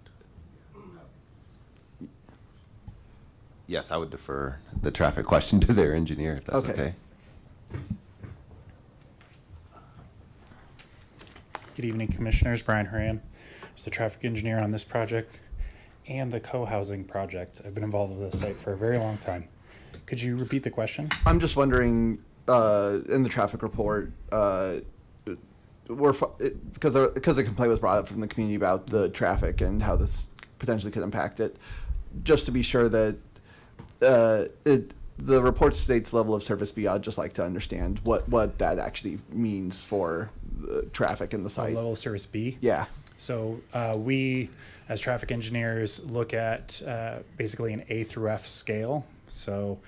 Yes, I would defer the traffic question to their engineer, if that's okay. Good evening, Commissioners. Brian Horan is the traffic engineer on this project and the co-housing project. I've been involved with the site for a very long time. Could you repeat the question? I'm just wondering, in the traffic report, because a complaint was brought up from the community about the traffic and how this potentially could impact it. Just to be sure that the report states level of service B, I'd just like to understand what that actually means for the traffic in the site? Level of service B? Yeah. So we, as traffic engineers, look at basically an A through F scale. So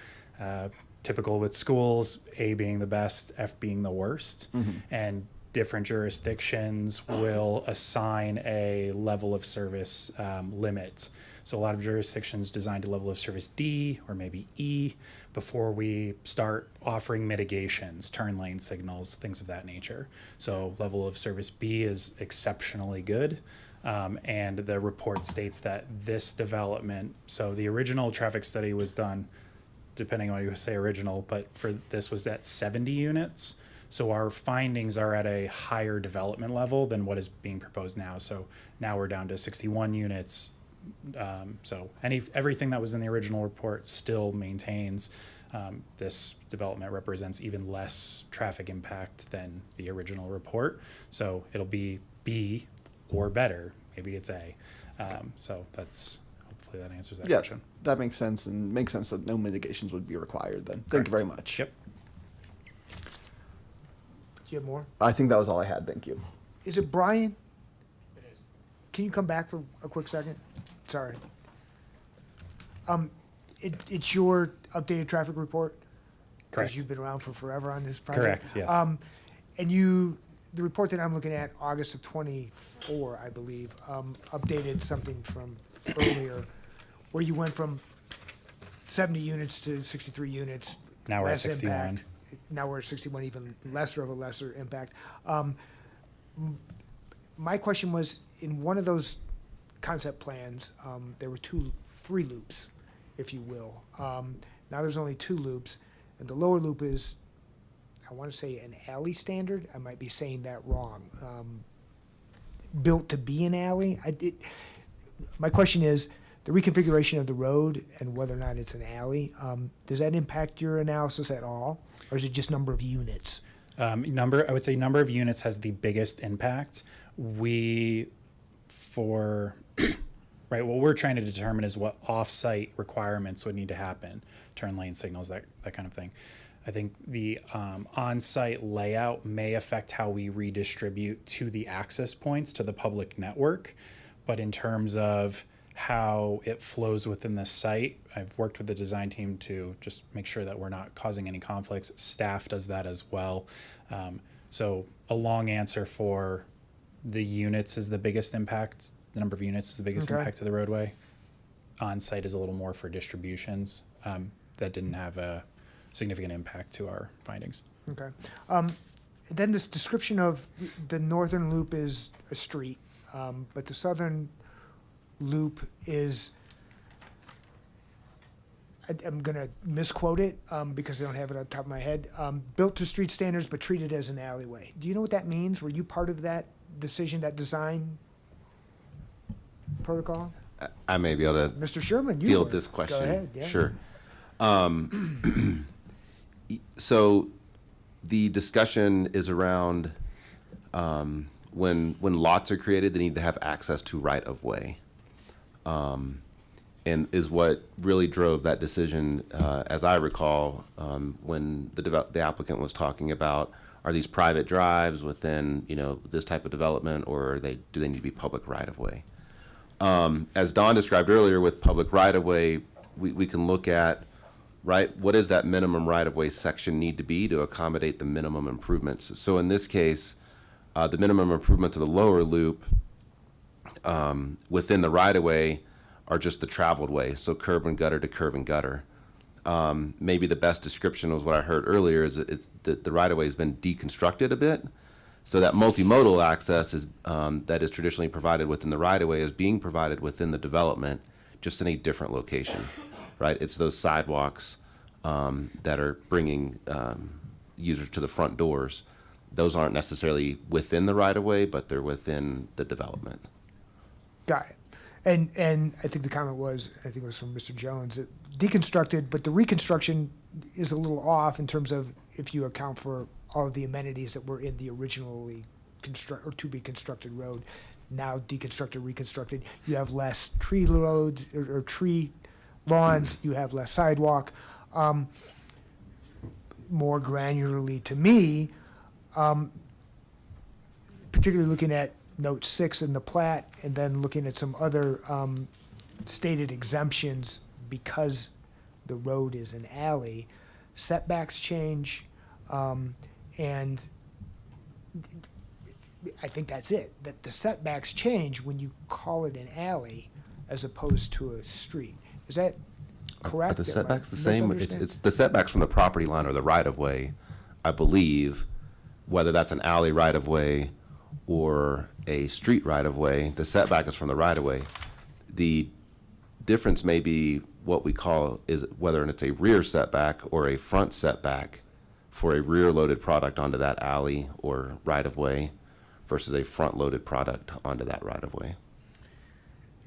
typical with schools, A being the best, F being the worst. And different jurisdictions will assign a level of service limit. So a lot of jurisdictions designed a level of service D or maybe E before we start offering mitigations, turn lane signals, things of that nature. So level of service B is exceptionally good. And the report states that this development, so the original traffic study was done, depending on what you say original, but for this was at 70 units. So our findings are at a higher development level than what is being proposed now. So now we're down to 61 units. So everything that was in the original report still maintains. This development represents even less traffic impact than the original report. So it'll be B or better. Maybe it's A. So that's, hopefully that answers that question. That makes sense, and makes sense that no mitigations would be required then. Thank you very much. Yep. Do you have more? I think that was all I had. Thank you. Is it Brian? It is. Can you come back for a quick second? Sorry. It's your updated traffic report? Correct. Because you've been around for forever on this project. Correct, yes. And the report that I'm looking at, August of '24, I believe, updated something from earlier, where you went from 70 units to 63 units. Now we're at less 61. impact. Now we're at 61, even lesser of a lesser impact. My question was, in one of those concept plans, there were three loops, if you will. Now there's only two loops, and the lower loop is, I want to say, an alley standard. I might be saying that wrong. Built to be an alley. My question is, the reconfiguration of the road and whether or not it's an alley, does that impact your analysis at all? Or is it just number of units? I would say number of units has the biggest impact. Right, what we're trying to determine is what off-site requirements would need to happen, turn lane signals, that kind of thing. I think the on-site layout may affect how we redistribute to the access points to the public network, but in terms of how it flows within the site, I've worked with the design team to just make sure that we're not causing any conflicts. Staff does that as well. So a long answer for the units is the biggest impact. The number of units is the biggest impact to the roadway. On-site is a little more for distributions. That didn't have a significant impact to our findings. Okay. Then this description of the northern loop is a street, but the southern loop is, I'm going to misquote it because I don't have it on top of my head, built to street standards but treated as an alleyway. Do you know what that means? Were you part of that decision, that design protocol? I may be able to Mr. Sherman, you field were. this question. Go ahead. Yeah. Sure. So the discussion is around when lots are created, they need to have access to right of way. And is what really drove that decision, as I recall, when the applicant was talking about, are these private drives within this type of development, or do they need to be public right of way? As Don described earlier, with public right of way, we can look at what does that minimum right of way section need to be to accommodate the minimum improvements. So in this case, the minimum improvement to the lower loop within the right of way are just the traveled way, so curb and gutter to curb and gutter. Maybe the best description was what I heard earlier, is the right-of-way has been deconstructed a bit, so that multimodal access is that is traditionally provided within the right-of-way is being provided within the development, just in a different location, right? It's those sidewalks that are bringing users to the front doors. Those aren't necessarily within the right-of-way, but they're within the development. Got it. And I think the comment was, I think it was from Mr. Jones, that deconstructed, but the reconstruction is a little off in terms of if you account for all of the amenities that were in the originally to be constructed road. Now deconstructed, reconstructed, you have less tree roads or tree lawns, you have less sidewalk. More granularly to me, particularly looking at note 6 in the plat, and then looking at some other stated exemptions because the road is an alley, setbacks change, and I think that's it, that the setbacks change when you call it an alley as opposed to a street. Is that correct? Are the Am I setbacks the same? misunderstanding? It's the setbacks from the property line or the right-of-way, I believe, whether that's an alley right-of-way or a street right-of-way, the setback is from the right-of-way. The difference may be what we call is whether it's a rear setback or a front setback for a rear-loaded product onto that alley or right-of-way versus a front-loaded product onto that right-of-way.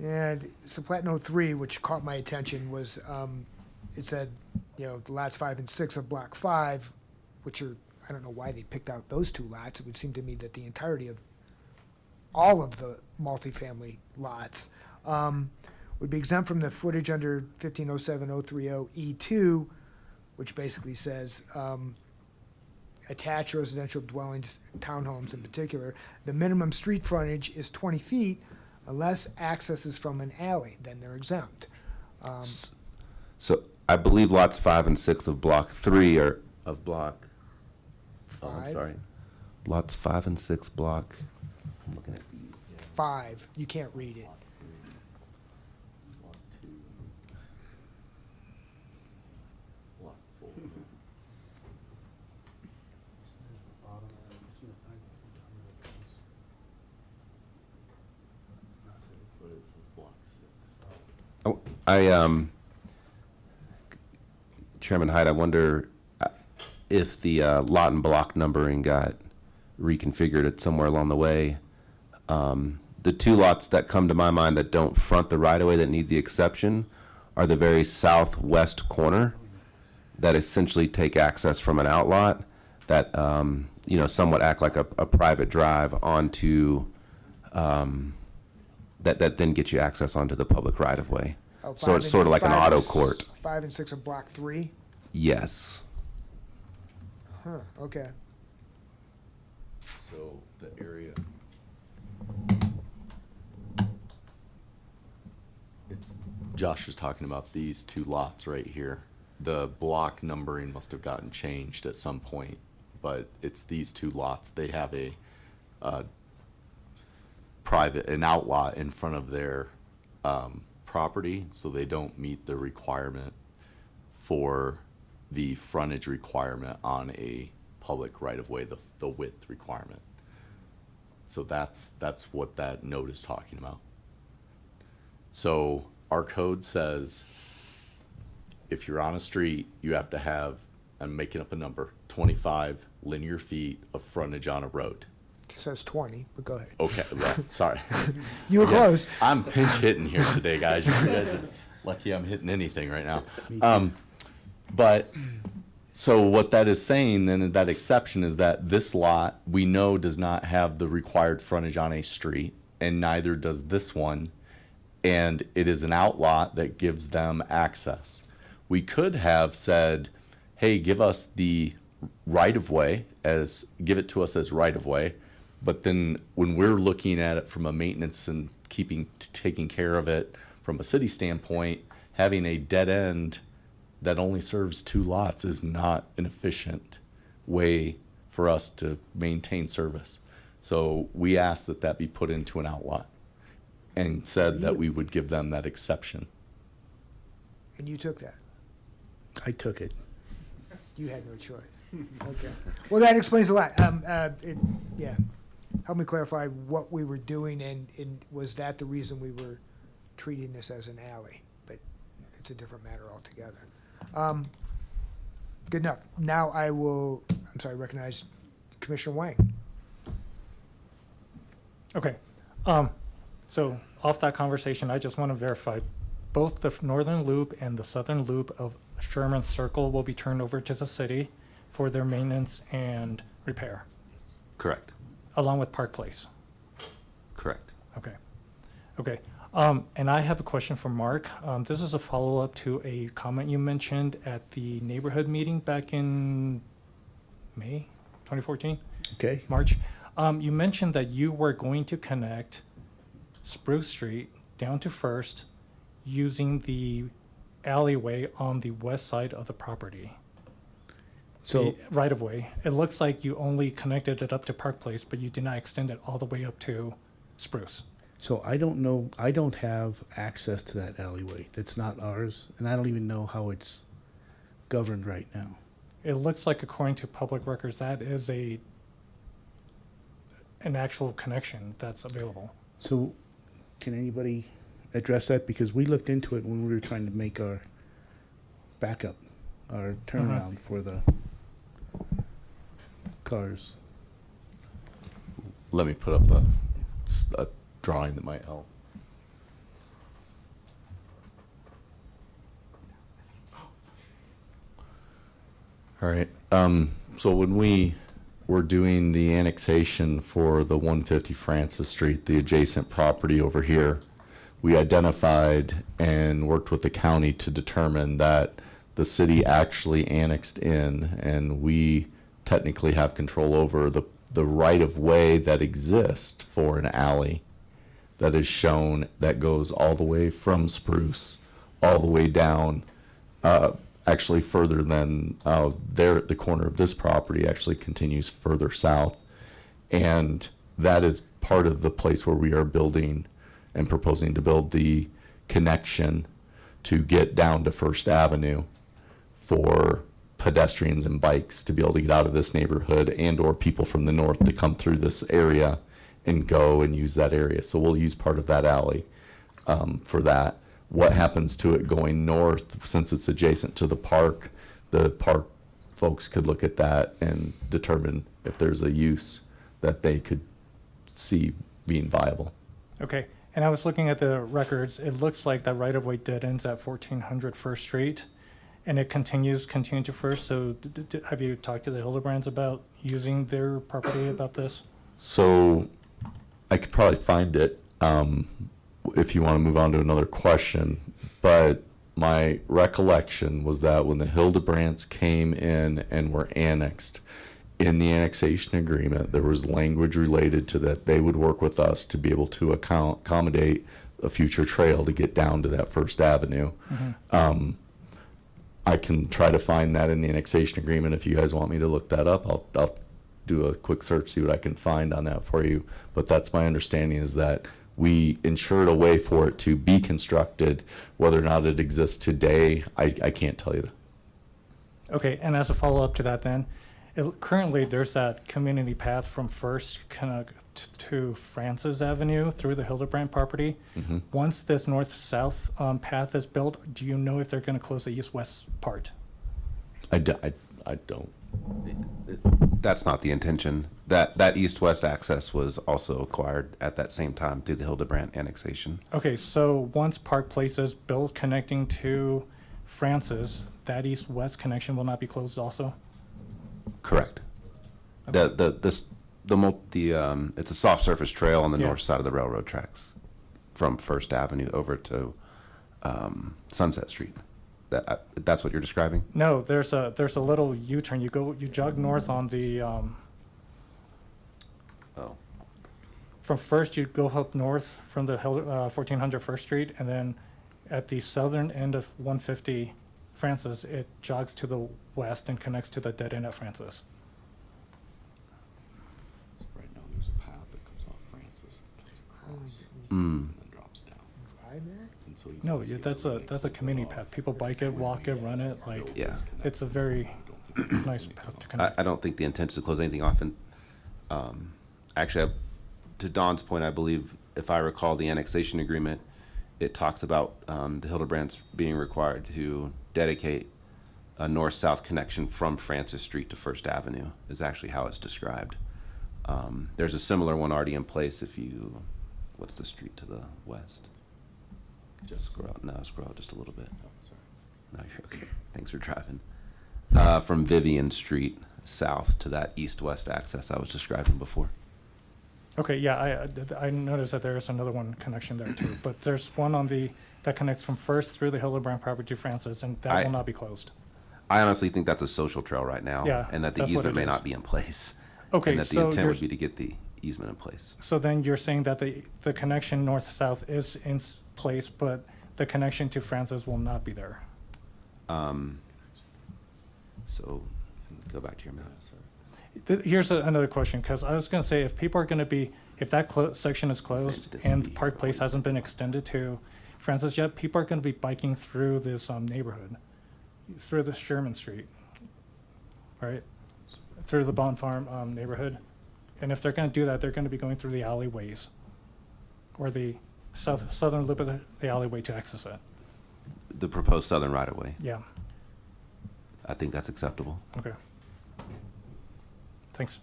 And so plat note 3, which caught my attention, was, it said, the lots 5 and 6 of block 5, which are, I don't know why they picked out those 2 lots. It would seem to me that the entirety of all of the multifamily lots would be exempt from the footage under 1507030E2, which basically says attached residential dwellings, townhomes in particular, the minimum street frontage is 20 feet unless access is from an alley, then they're exempt. So I believe lots 5 and 6 of block 3 are of block. Oh, I'm 5? sorry. Lots 5 and 6 block. I'm looking at these. 5, you can't read it. Chairman Hyde, I wonder if the lot and block numbering got reconfigured at somewhere along the way. The 2 lots that come to my mind that don't front the right-of-way that need the exception are the very southwest corner that essentially take access from an outlot that, somewhat act like a private drive onto, that then gets you access onto the public right-of-way. Oh, So it's sort of like an auto court. 5 and 6 of block 3? Yes. Huh, okay. So the area. Josh is talking about these 2 lots right here. The block numbering must have gotten changed at some point, but it's these 2 lots. They have a an outlot in front of their property, so they don't meet the requirement for the frontage requirement on a public right-of-way, the width requirement. So that's what that note is talking about. So our code says if you're on a street, you have to have, I'm making up a number, 25 linear feet of frontage on a road. It says 20, but go ahead. Okay, well, sorry. You were Yeah, close. I'm pinch hitting here today, guys. You guys are lucky I'm hitting anything right now. But so what that is saying then, that exception is that this lot, we know, does not have the required frontage on a street, and neither does this one. And it is an outlot that gives them access. We could have said, hey, give us the right-of-way give it to us as right-of-way. But then when we're looking at it from a maintenance and taking care of it from a city standpoint, having a dead end that only serves 2 lots is not an efficient way for us to maintain service. So we asked that be put into an outlot and said that we would give them that exception. And you took that? I took it. You had no choice. Okay. Well, that explains a lot. Yeah. Help me clarify what we were doing, and was that the reason we were treating this as an alley? But it's a different matter altogether. Good enough. Now I will, recognize Commissioner Wang. Okay. So off that conversation, I just want to verify both the northern loop and the southern loop of Sherman Circle will be turned over to the city for their maintenance and repair, Correct. along with Park Place. Correct. Okay. Okay. And I have a question for Mark. This is a follow-up to a comment you mentioned at the neighborhood meeting back in May 2014. Okay. March. You mentioned that you were going to connect Spruce Street down to First using the alleyway on the west side of the property. So, Right of way. It looks like you only connected it up to Park Place, but you did not extend it all the way up to Spruce. so I don't know, I don't have access to that alleyway. That's not ours, and I don't even know how it's governed right now. It looks like, according to public records, that is an actual connection that's available. So, can anybody address that? Because we looked into it when we were trying to make our backup, our turnaround for the cars. Let me put up a drawing that might help. All right. So when we were doing the annexation for the 150 Francis Street, the adjacent property over here, we identified and worked with the county to determine that the city actually annexed in, and we technically have control over the right-of-way that exists for an alley that is shown that goes all the way from Spruce all the way down, actually further than there at the corner of this property, actually continues further south. And that is part of the place where we are building and proposing to build the connection to get down to First Avenue for pedestrians and bikes to be able to get out of this neighborhood, and or people from the north to come through this area and go and use that area. So we'll use part of that alley for that. What happens to it going north, since it's adjacent to the park folks could look at that and determine if there's a use that they could see being viable. Okay, and I was looking at the records. It looks like that right-of-way dead ends at 1400 First Street, and it continues to First. So have you talked to the Hildebrands about using their property about this? So I could probably find it if you want to move on to another question, but my recollection was that when the Hildebrands came in and were annexed, in the annexation agreement, there was language related to that they would work with us to be able to accommodate a future trail to get down to that First Avenue. Mm-hmm. I can try to find that in the annexation agreement. If you guys want me to look that up, I'll do a quick search, see what I can find on that for you. But that's my understanding, is that we ensured a way for it to be constructed. Whether or not it exists today, I can't tell you that. Okay, and as a follow-up to that then, currently there's that community path from First to Francis Avenue through the Hildebrand property. Mm-hmm. Once this north-south path is built, do you know if they're going to close the east-west part? I don't. That's not the intention. That east-west access was also acquired at that same time through the Hildebrand annexation. Okay, so once Park Place is built connecting to Francis, that east-west connection will not be closed also? Correct. It's a soft surface trail on the north side of the railroad tracks from First Avenue over to Sunset Street. That's what you're describing? No, there's a little U-turn. You jog north on the from First, you go up north from the 1400 First Street, and then at the southern end of 150 Francis, it jogs to the west and connects to the dead end at Francis. So right now there's a path that comes off Francis, comes across, and then drops down. Drive that? And so No, that's a community path. People bike it, walk it, run it. Like, Yeah. it's a very nice path to connect. I don't think the intent is to close anything off. And actually, to Don's point, I believe, if I recall the annexation agreement, it talks about the Hildebrands being required to dedicate a north-south connection from Francis Street to First Avenue, is actually how it's described. There's a similar one already in place if you, what's the street to the west? Just scroll out just a little bit. Oh, sorry. No, you're okay. Thanks for driving. From Vivian Street south to that east-west access I was describing before. Okay, yeah, I noticed that there is another one connection there too, but there's one that connects from First through the Hildebrand property to Francis, and that will not be closed. I honestly think that's a social trail right now, Yeah, and that the that's what easement it may is. not be in place. Okay, and that the so intent you're- would be to get the easement in place. So then you're saying that the connection north-south is in place, but the connection to Francis will not be there? So go back to your map. Here's another question, because I was going to say, if people are going to be, if that section is closed and Park Place hasn't been extended to Francis yet, people are going to be biking through this neighborhood, through the Sherman Street, right? Through the Bond Farm neighborhood. And if they're going to do that, they're going to be going through the alleyways, or the southern loop of the alleyway to access it. The proposed southern right-of-way. Yeah. I think that's acceptable. Okay. Thanks.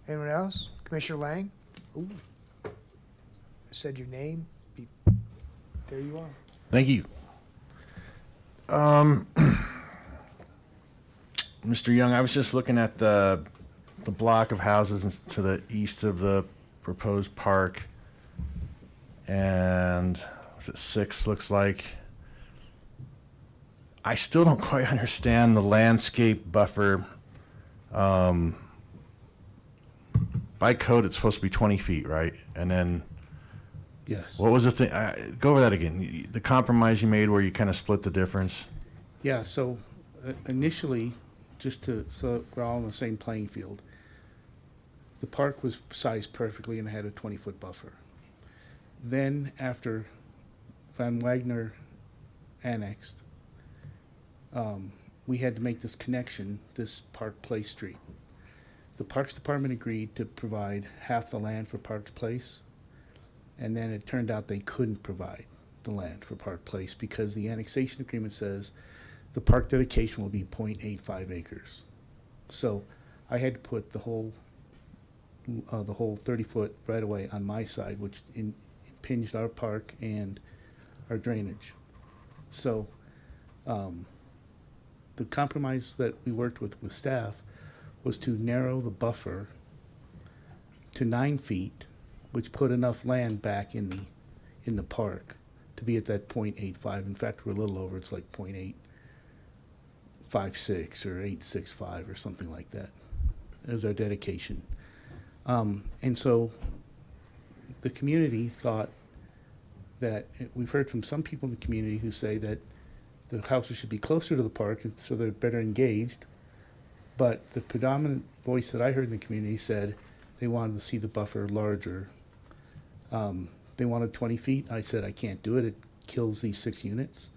Anyone else? Commissioner Lang? Ooh. I said your name. There you are. Thank you. Mr. Young, I was just looking at the block of houses to the east of the proposed park, and what's it, 6 looks like. I still don't quite understand the landscape buffer. By code, it's supposed to be 20 feet, right? And then, Yes. what was the thing? Go over that again. The compromise you made where you kind of split the difference. Yeah, so initially, so we're all on the same playing field, the park was sized perfectly and had a 20-foot buffer. Then after Van Wagner annexed, we had to make this connection, this Park Place Street. The Parks Department agreed to provide half the land for Park Place, and then it turned out they couldn't provide the land for Park Place because the annexation agreement says the park dedication will be 0.85 acres. So I had to put the whole 30-foot right-of-way on my side, which impinged our park and our drainage. So the compromise that we worked with staff was to narrow the buffer to 9 feet, which put enough land back in the park to be at that 0.85. In fact, we're a little over. It's like 0.856 or 865 or something like that. That was our dedication. And so the community thought that, we've heard from some people in the community who say that the houses should be closer to the park and so they're better engaged. But the predominant voice that I heard in the community said they wanted to see the buffer larger. They wanted 20 feet. I said, I can't do it. It kills these 6 units.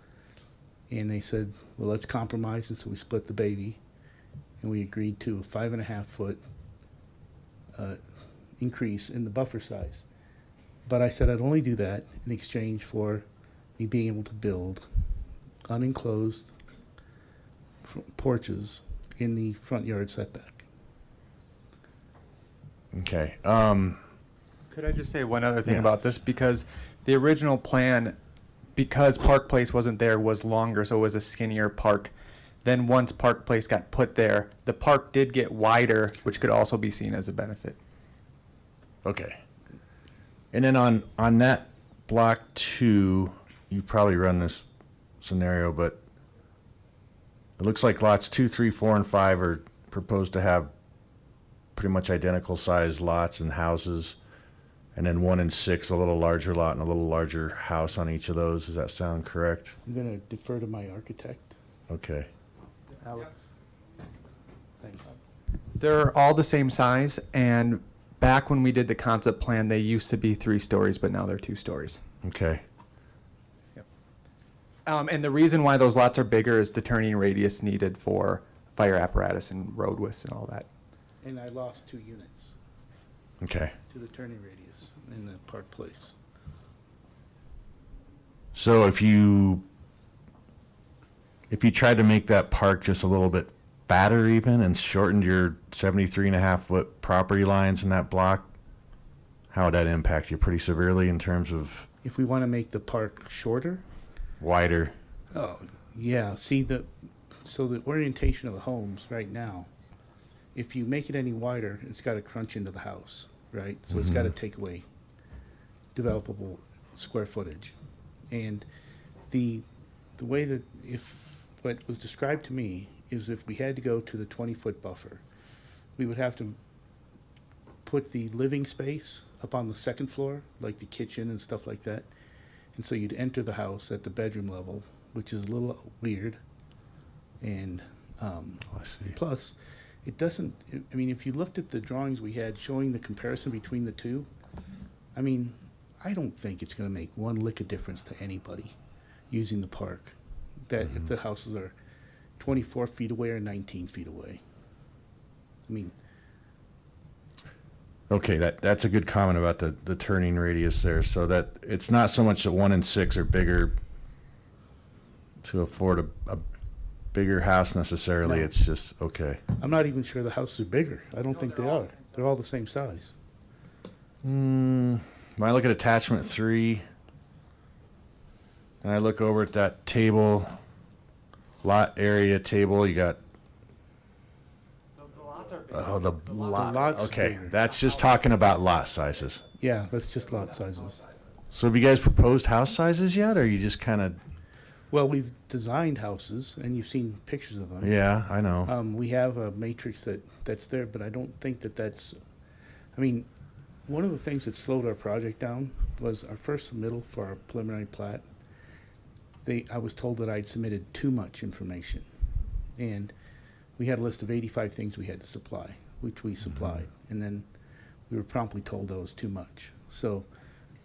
And they said, well, let's compromise. And so we split the baby. And we agreed to a 5.5-foot increase in the buffer size. But I said I'd only do that in exchange for me being able to build unenclosed porches in the front yard setback. Okay. Could I just say one other thing about this? Because the original plan, because Park Place wasn't there, was longer, so it was a skinnier park. Then once Park Place got put there, the park did get wider, which could also be seen as a benefit. Okay. And then on that block 2, you probably run this scenario, but it looks like lots 2, 3, 4, and 5 are proposed to have pretty much identical sized lots and houses, and then 1 and 6, a little larger lot and a little larger house on each of those. Does that sound correct? I'm going to defer to my architect. Okay. Alex. Thanks. They're all the same size, and back when we did the concept plan, they used to be 3 stories, but now they're 2 stories. Okay. And the reason why those lots are bigger is the turning radius needed for fire apparatus and road widths and all that. And I lost 2 units. Okay. To the turning radius in the Park Place. So if you tried to make that park just a little bit fatter even and shortened your 73.5-foot property lines in that block, how would that impact you pretty severely in terms of? If we want to make the park shorter? Wider. Oh, yeah. See, so the orientation of the homes right now, if you make it any wider, it's got to crunch into the house, right? So it's got to take away developable square footage. And the way that what was described to me is if we had to go to the 20-foot buffer, we would have to put the living space up on the second floor, like the kitchen and stuff like that. And so you'd enter the house at the bedroom level, which is a little weird. And plus, it doesn't, I mean, if you looked at the drawings we had showing the comparison between the two, I mean, I don't think it's going to make one lick of difference to anybody using the park, that if the houses are 24 feet away or 19 feet away. I mean, Okay, that's a good comment about the turning radius there. So that it's not so much that 1 and 6 are bigger to afford a bigger house necessarily. No. It's just, okay. I'm not even sure the houses are bigger. I don't think they are. They're all the same size. When I look at attachment 3, and I look over at that table, lot area table, you got. Oh, the lot. lot's Okay, bigger. that's just talking about lot sizes. Yeah, that's just lot sizes. So have you guys proposed house sizes yet, or are you just kind of? Well, we've designed houses, and you've seen pictures of them. Yeah, I know. We have a matrix that's there, but I don't think that's, I mean, one of the things that slowed our project down was our first submittal for our preliminary plat. I was told that I'd submitted too much information. And we had a list of 85 things we had to supply, which we supplied. And then we were promptly told that was too much. So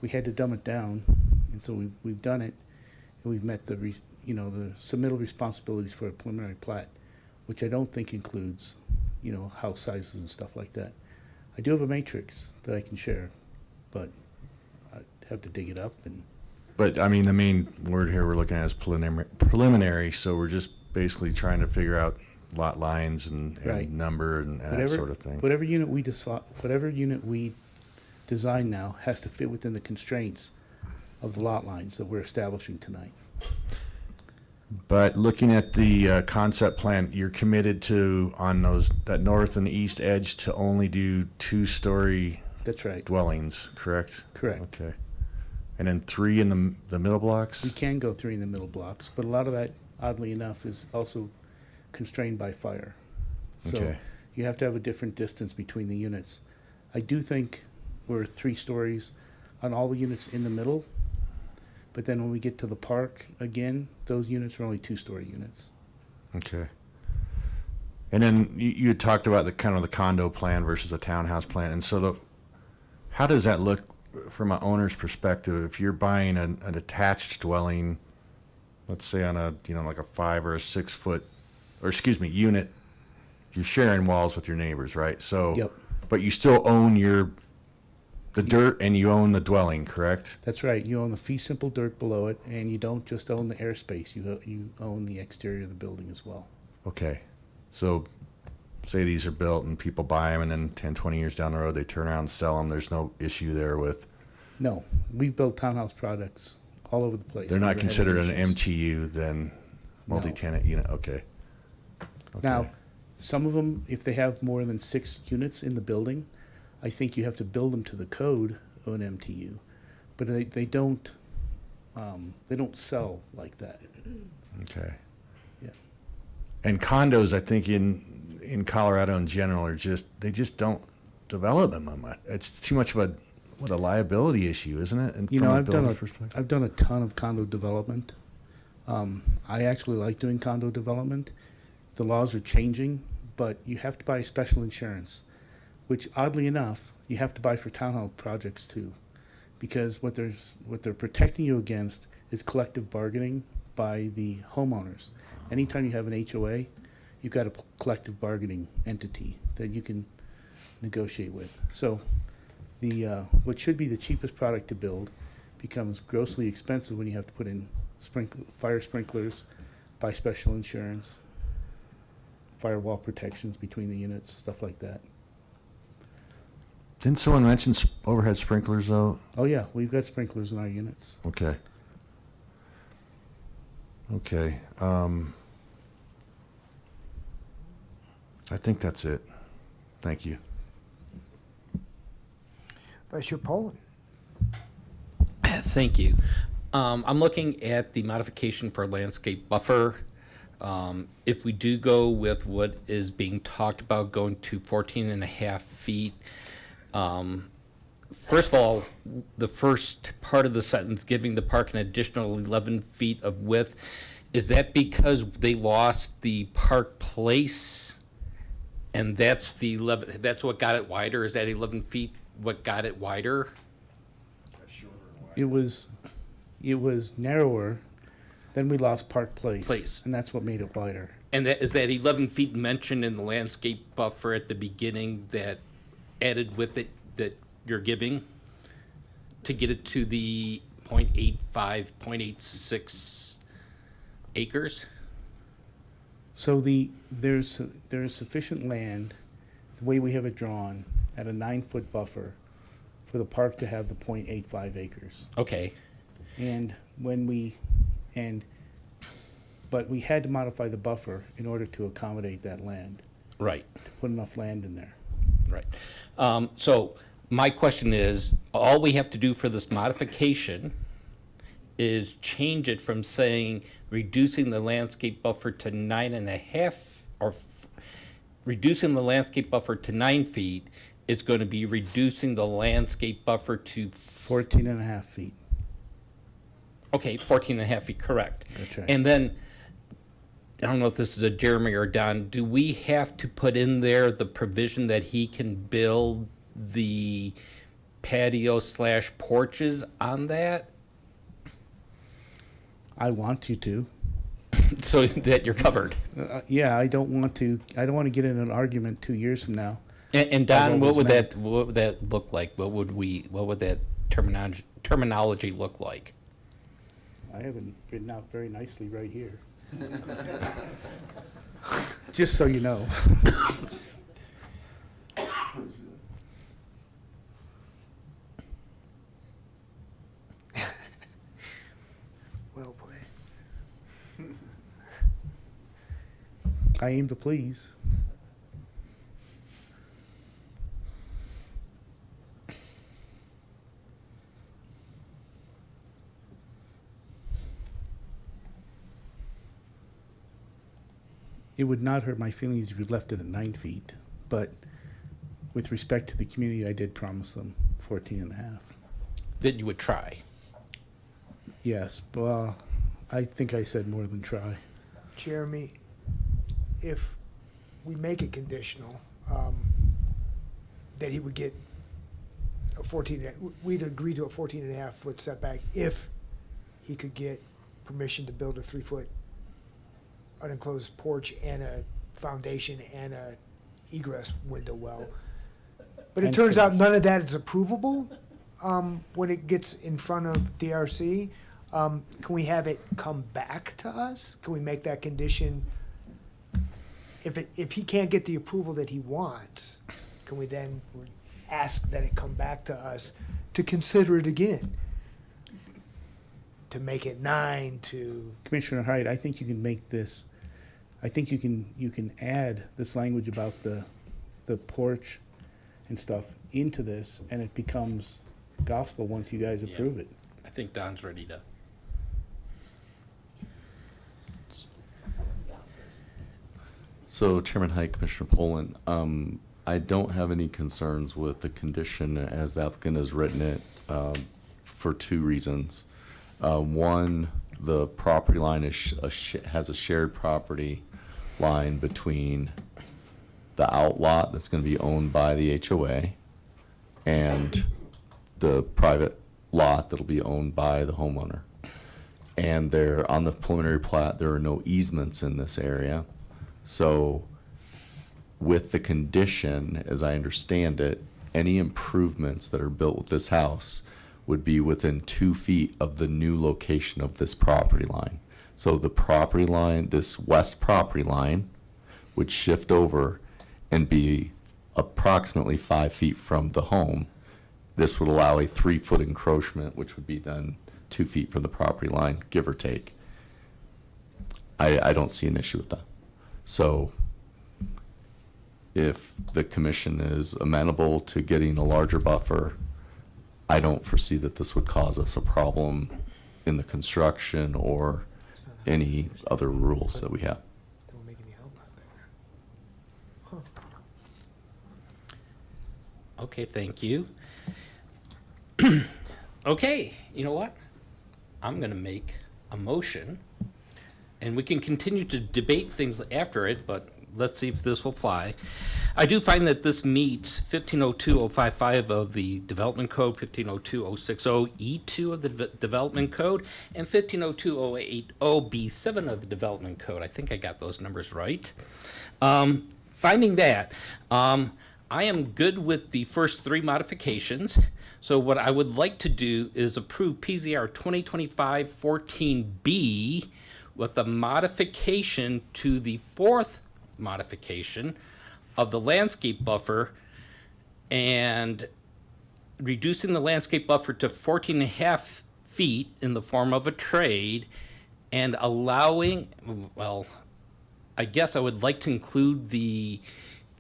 we had to dumb it down, and so we've done it. And we've met the submittal responsibilities for a preliminary plat, which I don't think includes, house sizes and stuff like that. I do have a matrix that I can share, but I'd have to dig it up. But I mean, the main word here we're looking at is preliminary. So we're just basically trying to figure out lot lines and Right. number and that sort of thing. Whatever unit we design now has to fit within the constraints of the lot lines that we're establishing tonight. But looking at the concept plan, you're committed to, on that north and east edge, to only do 2-story That's right. dwellings, correct? Correct. Okay. And then 3 in the middle blocks? We can go 3 in the middle blocks, but a lot of that, oddly enough, is also constrained by fire. So Okay. you have to have a different distance between the units. I do think we're 3 stories on all the units in the middle, but then when we get to the park, again, those units are only 2-story units. Okay. And then you had talked about the kind of the condo plan versus a townhouse plan. And so how does that look from an owner's perspective? If you're buying an attached dwelling, let's say on a, like a 5 or a 6 foot, or excuse me, unit, you're sharing walls with your neighbors, right? So, Yep. But you still own the dirt and you own the dwelling, correct? That's right. You own the fee simple dirt below it, and you don't just own the airspace. You own the exterior of the building as well. Okay. So say these are built and people buy them and then 10, 20 years down the road, they turn around and sell them. There's no issue there with. No, we've built townhouse products all over the place. They're not Never had considered any an issues. MTU then multi-tenant unit. Okay. Now, some of them, if they have more than 6 units in the building, I think you have to build them to the code of an MTU, but they don't sell like that. Okay. Yeah. And condos, I think in Colorado in general they just don't develop them. It's too much of a liability issue, isn't it? And from a builder's perspective? I've done a ton of condo development. I actually like doing condo development. The laws are changing, but you have to buy special insurance, which oddly enough, you have to buy for townhouse projects too, because what they're protecting you against is collective bargaining by the homeowners. Anytime you have an HOA, you've got a collective bargaining entity that you can negotiate with. So what should be the cheapest product to build becomes grossly expensive when you have to put in fire sprinklers, buy special insurance, firewall protections between the units, stuff like that. Didn't someone mention overhead sprinklers though? Oh yeah, we've got sprinklers in our units. Okay. Okay. I think that's it. Thank you. Vice Chair Poland. Thank you. I'm looking at the modification for landscape buffer. If we do go with what is being talked about, going to 14 and a half feet, first of all, the first part of the sentence, giving the park an additional 11 feet of width, is that because they lost the Park Place? And that's the 11, that's what got it wider? Is that 11 feet what got it wider? It was narrower, then we lost Park Place. And that's what made it wider. And that, is that 11 feet mentioned in the landscape buffer at the beginning that added with it that you're giving to get it to the 0.85, 0.86 acres? So there's sufficient land, the way we have it drawn, at a 9-foot buffer for the park to have the 0.85 acres. Okay. And but we had to modify the buffer in order to accommodate that land. Right. To put enough land in there. Right. So my question is, all we have to do for this modification is change it from saying reducing the landscape buffer to 9.5, or reducing the landscape buffer to 9 feet is going to be reducing the landscape buffer to 14 and a half feet. Okay, 14 and a half feet, correct. That's right. And then, I don't know if this is a Jeremy or Don, do we have to put in there the provision that he can build the patio / porches on that? I want you to. So that you're covered. Yeah, I don't want to get in an argument 2 years from now. And Don, what would that look like? What would that terminology look like? I have it written out very nicely right here. Just so you know. Well played. I aim to please. It would not hurt my feelings if you left it at 9 feet, but with respect to the community, I did promise them 14 and a half. That you would try. Yes, well, I think I said more than try. Jeremy, if we make it conditional, that he would get a 14, we'd agree to a 14 and a half foot setback if he could get permission to build a 3-foot unenclosed porch and a foundation and a egress window well. But it And turns out stairs. none of that is approvable when it gets in front of DRC. Can we have it come back to us? Can we make that condition? If he can't get the approval that he wants, can we then ask that it come back to us to consider it again? To make it 9, to Commissioner Hyde, I think you can make this, I think you can add this language about the porch and stuff into this, and it becomes gospel once you guys approve it. I think Don's ready to. So Chairman Height, Commissioner Poland, I don't have any concerns with the condition as the applicant has written it for 2 reasons. One, the property line has a shared property line between the outlot that's going to be owned by the HOA and the private lot that'll be owned by the homeowner. And there, on the preliminary plat, there are no easements in this area. So with the condition, as I understand it, any improvements that are built with this house would be within 2 feet of the new location of this property line. So the property line, this west property line, would shift over and be approximately 5 feet from the home. This would allow a 3-foot encroachment, which would be done 2 feet from the property line, give or take. I don't see an issue with that. So if the commission is amenable to getting a larger buffer, I don't foresee that this would cause us a problem in the construction or any other rules that we have. Okay, thank you. Okay, you know what? I'm going to make a motion, and we can continue to debate things after it, but let's see if this will fly. I do find that this meets 1502.055 of the Development Code, 1502.060 E2 of the Development Code, and 1502.080 B7 of the Development Code. I think I got those numbers right. Finding that, I am good with the first three modifications. So what I would like to do is approve PZR 2025-14B with a modification to the fourth modification of the landscape buffer and reducing the landscape buffer to 14.5 feet in the form of a trade and allowing, well, I guess I would like to include the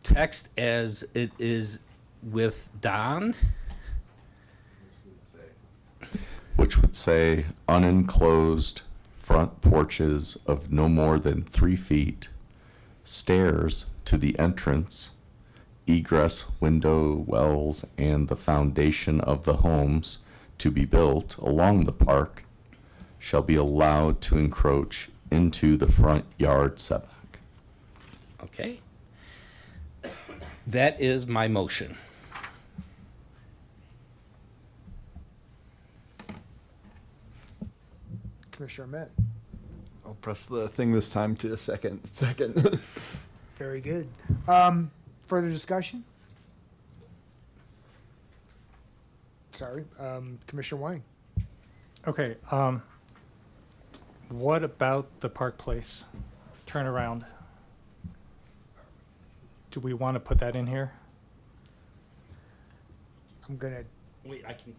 text as it is with Don. Which would say unenclosed front porches of no more than 3 feet, stairs to the entrance, egress window wells, and the foundation of the homes to be built along the park shall be allowed to encroach into the front yard setback. Okay. That is my motion. Commissioner Met. I'll press the thing this time to a second. Very good. Further discussion? Sorry, Commissioner Wang. Okay, what about the Park Place turnaround? Do we want to put that in here? I'm gonna, Wait, I can.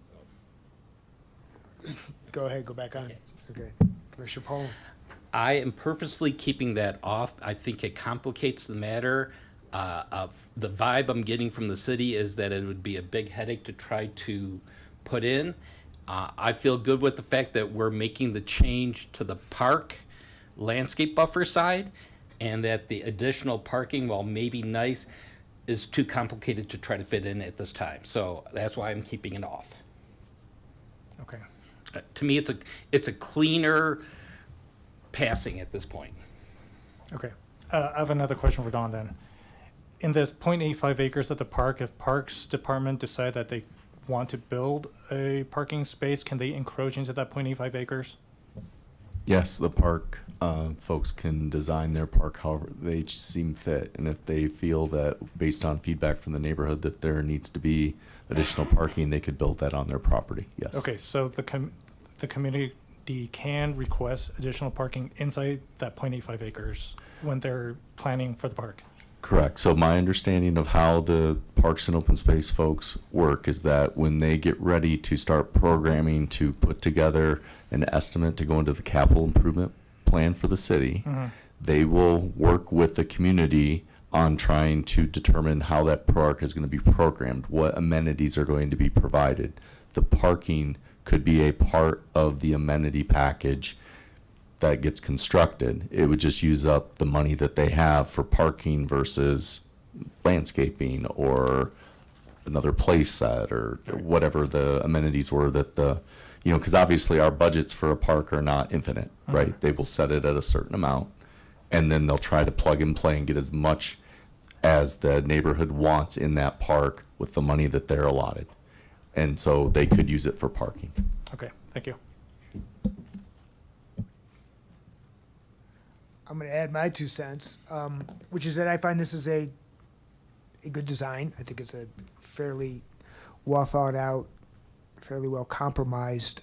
go ahead, go back on. Okay, Commissioner Poland. I am purposely keeping that off. I think it complicates the matter. Of the vibe I'm getting from the city is that it would be a big headache to try to put in. I feel good with the fact that we're making the change to the park landscape buffer side, and that the additional parking, while maybe nice, is too complicated to try to fit in at this time. So that's why I'm keeping it off. Okay. To me, it's a cleaner passing at this point. Okay. I have another question for Don then. In this 0.85 acres at the park, if Parks Department decide that they want to build a parking space, can they encroach into that 0.85 acres? Yes, the park folks can design their park however they seem fit, and if they feel that based on feedback from the neighborhood that there needs to be additional parking, they could build that on their property. Yes. Okay, so the community can request additional parking inside that 0.85 acres when they're planning for the park. Correct. So my understanding of how the Parks and Open Space folks work is that when they get ready to start programming to put together an estimate to go into the capital improvement plan for the city, they will work with the community on trying to determine how that park is going to be programmed, what amenities are going to be provided. The parking could be a part of the amenity package that gets constructed. It would just use up the money that they have for parking versus landscaping or another place set or whatever the amenities were that the, you know, because obviously our budgets for a park are not infinite, right? They will set it at a certain amount, and then they'll try to plug and play and get as much as the neighborhood wants in that park with the money that they're allotted. And so they could use it for parking. Okay, thank you. I'm going to add my 2 cents, which is that I find this is a good design. I think it's a fairly well thought out, fairly well compromised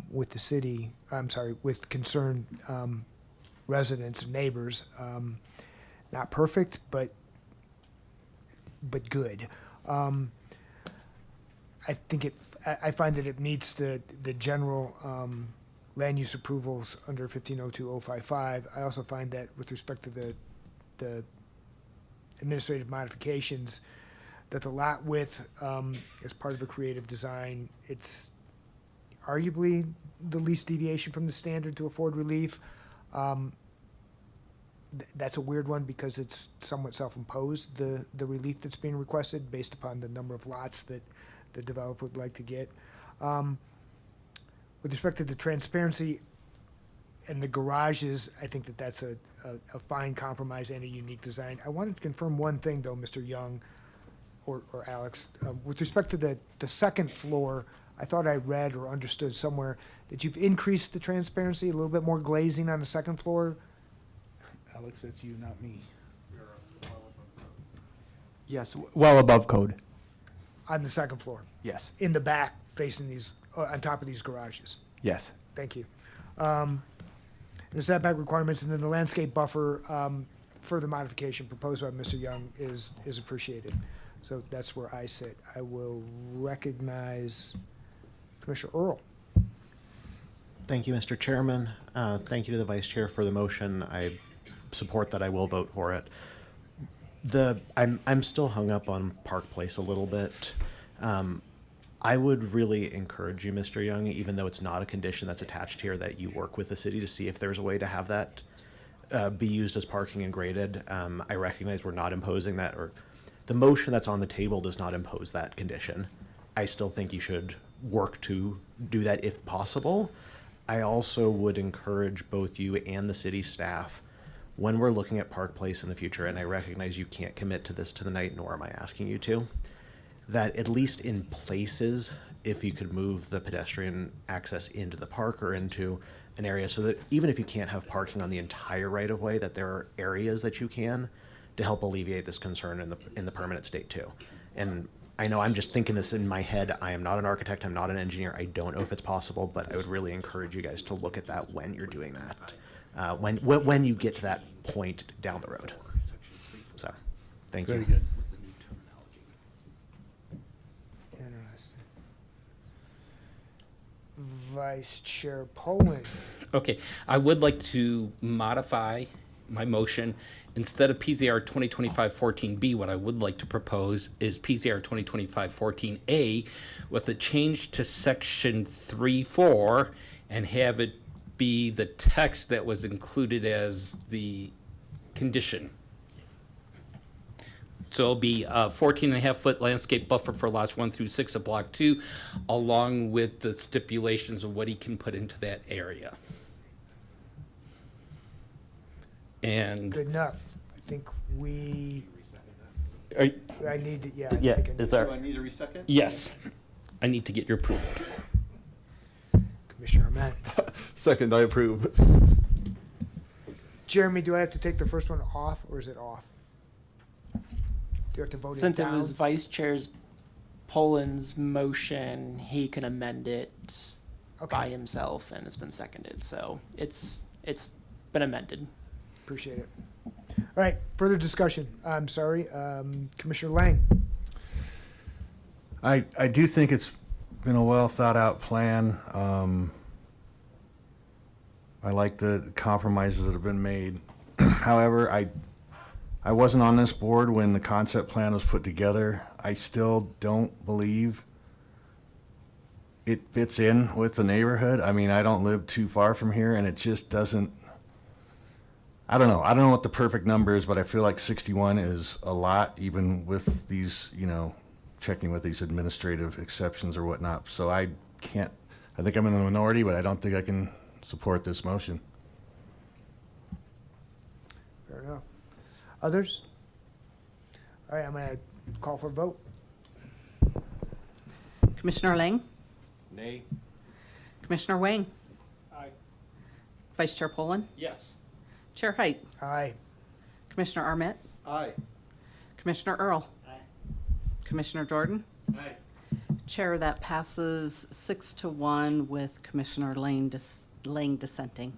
with the city. I'm sorry, with concerned residents and neighbors. Not perfect, but good. I think I find that it meets the general land use approvals under 1502.055. I also find that with respect to the administrative modifications, that the lot width, as part of a creative design, it's arguably the least deviation from the standard to afford relief. that's a weird one because it's somewhat self-imposed, the relief that's being requested based upon the number of lots that the developer would like to get. With respect to the transparency and the garages, I think that that's a fine compromise and a unique design. I wanted to confirm one thing, though, Mr. Young or Alex. With respect to the second floor, I thought I read or understood somewhere that you've increased the transparency, a little bit more glazing on the second floor. Alex, that's you, not me. Yes, well above code. On the second floor, Yes. in the back, facing these, on top of these garages. Yes. Thank you. The setback requirements and then the landscape buffer, further modification proposed by Mr. Young is appreciated. So that's where I sit. I will recognize Commissioner Earl. Thank you, Mr. Chairman. Thank you to the Vice Chair for the motion. I support that. I will vote for it. I'm still hung up on Park Place a little bit. I would really encourage you, Mr. Young, even though it's not a condition that's attached here, that you work with the city to see if there's a way to have that be used as parking and graded. I recognize we're not imposing that, or the motion that's on the table does not impose that condition. I still think you should work to do that if possible. I also would encourage both you and the city staff, when we're looking at Park Place in the future, and I recognize you can't commit to this tonight, nor am I asking you to, that at least in places, if you could move the pedestrian access into the park or into an area so that even if you can't have parking on the entire right-of-way, that there are areas that you can to help alleviate this concern in the permanent state too. And I know I'm just thinking this in my head. I am not an architect. I'm not an engineer. I don't know if it's possible, but I would really encourage you guys to look at that when you're doing that, when you get to that point down the road. So, thank you. Very good. Interesting. Vice Chair Poland. Okay, I would like to modify my motion. Instead of PZR 2025-14B, what I would like to propose is PZR 2025-14A with a change to section 3.4 and have it be the text that was included as the condition. So it'll be a 14.5-foot landscape buffer for lots 1 through 6 of Block 2, along with the stipulations of what he can put into that area. And Good enough. I think we, I need to, yeah. Yeah, I think I is need- there- So I need a resecond? yes, I need to get your approval. Commissioner Ahmed. Second, I approve. Jeremy, do I have to take the first one off, or is it off? Do you have to vote it Since it down? was Vice Chair's Poland's motion, he can amend it by himself, and it's been seconded. So it's been amended. Appreciate it. All right, further discussion. I'm sorry, Commissioner Lang. I do think it's been a well thought out plan. I like the compromises that have been made. However, I wasn't on this board when the concept plan was put together. I still don't believe it fits in with the neighborhood. I mean, I don't live too far from here, and it just doesn't. I don't know. I don't know what the perfect number is, but I feel like 61 is a lot, even with these, checking with these administrative exceptions or whatnot. So I think I'm in the minority, but I don't think I can support this motion. Fair enough. Others? All right, I'm going to call for a vote. Commissioner Lang? Nay. Commissioner Wang? Aye. Vice Chair Poland? Yes. Chair Height? Aye. Commissioner Armet? Aye. Commissioner Earl? Aye. Commissioner Jordan? Aye. Chair, that passes 6-1 with Commissioner Lang dissenting.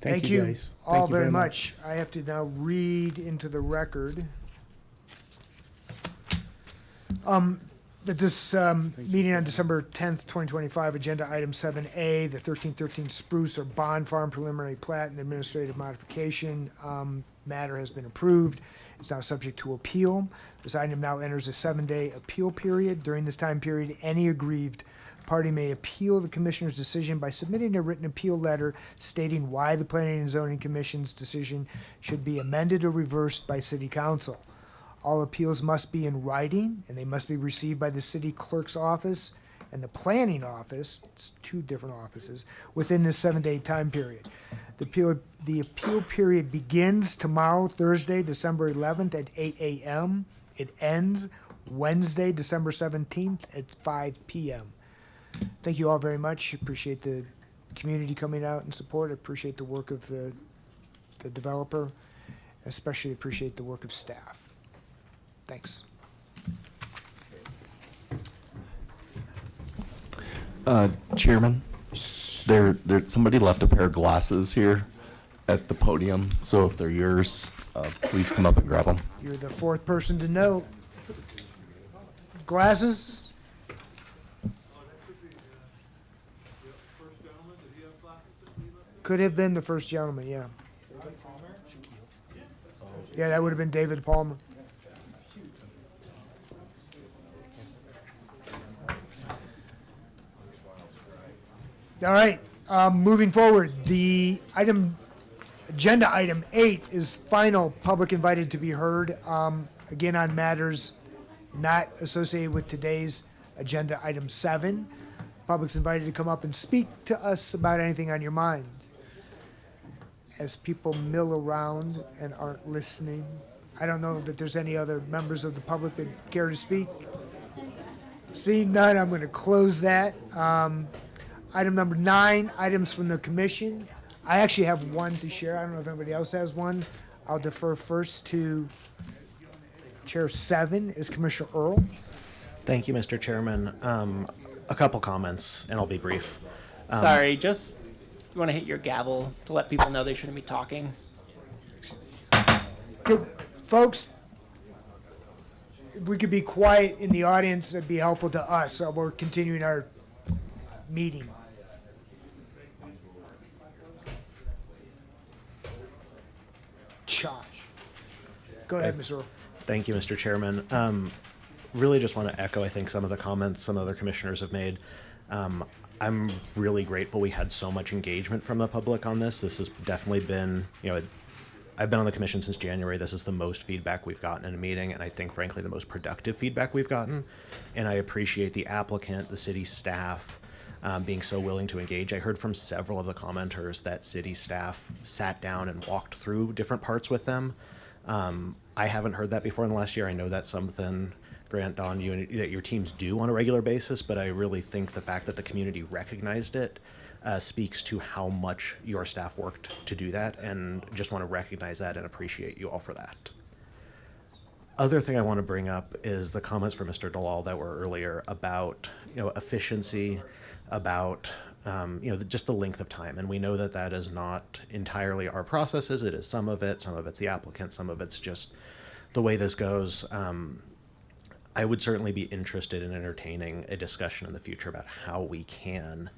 Thank you guys. all Thank you very very much. I have to now read into the record that this meeting on December 10th, 2025, agenda item 7A, the 1313 Spruce or Bond Farm preliminary plat and administrative modification matter has been approved. It's now subject to appeal. This item now enters a 7-day appeal period. During this time period, any aggrieved party may appeal the commissioner's decision by submitting a written appeal letter stating why the Planning and Zoning Commission's decision should be amended or reversed by City Council. All appeals must be in writing, and they must be received by the city clerk's office and the planning office, it's 2 different offices, within this 7-day time period. The appeal period begins tomorrow, Thursday, December 11th at 8 a.m. It ends Wednesday, December 17th at 5 p.m. Thank you all very much. Appreciate the community coming out and support. Appreciate the work of the developer. Especially appreciate the work of staff. Thanks. Chairman, somebody left a pair of glasses here at the podium, so if they're yours, please come up and grab them. You're the 4th person to note. Glasses? Could have been the first gentleman, yeah. Yeah, that would have been David Palmer. All right, moving forward, agenda item 8 is final public invited to be heard, again on matters not associated with today's agenda item 7. Public's invited to come up and speak to us about anything on your mind. As people mill around and aren't listening, I don't know that there's any other members of the public that care to speak. Seeing none, I'm going to close that. Item number 9, items from the commission. I actually have one to share. I don't know if anybody else has one. I'll defer first to Chair 7 is Commissioner Earl. Thank you, Mr. Chairman. A couple comments, and I'll be brief. Sorry, just you want to hit your gavel to let people know they shouldn't be talking. Good, folks, if we could be quiet in the audience, it'd be helpful to us. We're continuing our meeting. Josh. Go ahead, Ms. Earl. Thank you, Mr. Chairman. Really just want to echo, I think, some of the comments some other commissioners have made. I'm really grateful we had so much engagement from the public on this. This has definitely been, I've been on the commission since January. This is the most feedback we've gotten in a meeting, and I think, frankly, the most productive feedback we've gotten. And I appreciate the applicant, the city staff, being so willing to engage. I heard from several of the commenters that city staff sat down and walked through different parts with them. I haven't heard that before in the last year. I know that's something, Grant, Don, that your teams do on a regular basis, but I really think the fact that the community recognized it speaks to how much your staff worked to do that, and just want to recognize that and appreciate you all for that. Other thing I want to bring up is the comments from Mr. Dalal that were earlier about efficiency, about just the length of time. And we know that that is not entirely our processes. It is some of it's the applicant, some of it's just the way this goes. I would certainly be interested in entertaining a discussion in the future about how we can,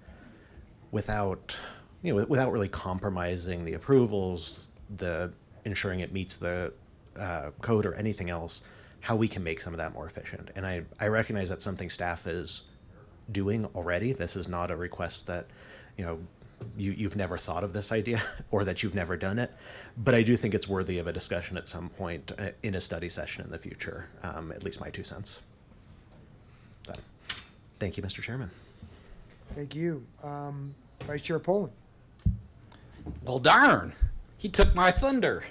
without really compromising the approvals, the ensuring it meets the code or anything else, how we can make some of that more efficient. And I recognize that's something staff is doing already. This is not a request that, you've never thought of this idea or that you've never done it. But I do think it's worthy of a discussion at some point in a study session in the future, at least my 2 cents. So, thank you, Mr. Chairman. Thank you. Vice Chair Poland. Well, darn, he took my thunder.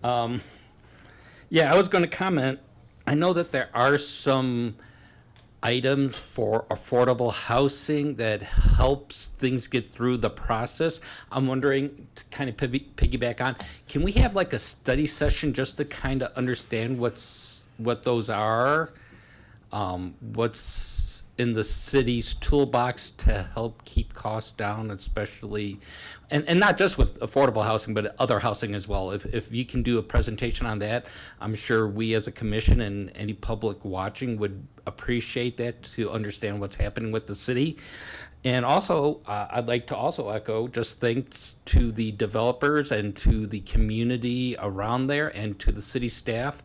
Yeah, I was going to comment. I know that there are some items for affordable housing that helps things get through the process. I'm wondering, to kind of piggyback on, can we have like a study session just to kind of understand what those are? What's in the city's toolbox to help keep costs down, especially, and not just with affordable housing, but other housing as well. If you can do a presentation on that, I'm sure we as a commission and any public watching would appreciate that to understand what's happening with the city. And also, I'd like to also echo just thanks to the developers and to the community around there and to the city staff.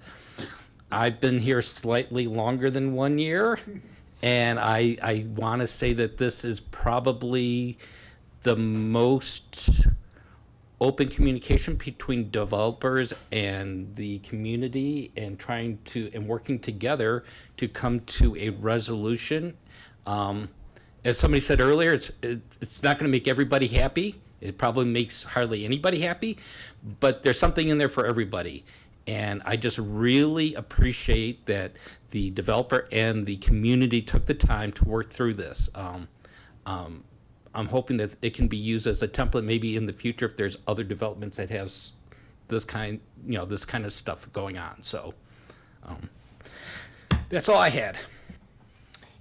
I've been here slightly longer than 1 year, And I want to say that this is probably the most open communication between developers and the community, and trying to and working together to come to a resolution. As somebody said earlier, it's not going to make everybody happy. It probably makes hardly anybody happy, but there's something in there for everybody. And I just really appreciate that the developer and the community took the time to work through this. I'm hoping that it can be used as a template maybe in the future if there's other developments that has this kind, this kind of stuff going on. So that's all I had.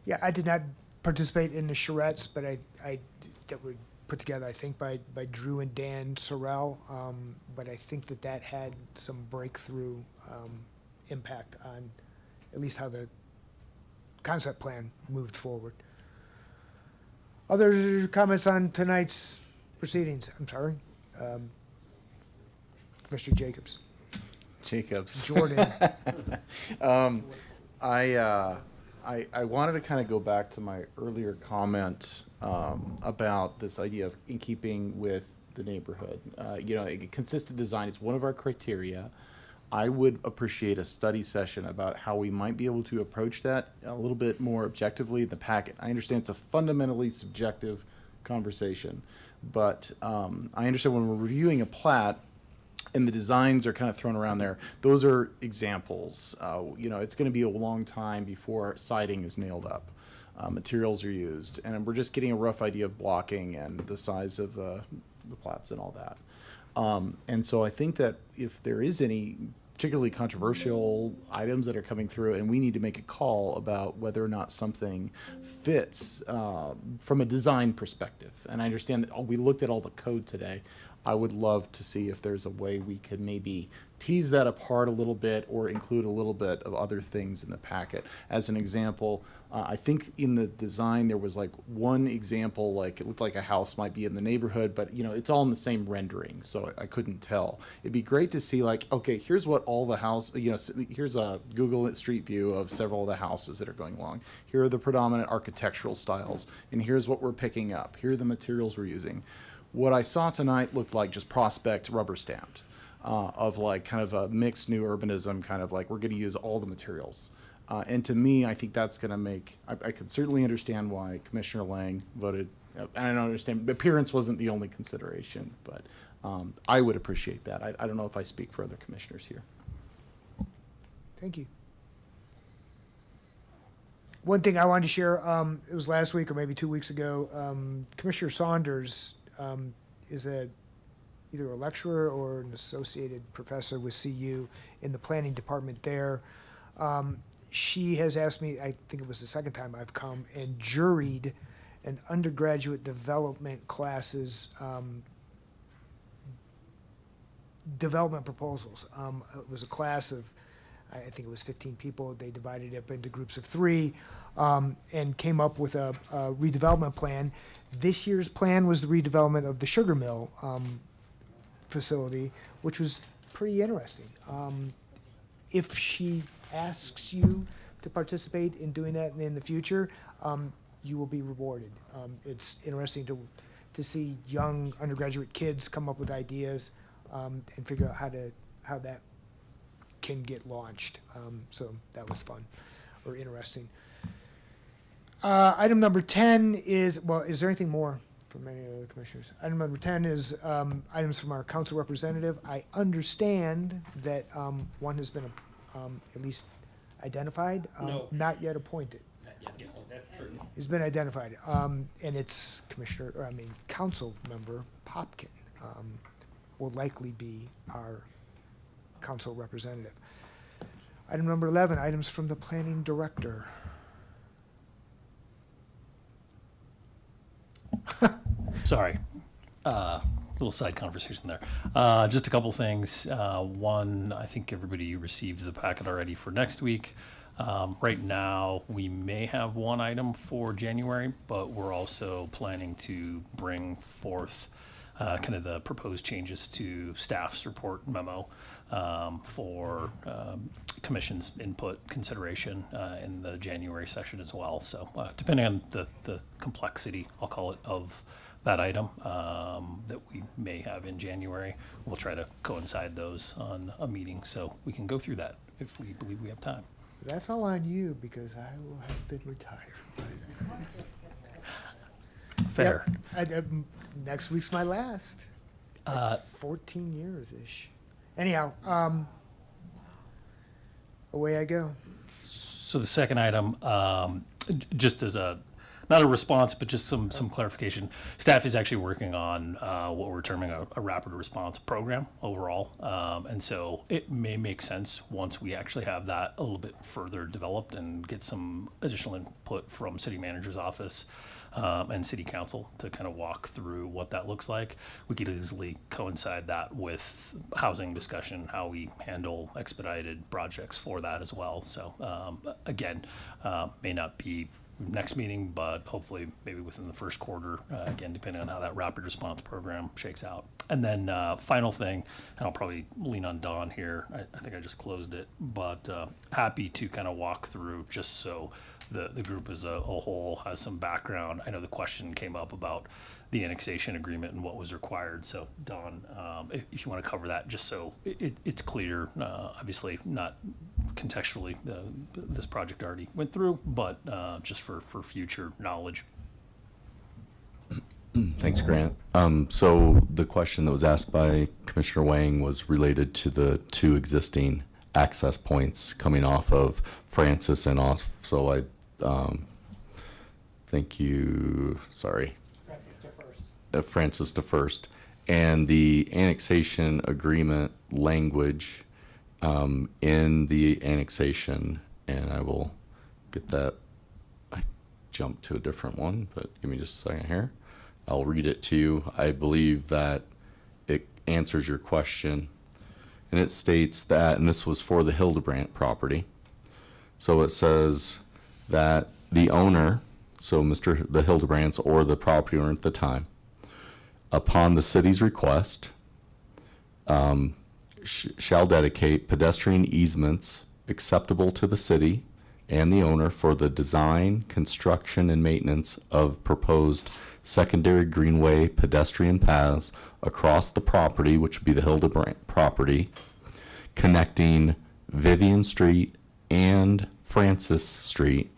Yeah, I did not participate in the charrettes, but I that were put together, I think, by Drew and Dan Sorrell. But I think that had some breakthrough impact on at least how the concept plan moved forward. Other comments on tonight's proceedings? I'm sorry. Mr. Jacobs. Jordan. I wanted to kind of go back to my earlier comment about this idea of in keeping with the neighborhood. A consistent design is one of our criteria. I would appreciate a study session about how we might be able to approach that a little bit more objectively in the packet. I understand it's a fundamentally subjective conversation, but I understand when we're reviewing a plat and the designs are kind of thrown around there, those are examples. It's going to be a long time before siding is nailed up. Materials are used, and we're just getting a rough idea of blocking and the size of the plats and all that. And so I think that if there is any particularly controversial items that are coming through, and we need to make a call about whether or not something fits from a design perspective. And I understand that we looked at all the code today. I would love to see if there's a way we could maybe tease that apart a little bit or include a little bit of other things in the packet. As an example, I think in the design there was like one example, like it looked like a house might be in the neighborhood, but it's all in the same rendering, so I couldn't tell. It'd be great to see like, okay, here's what all the house, here's a Google Street View of several of the houses that are going along. Here are the predominant architectural styles, and here's what we're picking up. Here are the materials we're using. What I saw tonight looked like just Prospect rubber stamped, of like kind of a mixed new urbanism, kind of like we're going to use all the materials. And to me, I think that's going to make, I can certainly understand why Commissioner Lang voted, and I don't understand, appearance wasn't the only consideration, but I would appreciate that. I don't know if I speak for other commissioners here. Thank you. One thing I wanted to share, it was last week or maybe 2 weeks ago, Commissioner Saunders is either a lecturer or an associated professor with CU in the planning department there. She has asked me, I think it was the second time I've come, and juried an undergraduate development classes development proposals. It was a class of, I think it was 15 people. They divided it up into groups of 3 and came up with a redevelopment plan. This year's plan was the redevelopment of the sugar mill facility, which was pretty interesting. If she asks you to participate in doing that in the future, you will be rewarded. It's interesting to see young undergraduate kids come up with ideas and figure out how that can get launched. So that was fun or interesting. Item number 10 is, well, is there anything more from any of the commissioners? Item number 10 is items from our council representative. I understand that one has been at least identified, not yet appointed. Yes, that's true. He's been identified, and it's Council Member Popkin will likely be our council representative. Item number 11, items from the planning director. Sorry, little side conversation there. Just a couple things. One, I think everybody received the packet already for next week. Right now, we may have one item for January, but we're also planning to bring forth kind of the proposed changes to staff's report memo for commission's input consideration in the January session as well. So depending on the complexity, I'll call it, of that item that we may have in January, we'll try to coincide those on a meeting so we can go through that if we believe we have time. That's all on you because I will have been retired by then. Fair. Yep, next week's my last. It's like 14 years-ish. Anyhow, away I go. So the second item, just as not a response, but just some clarification. Staff is actually working on what we're terming a rapid response program overall. And so it may make sense once we actually have that a little bit further developed and get some additional input from city manager's office and city council to kind of walk through what that looks like. We could easily coincide that with housing discussion, how we handle expedited projects for that as well. So again, may not be next meeting, but hopefully maybe within the first quarter, again, depending on how that rapid response program shakes out. And then final thing, and I'll probably lean on Dawn here, I think I just closed it, but happy to kind of walk through just so the group as a whole has some background. I know the question came up about the annexation agreement and what was required. So Dawn, if you want to cover that, just so it's clear, obviously not contextually, this project already went through, but just for future knowledge. Thanks, Grant. So the question that was asked by Commissioner Wang was related to the two existing access points coming off of Francis and off. So I thank you. Sorry. Francis to First. And the annexation agreement language in the annexation, and I will get that. I jumped to a different one, but give me just a second here. I'll read it to you. I believe that it answers your question. And it states that, and this was for the Hildebrandt property. So it says that the owner, so the Hildebrandts or the property owner at the time, upon the city's request, shall dedicate pedestrian easements acceptable to the city and the owner for the design, construction, and maintenance of proposed secondary greenway pedestrian paths across the property, which would be the Hildebrandt property, connecting Vivian Street and Francis Street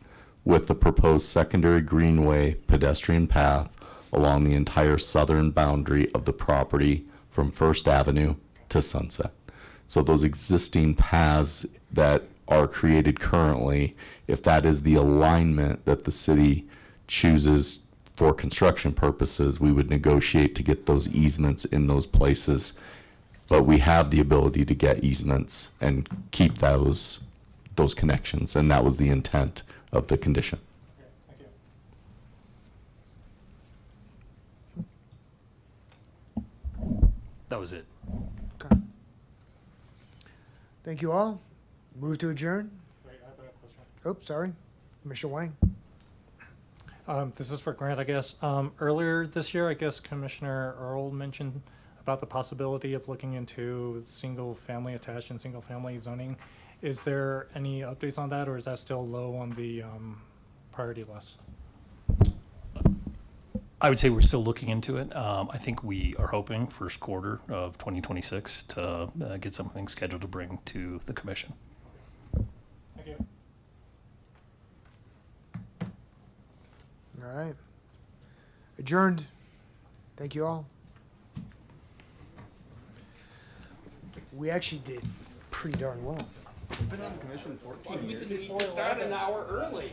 with the proposed secondary greenway pedestrian path along the entire southern boundary of the property from First Avenue to Sunset. So those existing paths that are created currently, if that is the alignment that the city chooses for construction purposes, we would negotiate to get those easements in those places. But we have the ability to get easements and keep those connections, and that was the intent of the condition. That was it. Okay. Thank you all. Move to adjourn. Wait, I have a question. Oh, sorry. Commissioner Wang. This is for Grant, I guess. Earlier this year, I guess Commissioner Earl mentioned about the possibility of looking into single-family attached and single-family zoning. Is there any updates on that, or is that still low on the priority list? I would say we're still looking into it. I think we are hoping first quarter of 2026 to get something scheduled to bring to the commission. Thank you. All right. Adjourned. Thank you all. We actually did pretty darn well. Been on the commission 14 years. We started an hour early.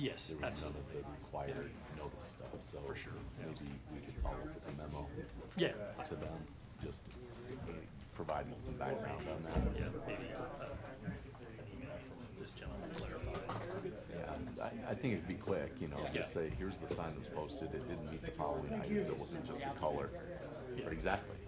Yes, absolutely. The required notice stuff, so for sure, maybe we could follow up with a memo. Yeah. To them, just providing some background on that. Yeah, maybe an email from this gentleman clarified. Yeah, I think it'd be quick, just say, here's the sign that's posted, it didn't meet the following items, it wasn't just the color. But exactly.